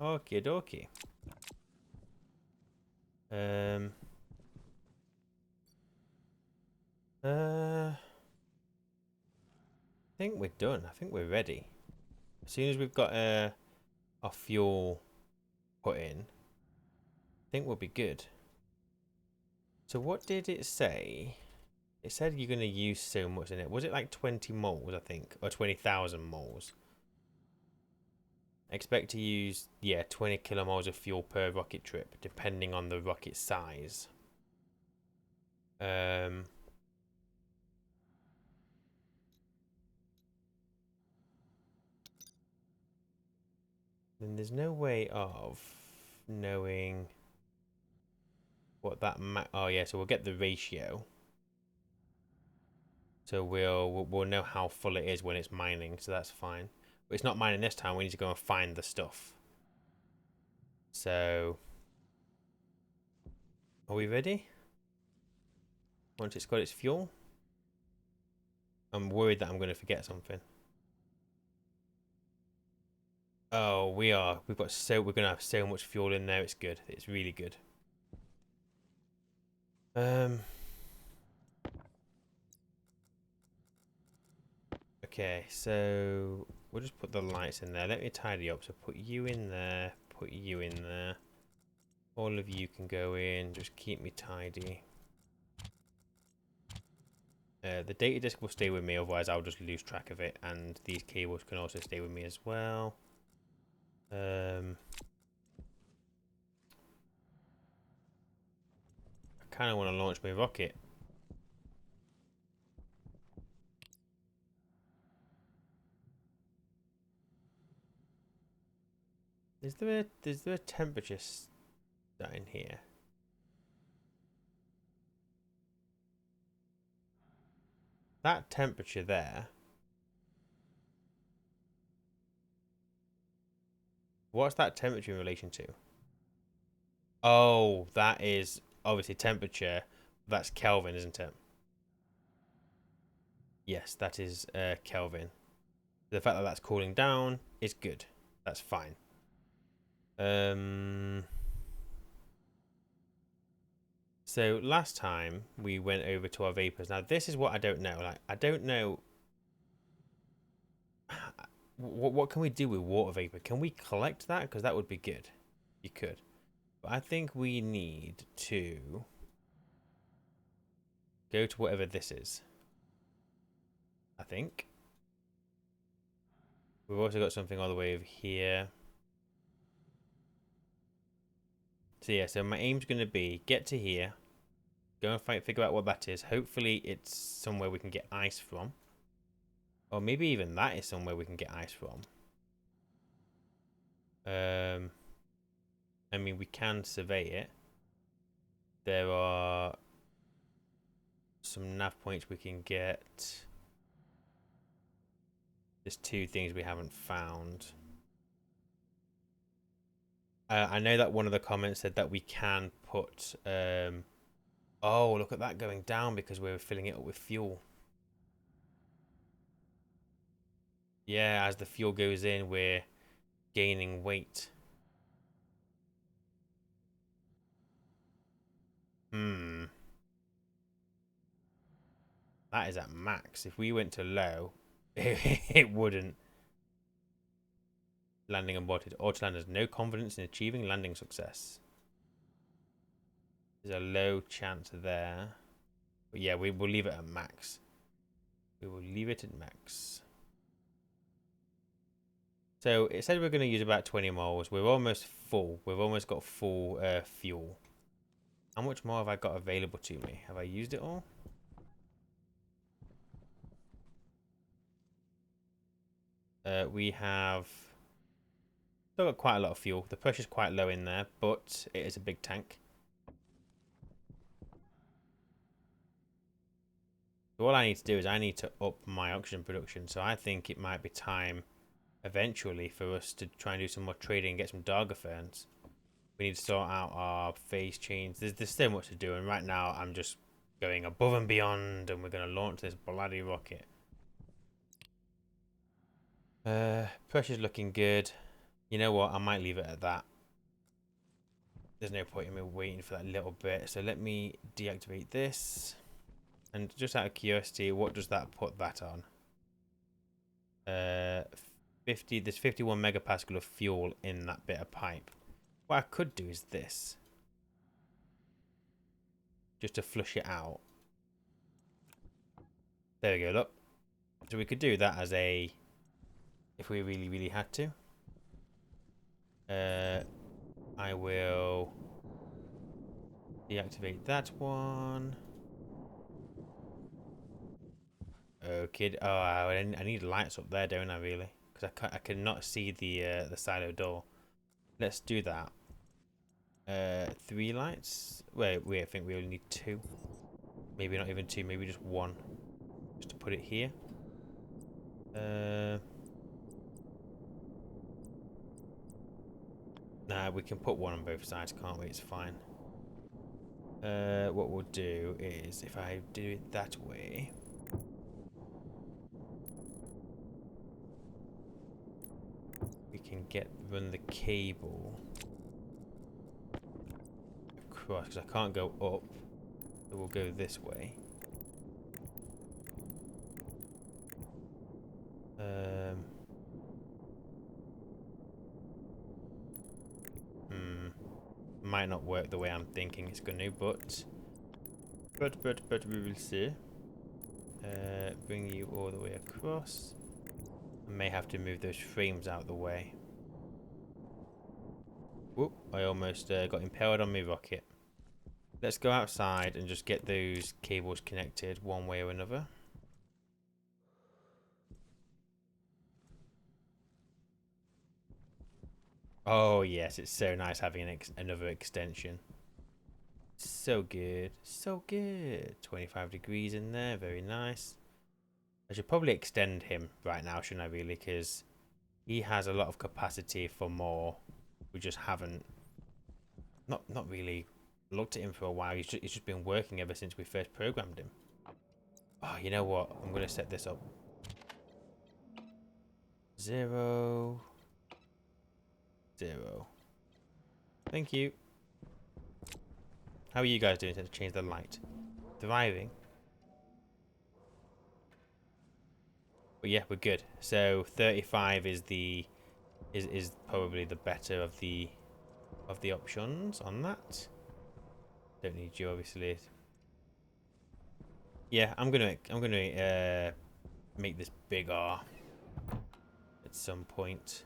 [SPEAKER 1] Okie dokie. I think we're done. I think we're ready. As soon as we've got our fuel put in, I think we'll be good. So what did it say? It said you're going to use so much in it. Was it like 20 moles, I think? Or 20,000 moles? Expect to use, yeah, 20 kilomoles of fuel per rocket trip, depending on the rocket size. Um, then there's no way of knowing what that oh yeah, so we'll get the ratio. So we'll know how full it is when it's mining, so that's fine. But it's not mining this time, we need to go and find the stuff. So are we ready? Once it's got its fuel? I'm worried that I'm going to forget something. Oh, we are. We're going to have so much fuel in there. It's good. It's really good. Okay, so we'll just put the lights in there. Let me tidy up. So put you in there. Put you in there. All of you can go in. Just keep me tidy. The data disk will stay with me, otherwise I'll just lose track of it. And these cables can also stay with me as well. I kind of want to launch my rocket. Is there a temperature down here? That temperature there. What's that temperature in relation to? Oh, that is obviously temperature. That's Kelvin, isn't it? Yes, that is Kelvin. The fact that that's cooling down is good. That's fine. So last time we went over to our vapors. Now this is what I don't know. Like I don't know what can we do with water vapor? Can we collect that? Because that would be good. You could. But I think we need to go to whatever this is. I think. We've also got something all the way over here. So yeah, so my aim's going to be get to here. Go and figure out what that is. Hopefully it's somewhere we can get ice from. Or maybe even that is somewhere we can get ice from. I mean, we can survey it. There are some nav points we can get. There's two things we haven't found. I know that one of the comments said that we can put... oh, look at that going down because we were filling it up with fuel. Yeah, as the fuel goes in, we're gaining weight. That is at max. If we went to low, it wouldn't. Landing aborted. Autoland has no confidence in achieving landing success. There's a low chance there. But yeah, we will leave it at max. We will leave it at max. So it said we're going to use about 20 moles. We're almost full. We've almost got full fuel. How much more have I got available to me? Have I used it all? We have still got quite a lot of fuel. The pressure's quite low in there, but it is a big tank. So all I need to do is I need to up my oxygen production. So I think it might be time eventually for us to try and do some more trading and get some Darga ferns. We need to sort out our phase change. There's so much to do, and right now I'm just going above and beyond, and we're going to launch this bloody rocket. Pressure's looking good. You know what? I might leave it at that. There's no point in me waiting for that little bit. So let me deactivate this. And just out of curiosity, what does that put that on? 50. There's 51 megapascal of fuel in that bit of pipe. What I could do is this. Just to flush it out. There we go, look. So we could do that as a... if we really, really had to. I will deactivate that one. Okay. Oh, I need lights up there, don't I? Really? Because I cannot see the silo door. Let's do that. 3 lights. Wait. I think we only need 2. Maybe not even 2. Maybe just 1. Just to put it here. Nah, we can put 1 on both sides, can't we? It's fine. What we'll do is, if I do it that way, we can run the cable across, because I can't go up, so we'll go this way. Might not work the way I'm thinking it's going to, but we will see. Bring you all the way across. I may have to move those frames out of the way. Whoop, I almost got impaled on my rocket. Let's go outside and just get those cables connected one way or another. Oh yes, it's so nice having another extension. So good, so good. 25 degrees in there, very nice. I should probably extend him right now, shouldn't I really? Because he has a lot of capacity for more. We just haven't, not really looked at him for a while. He's just been working ever since we first programmed him. Oh, you know what? I'm going to set this up. 0, 0. Thank you. How are you guys doing to change the light? Thriving. But yeah, we're good. So 35 is is probably the better of the options on that. Don't need you obviously. Yeah, I'm gonna make this bigger at some point.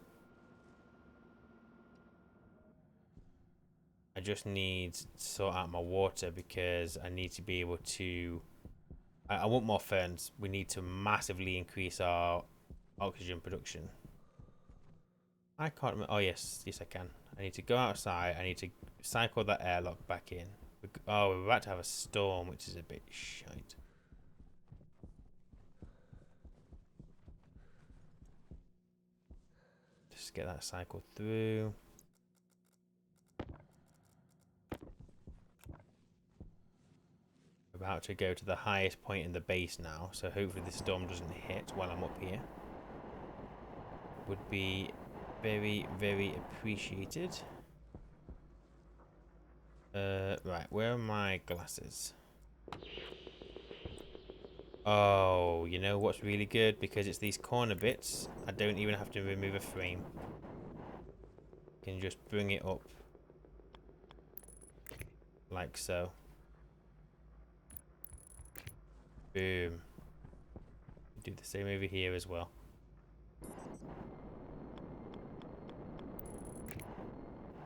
[SPEAKER 1] I just need to sort out my water because I need to be able to. I want more ferns. We need to massively increase our oxygen production. I can't remember. Oh yes, I can. I need to go outside. I need to cycle that airlock back in. Oh, we're about to have a storm, which is a bit shite. Just get that cycle through. We're about to go to the highest point in the base now, so hopefully the storm doesn't hit while I'm up here. Would be very, very appreciated. Right, where are my glasses? Oh, you know what's really good? Because it's these corner bits, I don't even have to remove a frame. I can just bring it up. Like so. Boom. Do the same over here as well.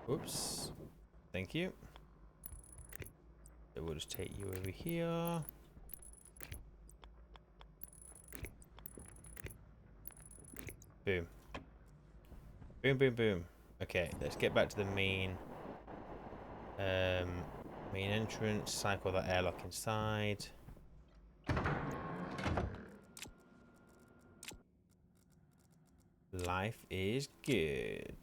[SPEAKER 1] Oops. Thank you. So we'll just take you over here. Boom. Boom, boom, boom. Okay, let's get back to the main entrance. Cycle that airlock inside. Life is good.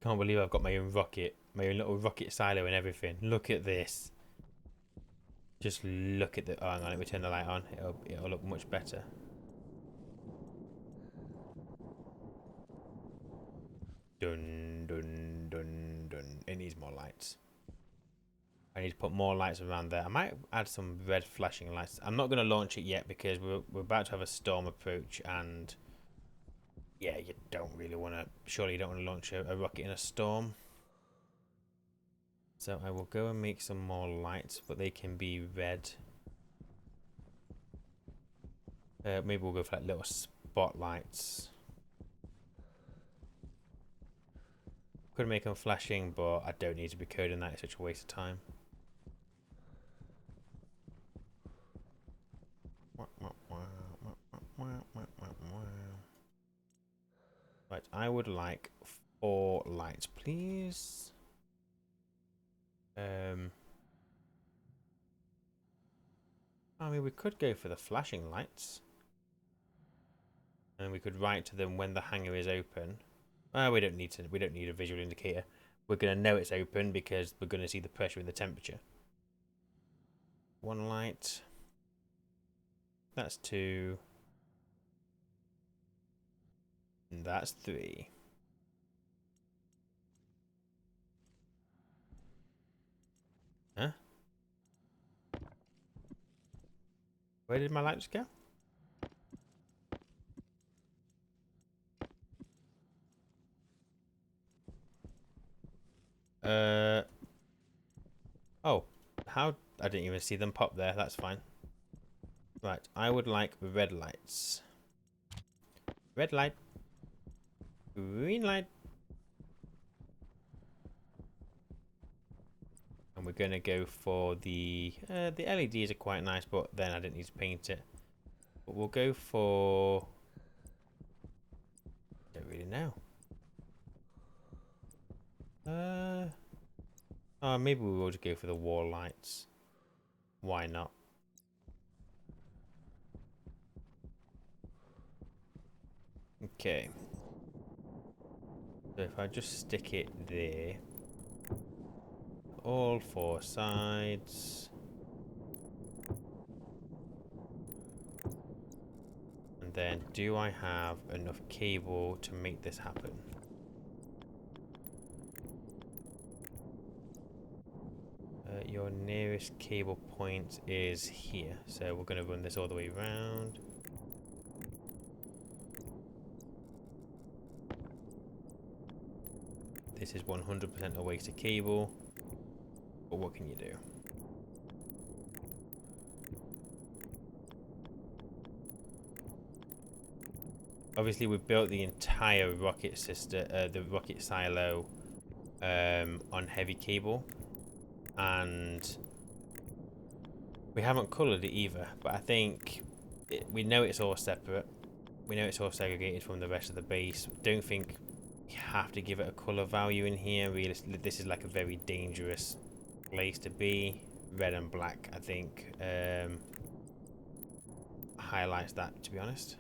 [SPEAKER 1] Can't believe I've got my own rocket, my own little rocket silo and everything. Look at this. Just look at the. Oh, hang on, let me turn the light on. It'll look much better. Dun dun dun dun. It needs more lights. I need to put more lights around there. I might add some red flashing lights. I'm not going to launch it yet because we're about to have a storm approach, and yeah, you don't really want to. Surely you don't want to launch a rocket in a storm. So I will go and make some more lights, but they can be red. Maybe we'll go for like little spotlights. Could make them flashing, but I don't need to be coding that. It's such a waste of time. Right, I would like 4 lights, please. I mean, we could go for the flashing lights. And we could write to them when the hangar is open. We don't need a visual indicator. We're gonna know it's open because we're gonna see the pressure and the temperature. 1 light. That's 2. And that's 3. Huh? Where did my lights go? Oh, how? I didn't even see them pop there. That's fine. Right, I would like red lights. Red light. Green light. And we're gonna go for the LEDs are quite nice, but then I didn't need to paint it. But we'll go for. Don't really know. Oh, maybe we will just go for the wall lights. Why not? Okay. So if I just stick it there, all 4 sides, and then do I have enough cable to make this happen? Your nearest cable point is here, so we're going to run this all the way around. This is 100% a waste of cable, but what can you do? Obviously, we've built the entire rocket system, the rocket silo, on heavy cable, and we haven't coloured it either. But I think we know it's all separate. We know it's all segregated from the rest of the base. Don't think you have to give it a colour value in here. Realistically, this is like a very dangerous place to be. Red and black, I think, highlights that, to be honest.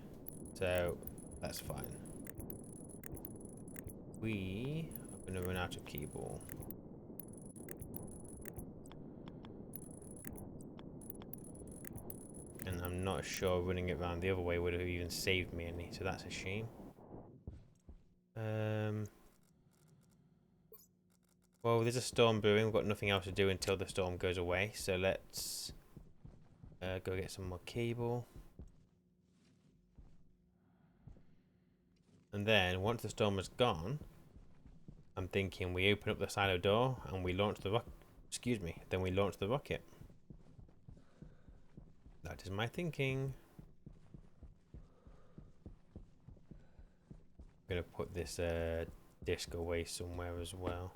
[SPEAKER 1] So that's fine. We are going to run out of cable. And I'm not sure running it around the other way would have even saved me any, so that's a shame. Well, there's a storm brewing. We've got nothing else to do until the storm goes away, so let's go get some more cable. And then, once the storm is gone, I'm thinking we open up the silo door and we launch the rocket. Excuse me. Then we launch the rocket. That is my thinking. I'm going to put this disc away somewhere as well.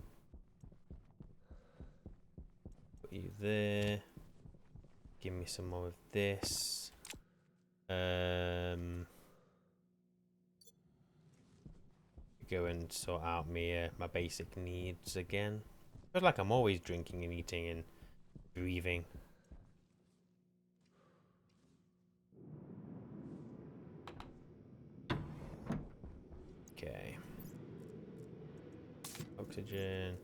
[SPEAKER 1] Put you there. Give me some more of this. Go and sort out my basic needs again. Feels like I'm always drinking and eating and breathing. Okay. Oxygen.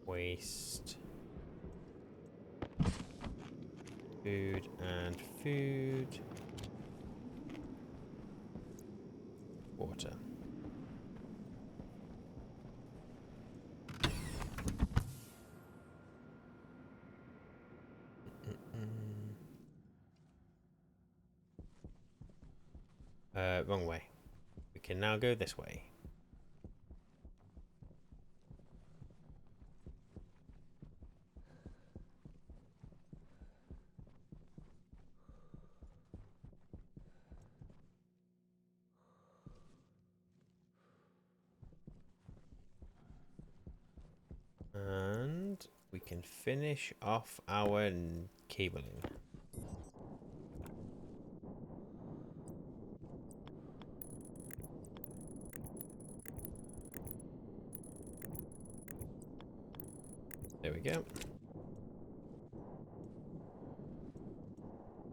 [SPEAKER 1] Waste. Food and food. Water. Wrong way. We can now go this way. can finish off our cabling. There we go.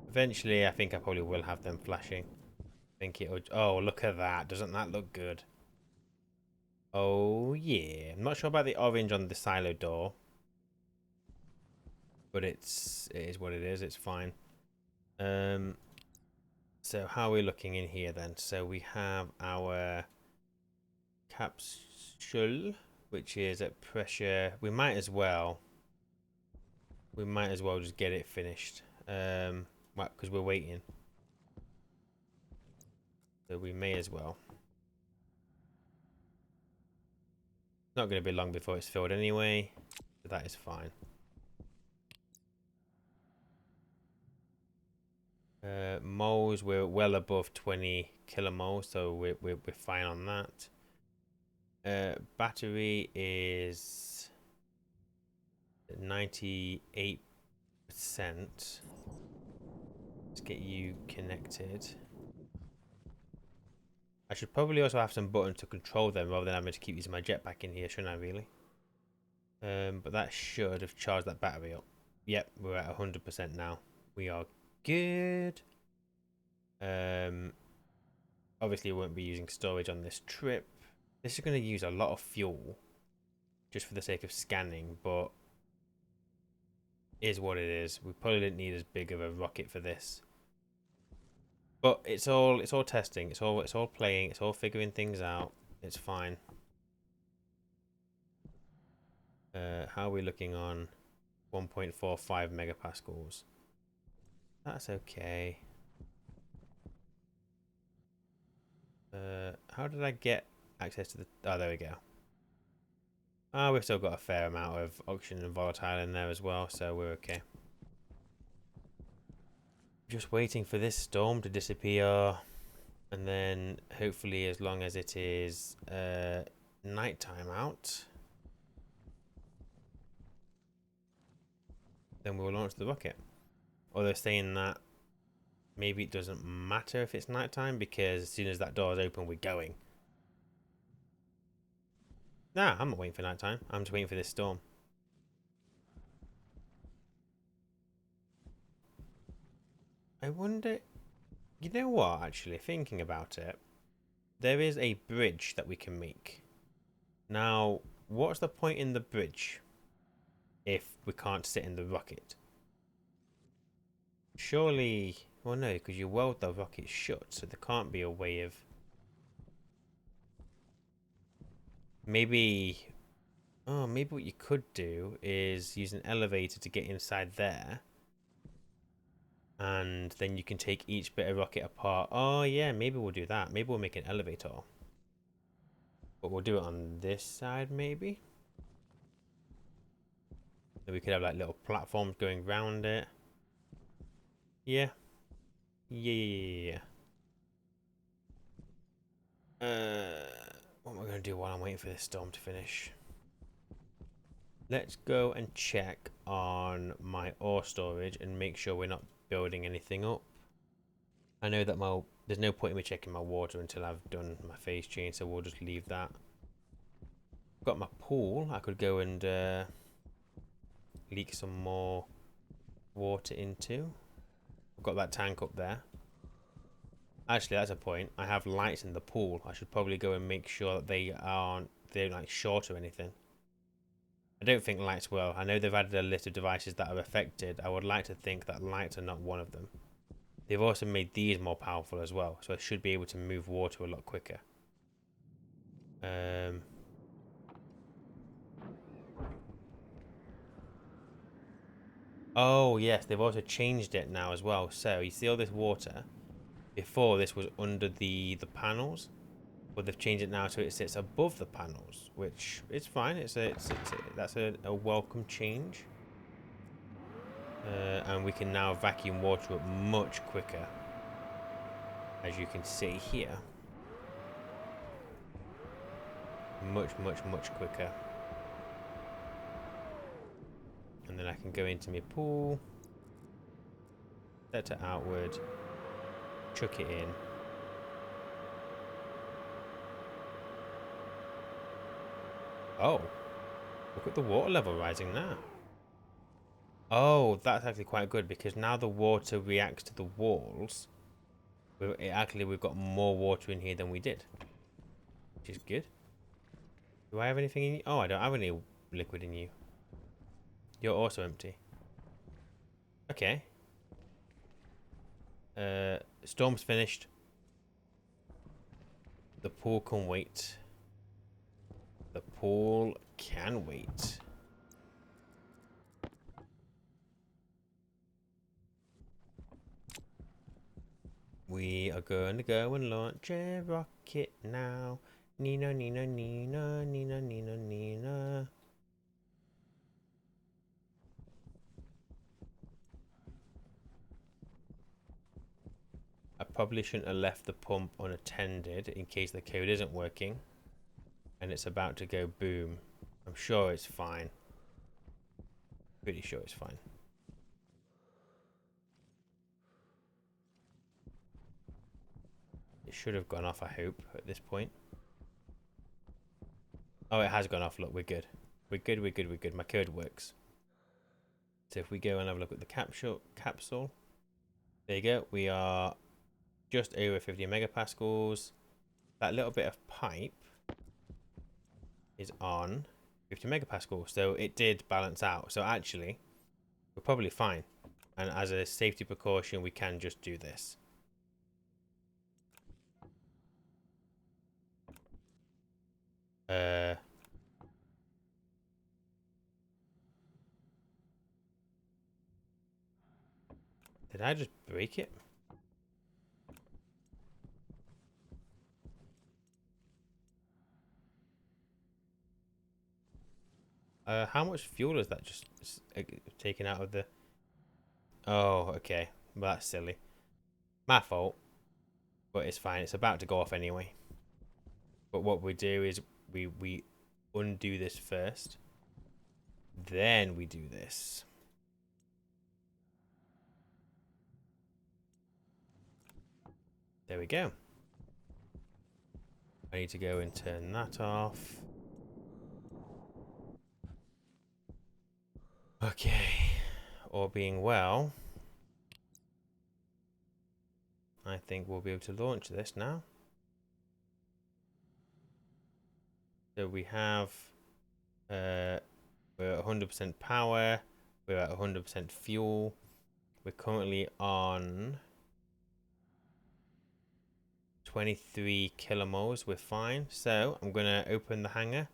[SPEAKER 1] Eventually, I think I probably will have them flashing. I think it would. Oh, look at that. Doesn't that look good? Oh, yeah. I'm not sure about the orange on the silo door. But it is what it is. It's fine. So how are we looking in here then? So we have our capsule, which is at pressure. We might as well just get it finished. Because we're waiting. So we may as well. It's not going to be long before it's filled anyway. So that is fine. Moles, we're well above 20 kilomoles, so we're fine on that. Battery is 98%. Let's get you connected. I should probably also have some buttons to control them rather than having to keep using my jetpack in here, shouldn't I really? But that should have charged that battery up. Yep, we're at 100% now. We are good. Obviously we won't be using storage on this trip. This is going to use a lot of fuel just for the sake of scanning, but is what it is. We probably didn't need as big of a rocket for this. But it's all testing. It's all playing. It's all figuring things out. It's fine. How are we looking on 1.45 megapascals? That's okay. How did I get access to the... Oh, there we go. Ah, we've still got a fair amount of oxygen and volatile in there as well, so we're okay. Just waiting for this storm to disappear, and then hopefully, as long as it is nighttime out, then we'll launch the rocket. Although saying that, maybe it doesn't matter if it's nighttime, because as soon as that door is open, we're going. Nah, I'm not waiting for nighttime. I'm just waiting for this storm. I wonder... You know what, actually, thinking about it, there is a bridge that we can make. Now, what's the point in the bridge if we can't sit in the rocket? Surely... Well, no, because you weld the rocket shut, so there can't be a way of... Maybe... Oh, maybe what you could do is use an elevator to get inside there. And then you can take each bit of rocket apart. Oh, yeah, maybe we'll do that. Maybe we'll make an elevator. But we'll do it on this side, maybe. So we could have like little platforms going around it. Yeah. Yeah. What am I going to do while I'm waiting for this storm to finish? Let's go and check on my ore storage and make sure we're not building anything up. I know that there's no point in me checking my water until I've done my phase change, so we'll just leave that. Got my pool. I could go and leak some more water into. I've got that tank up there. Actually, that's a point. I have lights in the pool. I should probably go and make sure that they don't like short or anything. I don't think lights will. I know they've added a list of devices that are affected. I would like to think that lights are not one of them. They've also made these more powerful as well, so I should be able to move water a lot quicker. Oh yes, they've also changed it now as well. So you see all this water. Before this was under the panels, but they've changed it now so it sits above the panels, which is fine. That's a welcome change. And we can now vacuum water up much quicker, as you can see here. Much quicker. And then I can go into my pool, set it outward, chuck it in. Oh, look at the water level rising now. Oh, that's actually quite good because now the water reacts to the walls. We've got more water in here than we did, which is good. Do I have anything in you? Oh, I don't have any liquid in you. You're also empty. Okay. Storm's finished. The pool can wait. The pool can wait. We are going to go and launch a rocket now. Nina, Nina, Nina, Nina, Nina, Nina. I probably shouldn't have left the pump unattended in case the code isn't working. And it's about to go boom. I'm sure it's fine. Pretty sure it's fine. It should have gone off, I hope, at this point. Oh, it has gone off. Look, we're good. We're good, we're good, we're good. My code works. So if we go and have a look at the capsule. There you go. We are just over 50 megapascals. That little bit of pipe is on 50 megapascals. So it did balance out. So actually, we're probably fine. And as a safety precaution, we can just do this. Did I just break it? How much fuel is that just taken out of the... Oh, okay. Well, that's silly. My fault. But it's fine. It's about to go off anyway. But what we do is we undo this first. Then we do this. There we go. I need to go and turn that off. Okay. All being well, I think we'll be able to launch this now. So we have we're at 100% power, we're at 100% fuel. We're currently on 23 kilomoles, we're fine. So I'm gonna open the hangar.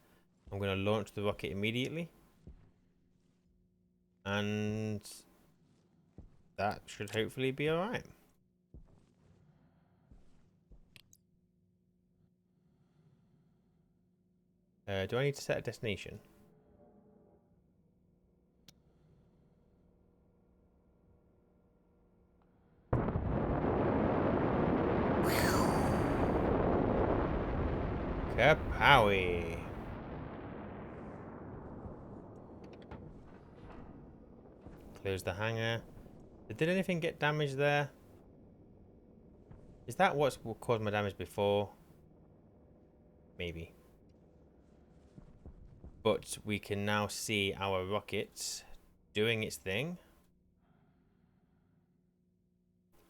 [SPEAKER 1] I'm gonna launch the rocket immediately. And that should hopefully be alright. Do I need to set a destination? Kapowie! Close the hangar. Did anything get damaged there? Is that what's caused my damage before? Maybe. But we can now see our rocket doing its thing.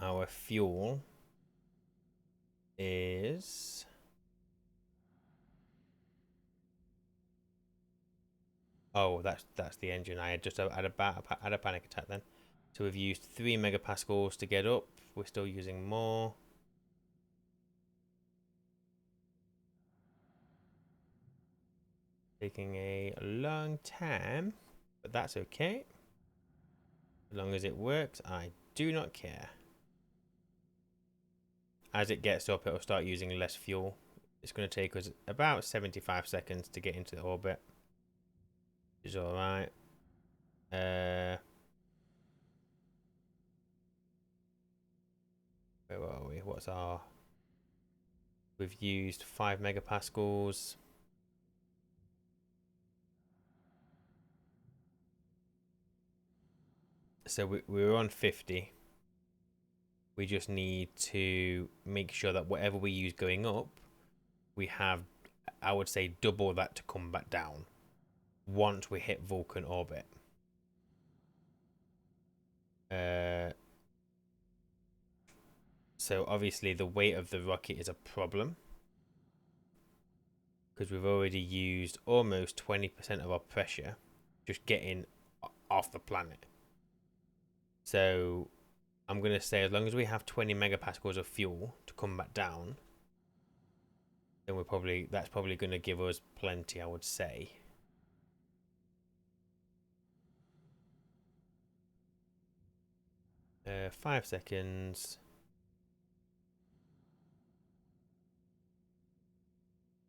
[SPEAKER 1] Our fuel is... Oh, that's the engine. I had just had a panic attack then. So we've used 3 megapascals to get up. We're still using more. Taking a long time, but that's okay. As long as it works, I do not care. As it gets up, it'll start using less fuel. It's going to take us about 75 seconds to get into the orbit. Which is alright. Where are we? What's our... We've used 5 megapascals. So we're on 50. We just need to make sure that whatever we use going up, we have, I would say, double that to come back down once we hit Vulcan orbit. So obviously the weight of the rocket is a problem because we've already used almost 20% of our pressure just getting off the planet. So I'm going to say as long as we have 20 megapascals of fuel to come back down, then that's probably going to give us plenty, I would say. Uh, 5 seconds.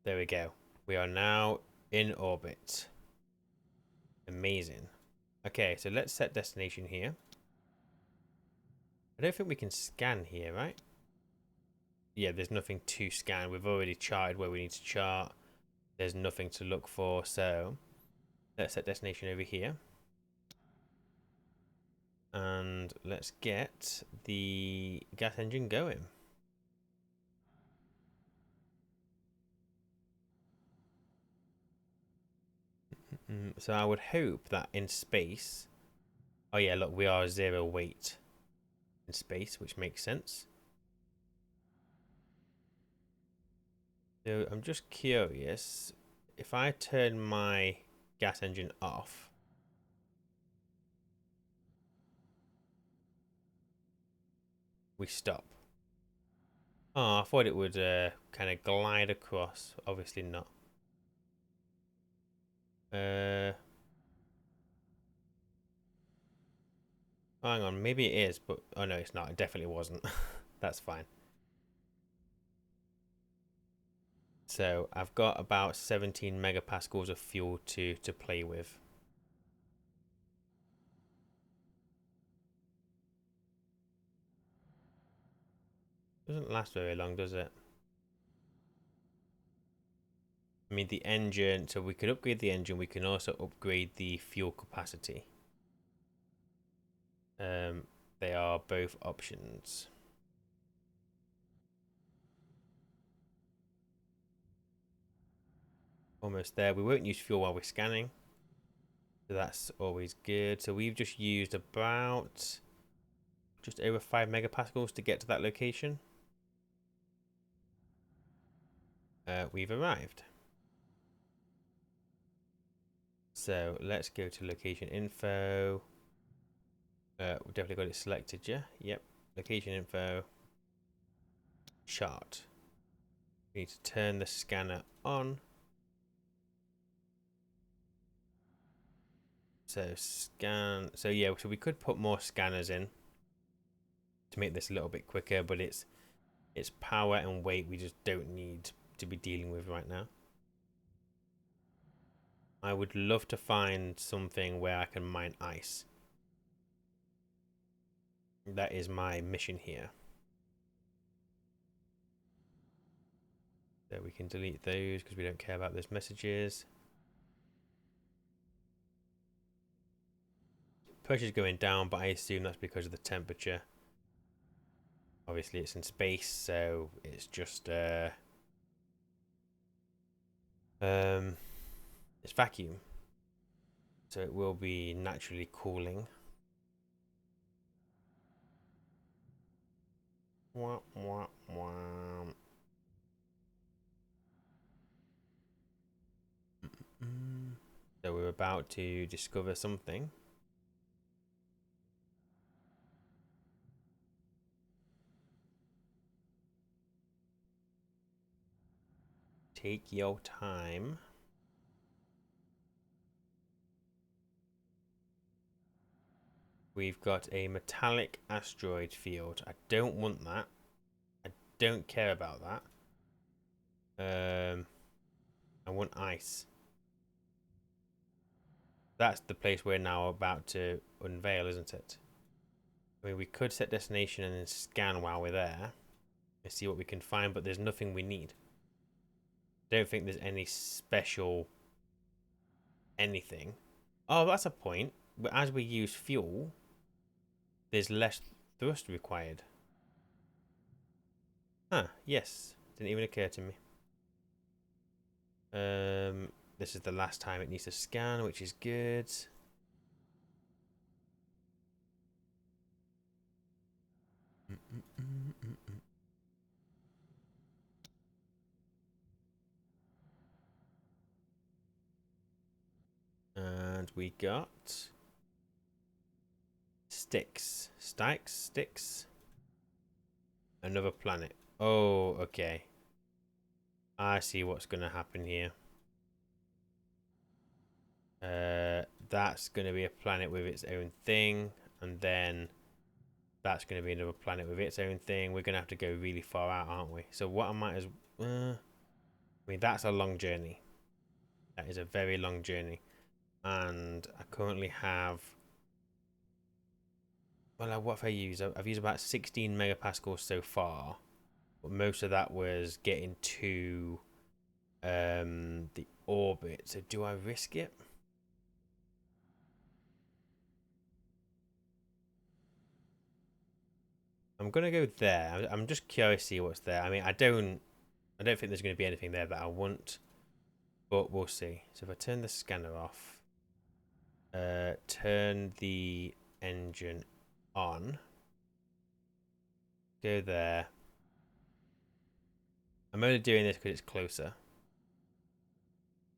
[SPEAKER 1] There we go. We are now in orbit. Amazing. Okay, so let's set destination here. I don't think we can scan here, right? Yeah, there's nothing to scan. We've already charted where we need to chart. There's nothing to look for, so let's set destination over here. And let's get the gas engine going. So I would hope that in space... Oh yeah, look, we are 0 weight in space, which makes sense. So I'm just curious, if I turn my gas engine off, we stop. Oh, I thought it would kind of glide across. Obviously not. Hang on, maybe it is, but oh no, it's not. It definitely wasn't. That's fine. So I've got about 17 megapascals of fuel to play with. Doesn't last very long, does it? I mean, the engine, so we could upgrade the engine. We can also upgrade the fuel capacity. They are both options. Almost there. We won't use fuel while we're scanning. So that's always good. So we've just used about just over 5 megapascals to get to that location. We've arrived. So let's go to location info. We've definitely got it selected, yeah? Yep. Location info. Chart. We need to turn the scanner on. So scan. So yeah, so we could put more scanners in to make this a little bit quicker, but it's power and weight we just don't need to be dealing with right now. I would love to find something where I can mine ice. That is my mission here. So we can delete those because we don't care about those messages. Pressure's going down, but I assume that's because of the temperature. Obviously it's in space, so it's just it's vacuum. So it will be naturally cooling. Wah, wah, wah. So we're about to discover something. Take your time. We've got a metallic asteroid field. I don't want that. I don't care about that. I want ice. That's the place we're now about to unveil, isn't it? I mean, we could set destination and then scan while we're there and see what we can find, but there's nothing we need. Don't think there's any special anything. Oh, that's a point. As we use fuel, there's less thrust required. Huh, yes. Didn't even occur to me. This is the last time it needs to scan, which is good. And we got sticks. Another planet. Oh, okay. I see what's going to happen here. That's going to be a planet with its own thing, and then that's going to be another planet with its own thing. We're going to have to go really far out, aren't we? So what I might as I mean, that's a long journey. That is a very long journey. And I currently have, well, what have I used? I've used about 16 megapascals so far, but most of that was getting to the orbit. So do I risk it? I'm gonna go there. I'm just curious to see what's there. I mean, I don't think there's going to be anything there that I want, but we'll see. So if I turn the scanner off, turn the engine on, go there. I'm only doing this because it's closer.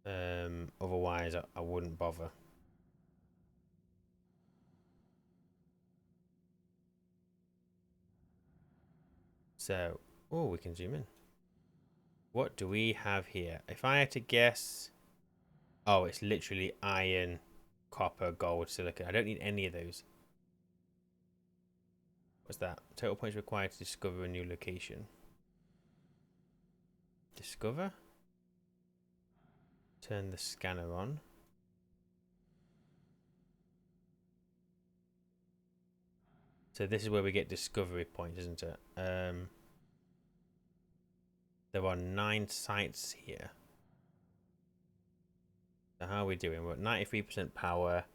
[SPEAKER 1] Otherwise, I wouldn't bother. So, oh, we can zoom in. What do we have here? If I had to guess, oh, it's literally iron, copper, gold, silicon. I don't need any of those. What's that? Total points required to discover a new location. Discover? Turn the scanner on. So this is where we get discovery points, isn't it? There are 9 sites here. So how are we doing? We're at 93% power.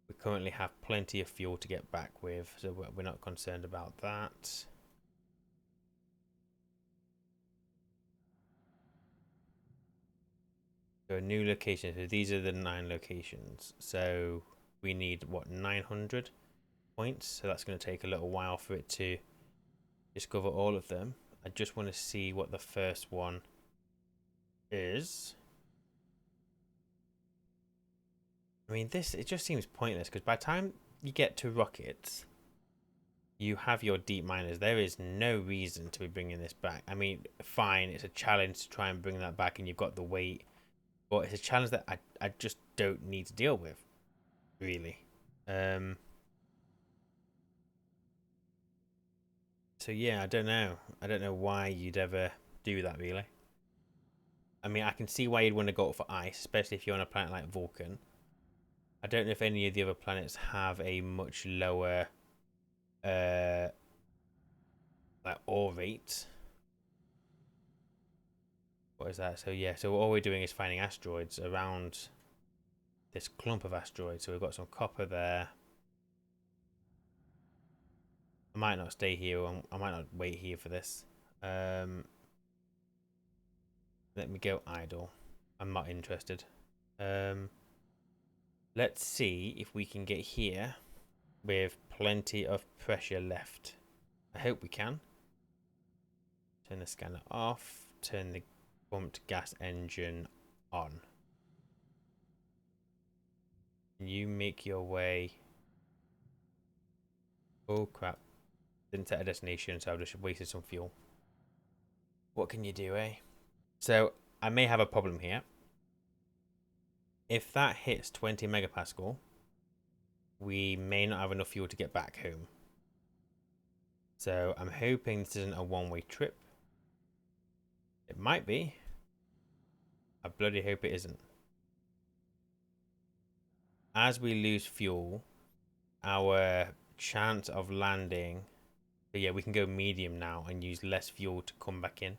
[SPEAKER 1] We currently have plenty of fuel to get back with, so we're not concerned about that. So a new location. So these are the 9 locations. So we need, what, 900 points? So that's going to take a little while for it to discover all of them. I just want to see what the first one is. I mean, it just seems pointless because by the time you get to rockets, you have your deep miners. There is no reason to be bringing this back. I mean, fine, it's a challenge to try and bring that back, and you've got the weight, but it's a challenge that I just don't need to deal with, really. So yeah, I don't know. I don't know why you'd ever do that, really. I mean, I can see why you'd want to go for ice, especially if you're on a planet like Vulcan. I don't know if any of the other planets have a much lower like ore rate. What is that? So yeah, so all we're doing is finding asteroids around this clump of asteroids. So we've got some copper there. I might not stay here. I might not wait here for this. Let me go idle. I'm not interested. Let's see if we can get here with plenty of pressure left. I hope we can. Turn the scanner off. Turn the pumped gas engine on. You make your way. Oh crap. Didn't set a destination, so I've just wasted some fuel. What can you do, eh? So I may have a problem here. If that hits 20 megapascal, we may not have enough fuel to get back home. So I'm hoping this isn't a one-way trip. It might be. I bloody hope it isn't. As we lose fuel, our chance of landing, but yeah, we can go medium now and use less fuel to come back in,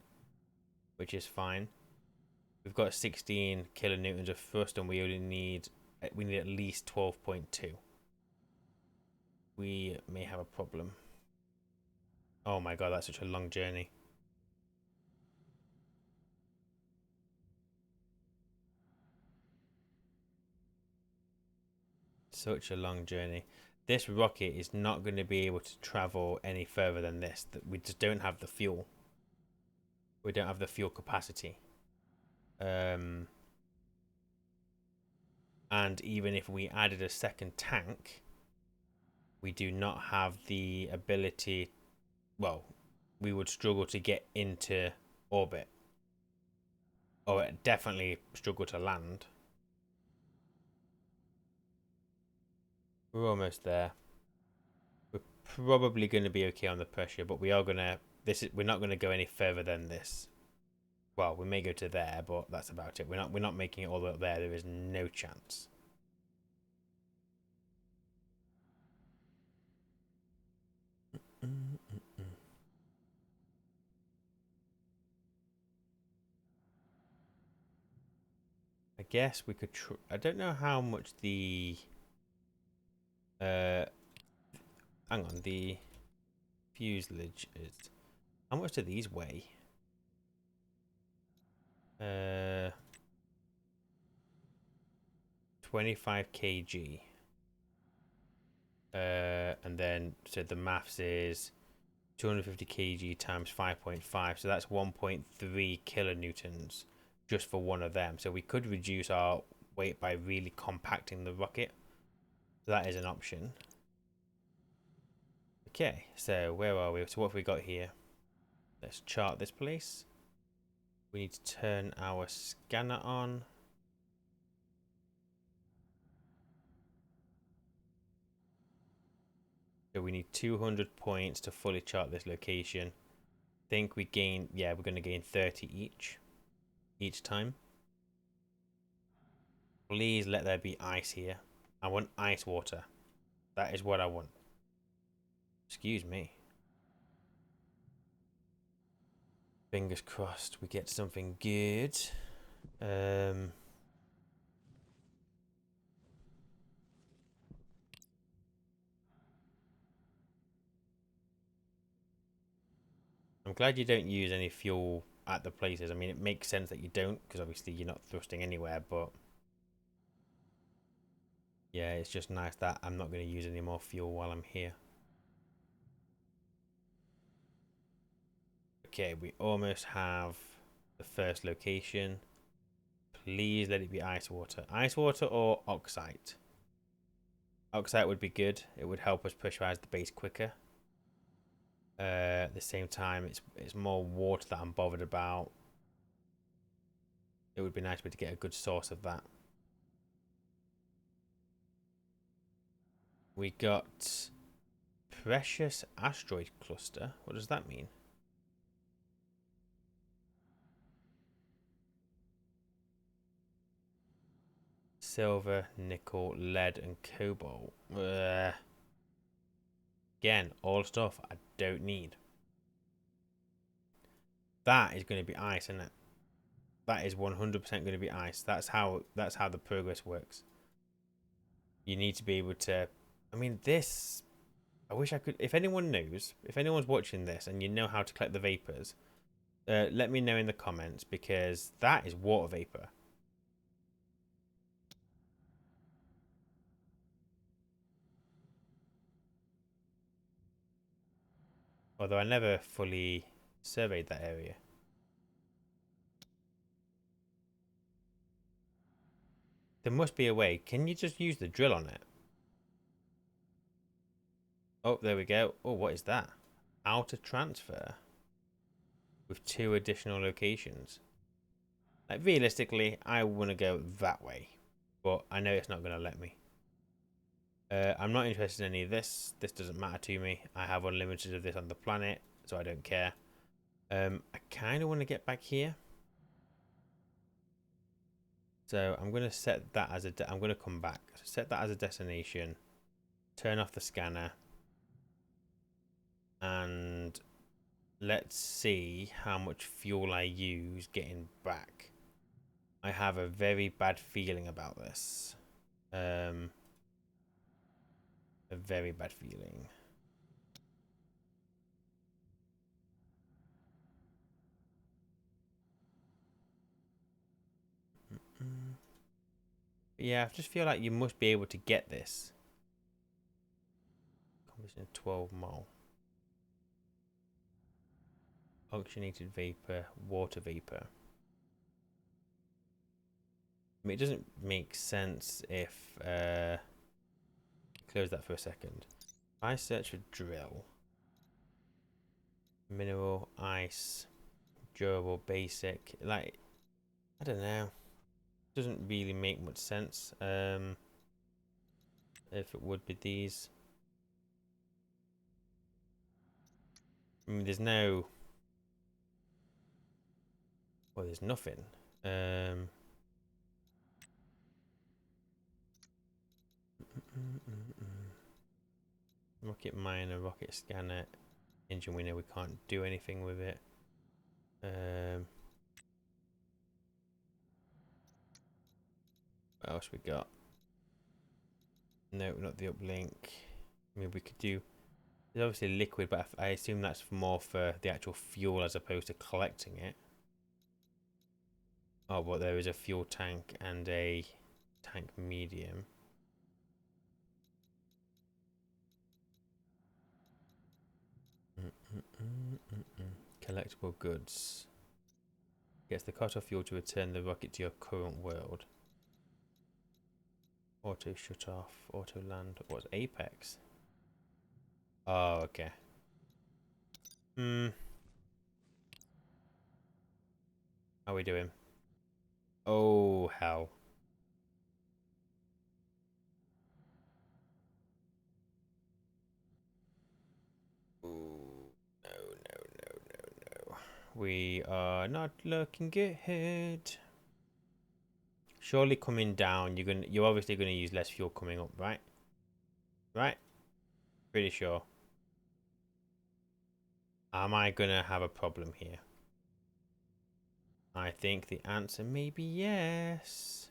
[SPEAKER 1] which is fine. We've got 16 kilonewtons of thrust, and we only need at least 12.2. we may have a problem. Oh my god, that's such a long journey. Such a long journey. This rocket is not going to be able to travel any further than this. We just don't have the fuel. We don't have the fuel capacity. And even if we added a second tank, we do not have the ability. Well, we would struggle to get into orbit. Or definitely struggle to land. We're almost there. We're probably going to be okay on the pressure, but we are going to. We're not going to go any further than this. Well, we may go to there, but that's about it. We're not making it all the way up there. There is no chance. I guess we could. I don't know how much the. Hang on, the fuselage is. How much do these weigh? 25 kg. And then so the maths is 250 kg times 5.5, so that's 1.3 kilonewtons just for one of them. So we could reduce our weight by really compacting the rocket. So that is an option. Okay, so where are we? So what have we got here? Let's chart this place. We need to turn our scanner on. So we need 200 points to fully chart this location. Think we gain, yeah, we're going to gain 30 each time. Please let there be ice here. I want ice water. That is what I want. Excuse me. Fingers crossed we get something good. I'm glad you don't use any fuel at the places. I mean, it makes sense that you don't, because obviously you're not thrusting anywhere, but yeah, it's just nice that I'm not going to use any more fuel while I'm here. Okay, we almost have the first location. Please let it be ice water. Ice water or oxide? Oxide would be good. It would help us pressurize the base quicker. At the same time, it's more water that I'm bothered about. It would be nice to get a good source of that. We got precious asteroid cluster. What does that mean? Silver, nickel, lead, and cobalt. Again, all stuff I don't need. That is going to be ice, isn't it? That is 100% going to be ice. That's how the progress works. You need to be able to. I mean, this. I wish I could. If anyone knows, if anyone's watching this and you know how to collect the vapors, let me know in the comments, because that is water vapor. Although I never fully surveyed that area. There must be a way. Can you just use the drill on it? Oh, there we go. Oh, what is that? Outer transfer. With 2 additional locations. Like, realistically, I want to go that way. But I know it's not going to let me. I'm not interested in any of this. This doesn't matter to me. I have unlimited of this on the planet, so I don't care. I kind of want to get back here. So I'm going to set that as I'm going to come back. So set that as a destination. Turn off the scanner. And let's see how much fuel I use getting back. I have a very bad feeling about this. A A very bad feeling. Yeah, I just feel like you must be able to get this. Combination of 12 mole. Oxygenated vapor, water vapor. I mean, it doesn't make sense if... close that for a second. I search for drill. Mineral, ice, durable, basic. Like, I don't know. Doesn't really make much sense. If it would be these. I mean, there's no... Well, there's nothing. Rocket miner, rocket scanner, engine winner. We can't do anything with it. What else we got? No, not the uplink. I mean, we could do... There's obviously liquid, but I assume that's more for the actual fuel as opposed to collecting it. Oh, but there is a fuel tank and a tank medium. Collectible goods. Gets the cutoff fuel to return the rocket to your current world. Auto shut off. Auto land. What's Apex? Oh, okay. How we doing? Oh, hell. Ooh, no, no, no, no, no. We are not looking good. Surely coming down, you're obviously gonna use less fuel coming up, right? Right? Pretty sure. Am I gonna have a problem here? I think the answer may be yes.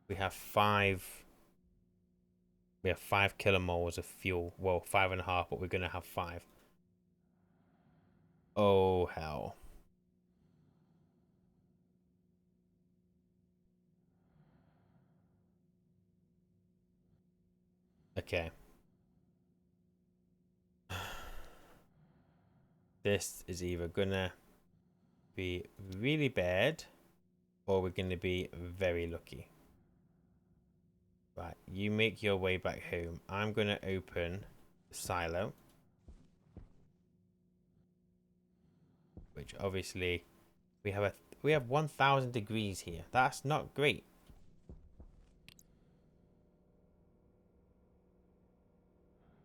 [SPEAKER 1] We have 5 kilomoles of fuel. Well, 5.5, but we're gonna have 5. Oh hell. Okay. This is either gonna be really bad or we're gonna be very lucky. Right, you make your way back home. I'm gonna open the silo. Which obviously we have 1000 degrees here. That's not great.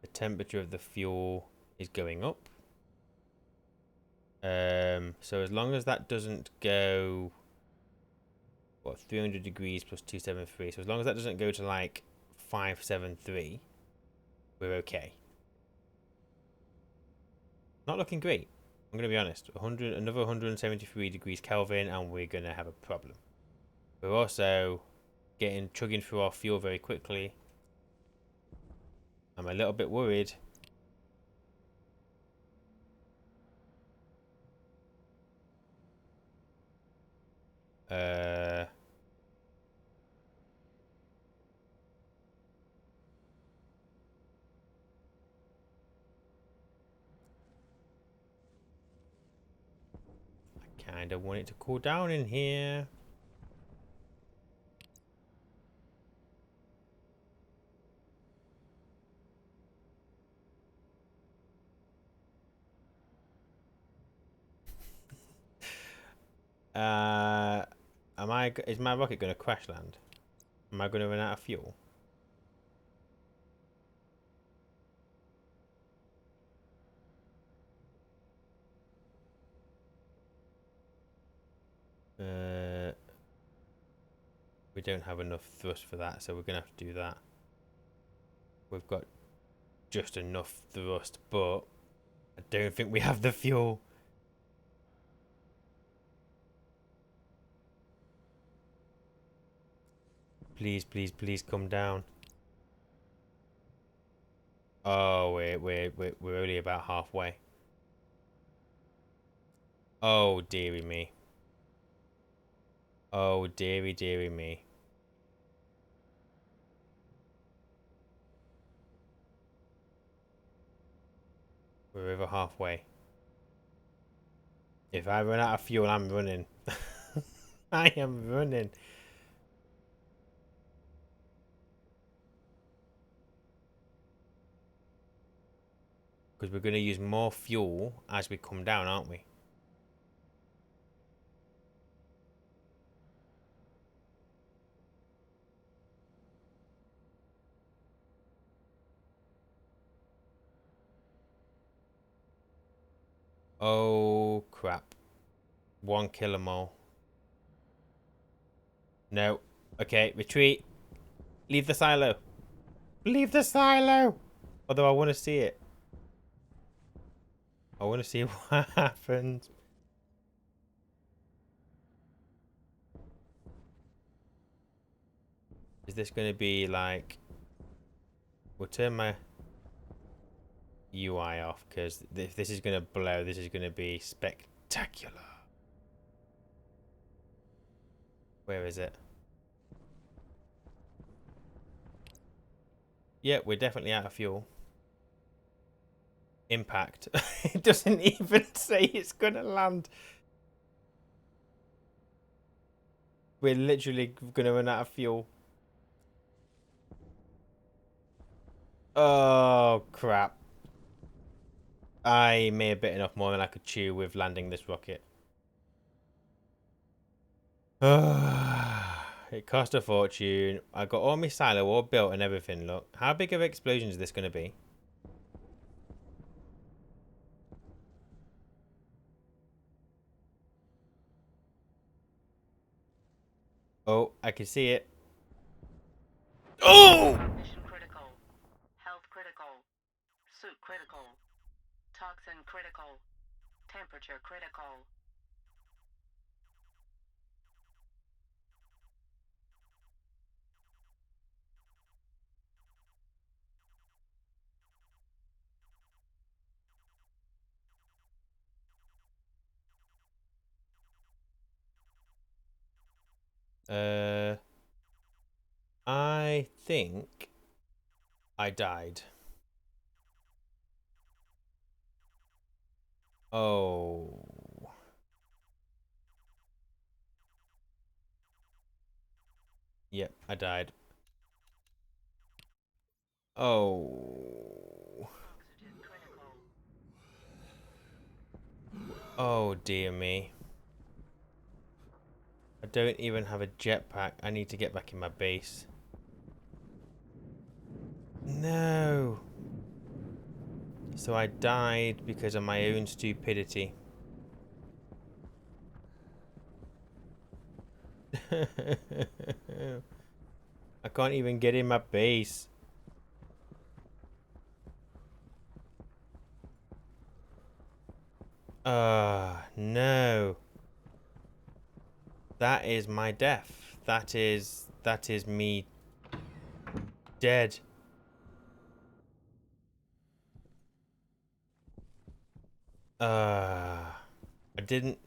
[SPEAKER 1] The temperature of the fuel is going up. So as long as that doesn't go, what, 300 degrees plus 273. So as long as that doesn't go to like 573, we're okay. Not looking great. I'm gonna be honest. Another 173 degrees Kelvin, and we're gonna have a problem. We're also chugging through our fuel very quickly. I'm a little bit worried. I kind of want it to cool down in here. Is my rocket going to crash land? Am I going to run out of fuel? We don't have enough thrust for that, so we're going to have to do that. We've got just enough thrust, but I don't think we have the fuel. Please, please, please come down. Oh, we're only about halfway. Oh, dearie me. Oh, dearie, dearie me. We're over halfway. If I run out of fuel, I'm running. I am running. Because we're going to use more fuel as we come down, aren't we? Oh, crap. 1 kilomole. No. Okay, retreat. Leave the silo. Leave the silo! Although I want to see it. I want to see what happens. Is this going to be like... We'll turn my UI off because if this is going to blow, this is going to be spectacular. Where is it? Yeah, we're definitely out of fuel. Impact. It doesn't even say it's going to land. We're literally going to run out of fuel. Oh, crap. I may have bit enough more than I could chew with landing this rocket. It cost a fortune. I got all my silo all built and everything. Look, how big of an explosion is this going to be? Oh, I can see it. Oh!
[SPEAKER 2] Mission critical. Health critical. Suit critical. Toxin critical. Temperature critical.
[SPEAKER 1] I think I died. Oh. Yep, I died. Oh.
[SPEAKER 2] Oxygen critical.
[SPEAKER 1] Oh, dear me. I don't even have a jetpack. I need to get back in my base. No. So I died because of my own stupidity. I can't even get in my base. No. That is my death. That is me dead. I didn't.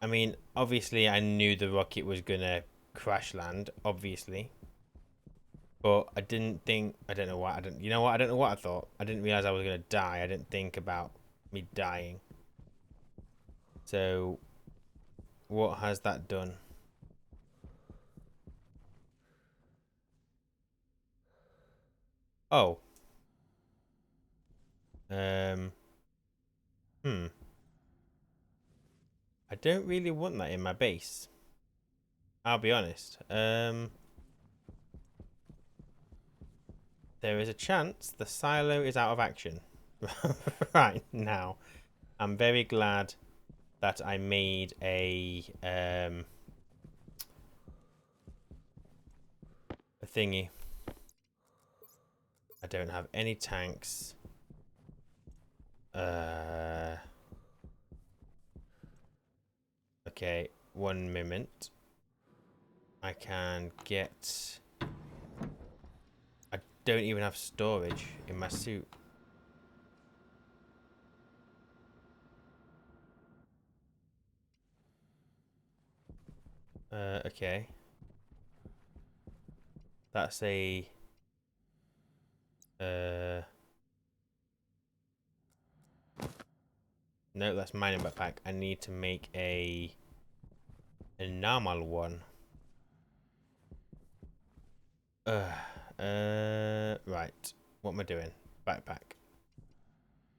[SPEAKER 1] I mean, obviously, I knew the rocket was gonna crash land. Obviously, but I didn't think. I don't know what. I don't. You know what? I don't know what I thought. I didn't realize I was gonna die. I didn't think about me dying. So, what has that done? Oh. Um. Hmm. I don't really want that in my base. I'll be honest. There is a chance the silo is out of action right now. I'm very glad that I made a thingy. I don't have any tanks. Okay, 1 moment. I can get. don't even have storage in my suit. Okay. That's a... No, that's mining backpack. I need to make a normal one. Right. What am I doing? Backpack.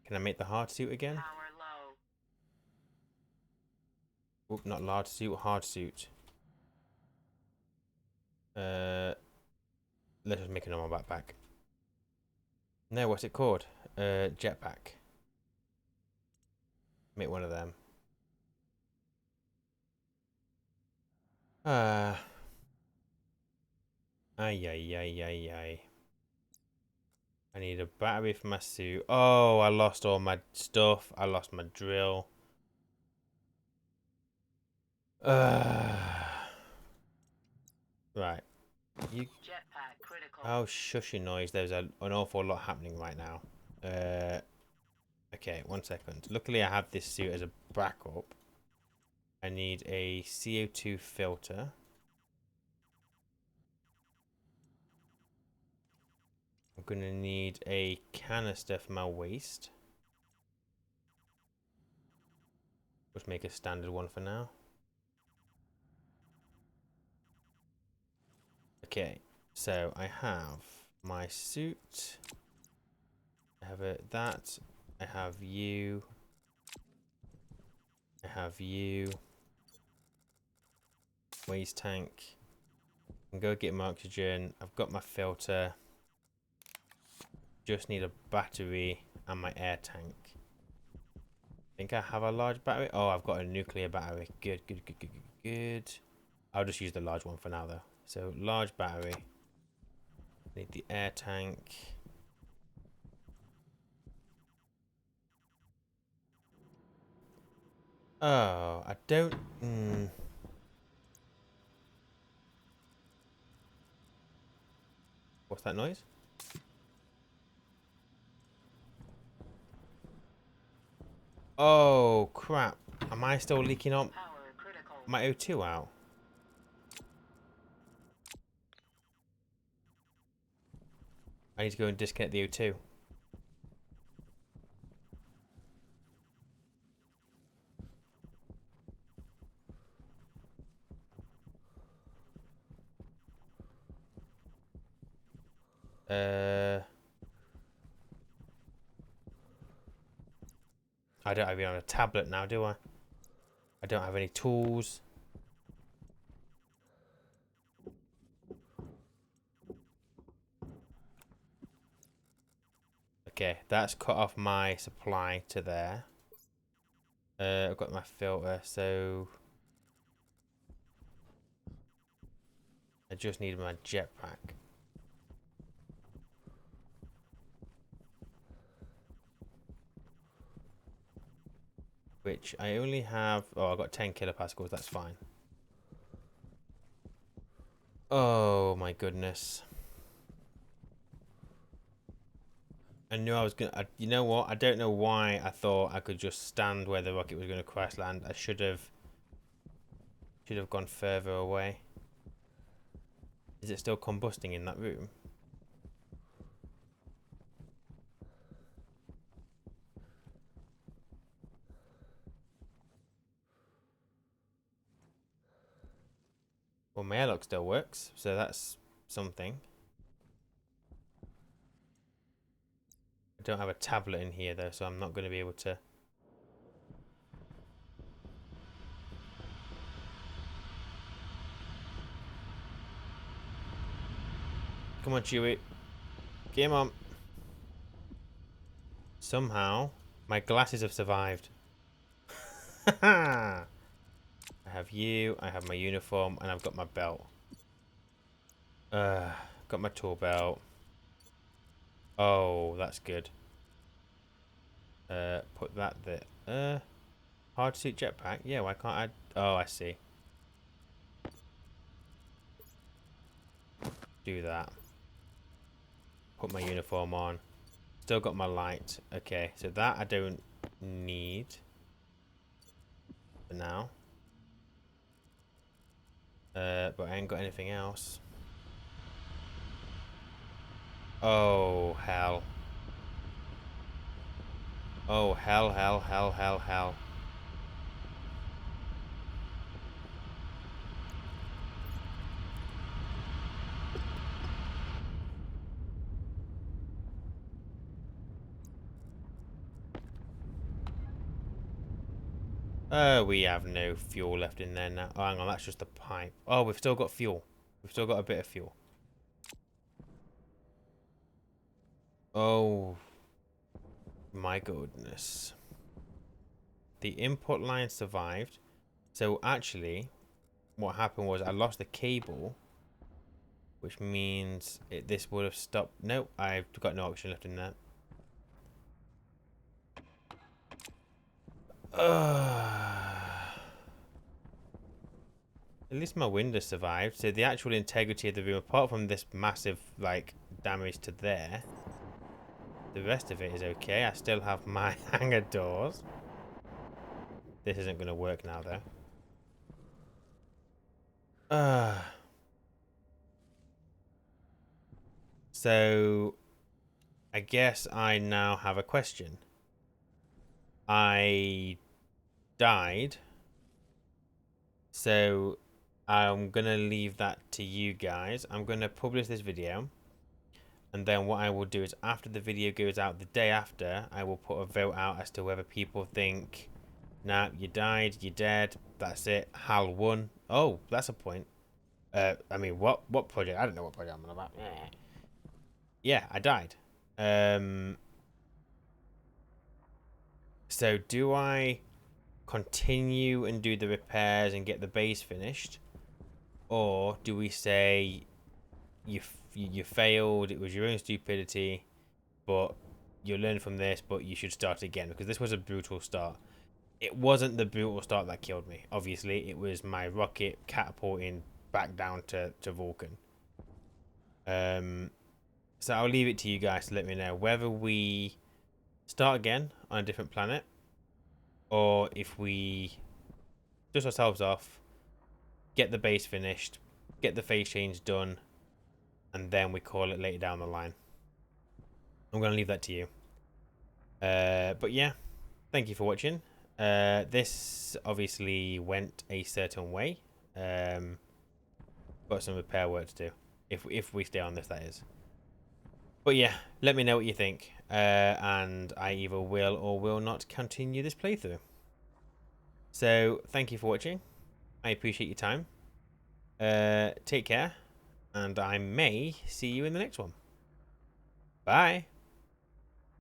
[SPEAKER 1] Can I make the hard suit again?
[SPEAKER 2] Power low.
[SPEAKER 1] Oop, not large suit, hard suit. Let's just make a normal backpack. No, what's it called? Jetpack. Make one of them. Ay, ay, ay, ay, ay. I need a battery for my suit. Oh, I lost all my stuff. I lost my drill. Right. You...
[SPEAKER 2] Jetpack critical.
[SPEAKER 1] Oh, shushy noise. There's an awful lot happening right now. Okay, 1 second. Luckily, I have this suit as a backup. I need a CO2 filter. I'm going to need a canister for my waste. Let's make a standard one for now. Okay, so I have my suit. I have that. I have you. I have you. Waste tank. I can go get my oxygen. I've got my filter. Just need a battery and my air tank. I think I have a large battery. Oh, I've got a nuclear battery. Good, good, good, good, good, good. I'll just use the large one for now, though. So, large battery. Need the air tank. Oh, I don't... What's that noise? Oh, crap. Am I still leaking up
[SPEAKER 2] Power critical.
[SPEAKER 1] my O2 out? I need to go and disconnect the O2. I don't have it on a tablet now, do I? I don't have any tools. Okay, that's cut off my supply to there. I've got my filter, so I just need my jetpack. Which I only have... Oh, I've got 10 kilopascals, that's fine. Oh my goodness. I knew I was gonna... you know what? I don't know why I thought I could just stand where the rocket was going to crash land. I should have gone further away. Is it still combusting in that room? Well, my airlock still works, so that's something. I don't have a tablet in here though, so I'm not going to be able to... Come on, Chewie. Game on. Somehow, my glasses have survived. I have you, I have my uniform, and I've got my belt. Got my tool belt. Oh, that's good. Put that there. Hard suit jetpack? Yeah, why can't I... Oh, I see. Do that. Put my uniform on. Still got my light. Okay, so that I don't need for now. But I ain't got anything else. Oh, hell. Oh, hell, hell, hell, hell, hell. We have no fuel left in there now. Oh, hang on, that's just the pipe. Oh, we've still got fuel. We've still got a bit of fuel. Oh, my goodness. The input line survived. So actually, what happened was I lost the cable, which means this would have stopped. Nope, I've got no oxygen left in there. At least my window survived. So the actual integrity of the room, apart from this massive like damage to there, the rest of it is okay. I still have my hangar doors. This isn't going to work now though. So I guess I now have a question. I died. So I'm going to leave that to you guys. I'm going to publish this video. And then what I will do is after the video goes out the day after, I will put a vote out as to whether people think, nah, you died, you're dead, that's it, Hal won. Oh, that's a point. I mean, what project? I don't know what project I'm on about. Yeah, I died. So do I continue and do the repairs and get the base finished? Or do we say you failed, it was your own stupidity, but you learn from this, but you should start again? Because this was a brutal start. It wasn't the brutal start that killed me. Obviously, it was my rocket catapulting back down to Vulcan. So I'll leave it to you guys to let me know whether we start again on a different planet, or if we dust ourselves off, get the base finished, get the phase change done, and then we call it later down the line. I'm going to leave that to you. But yeah, thank you for watching. This obviously went a certain way. Got some repair work to do. If we stay on this, that is. But yeah, let me know what you think. And I either will or will not continue this playthrough. So, thank you for watching. I appreciate your time. Take care. And I may see you in the next one. Bye.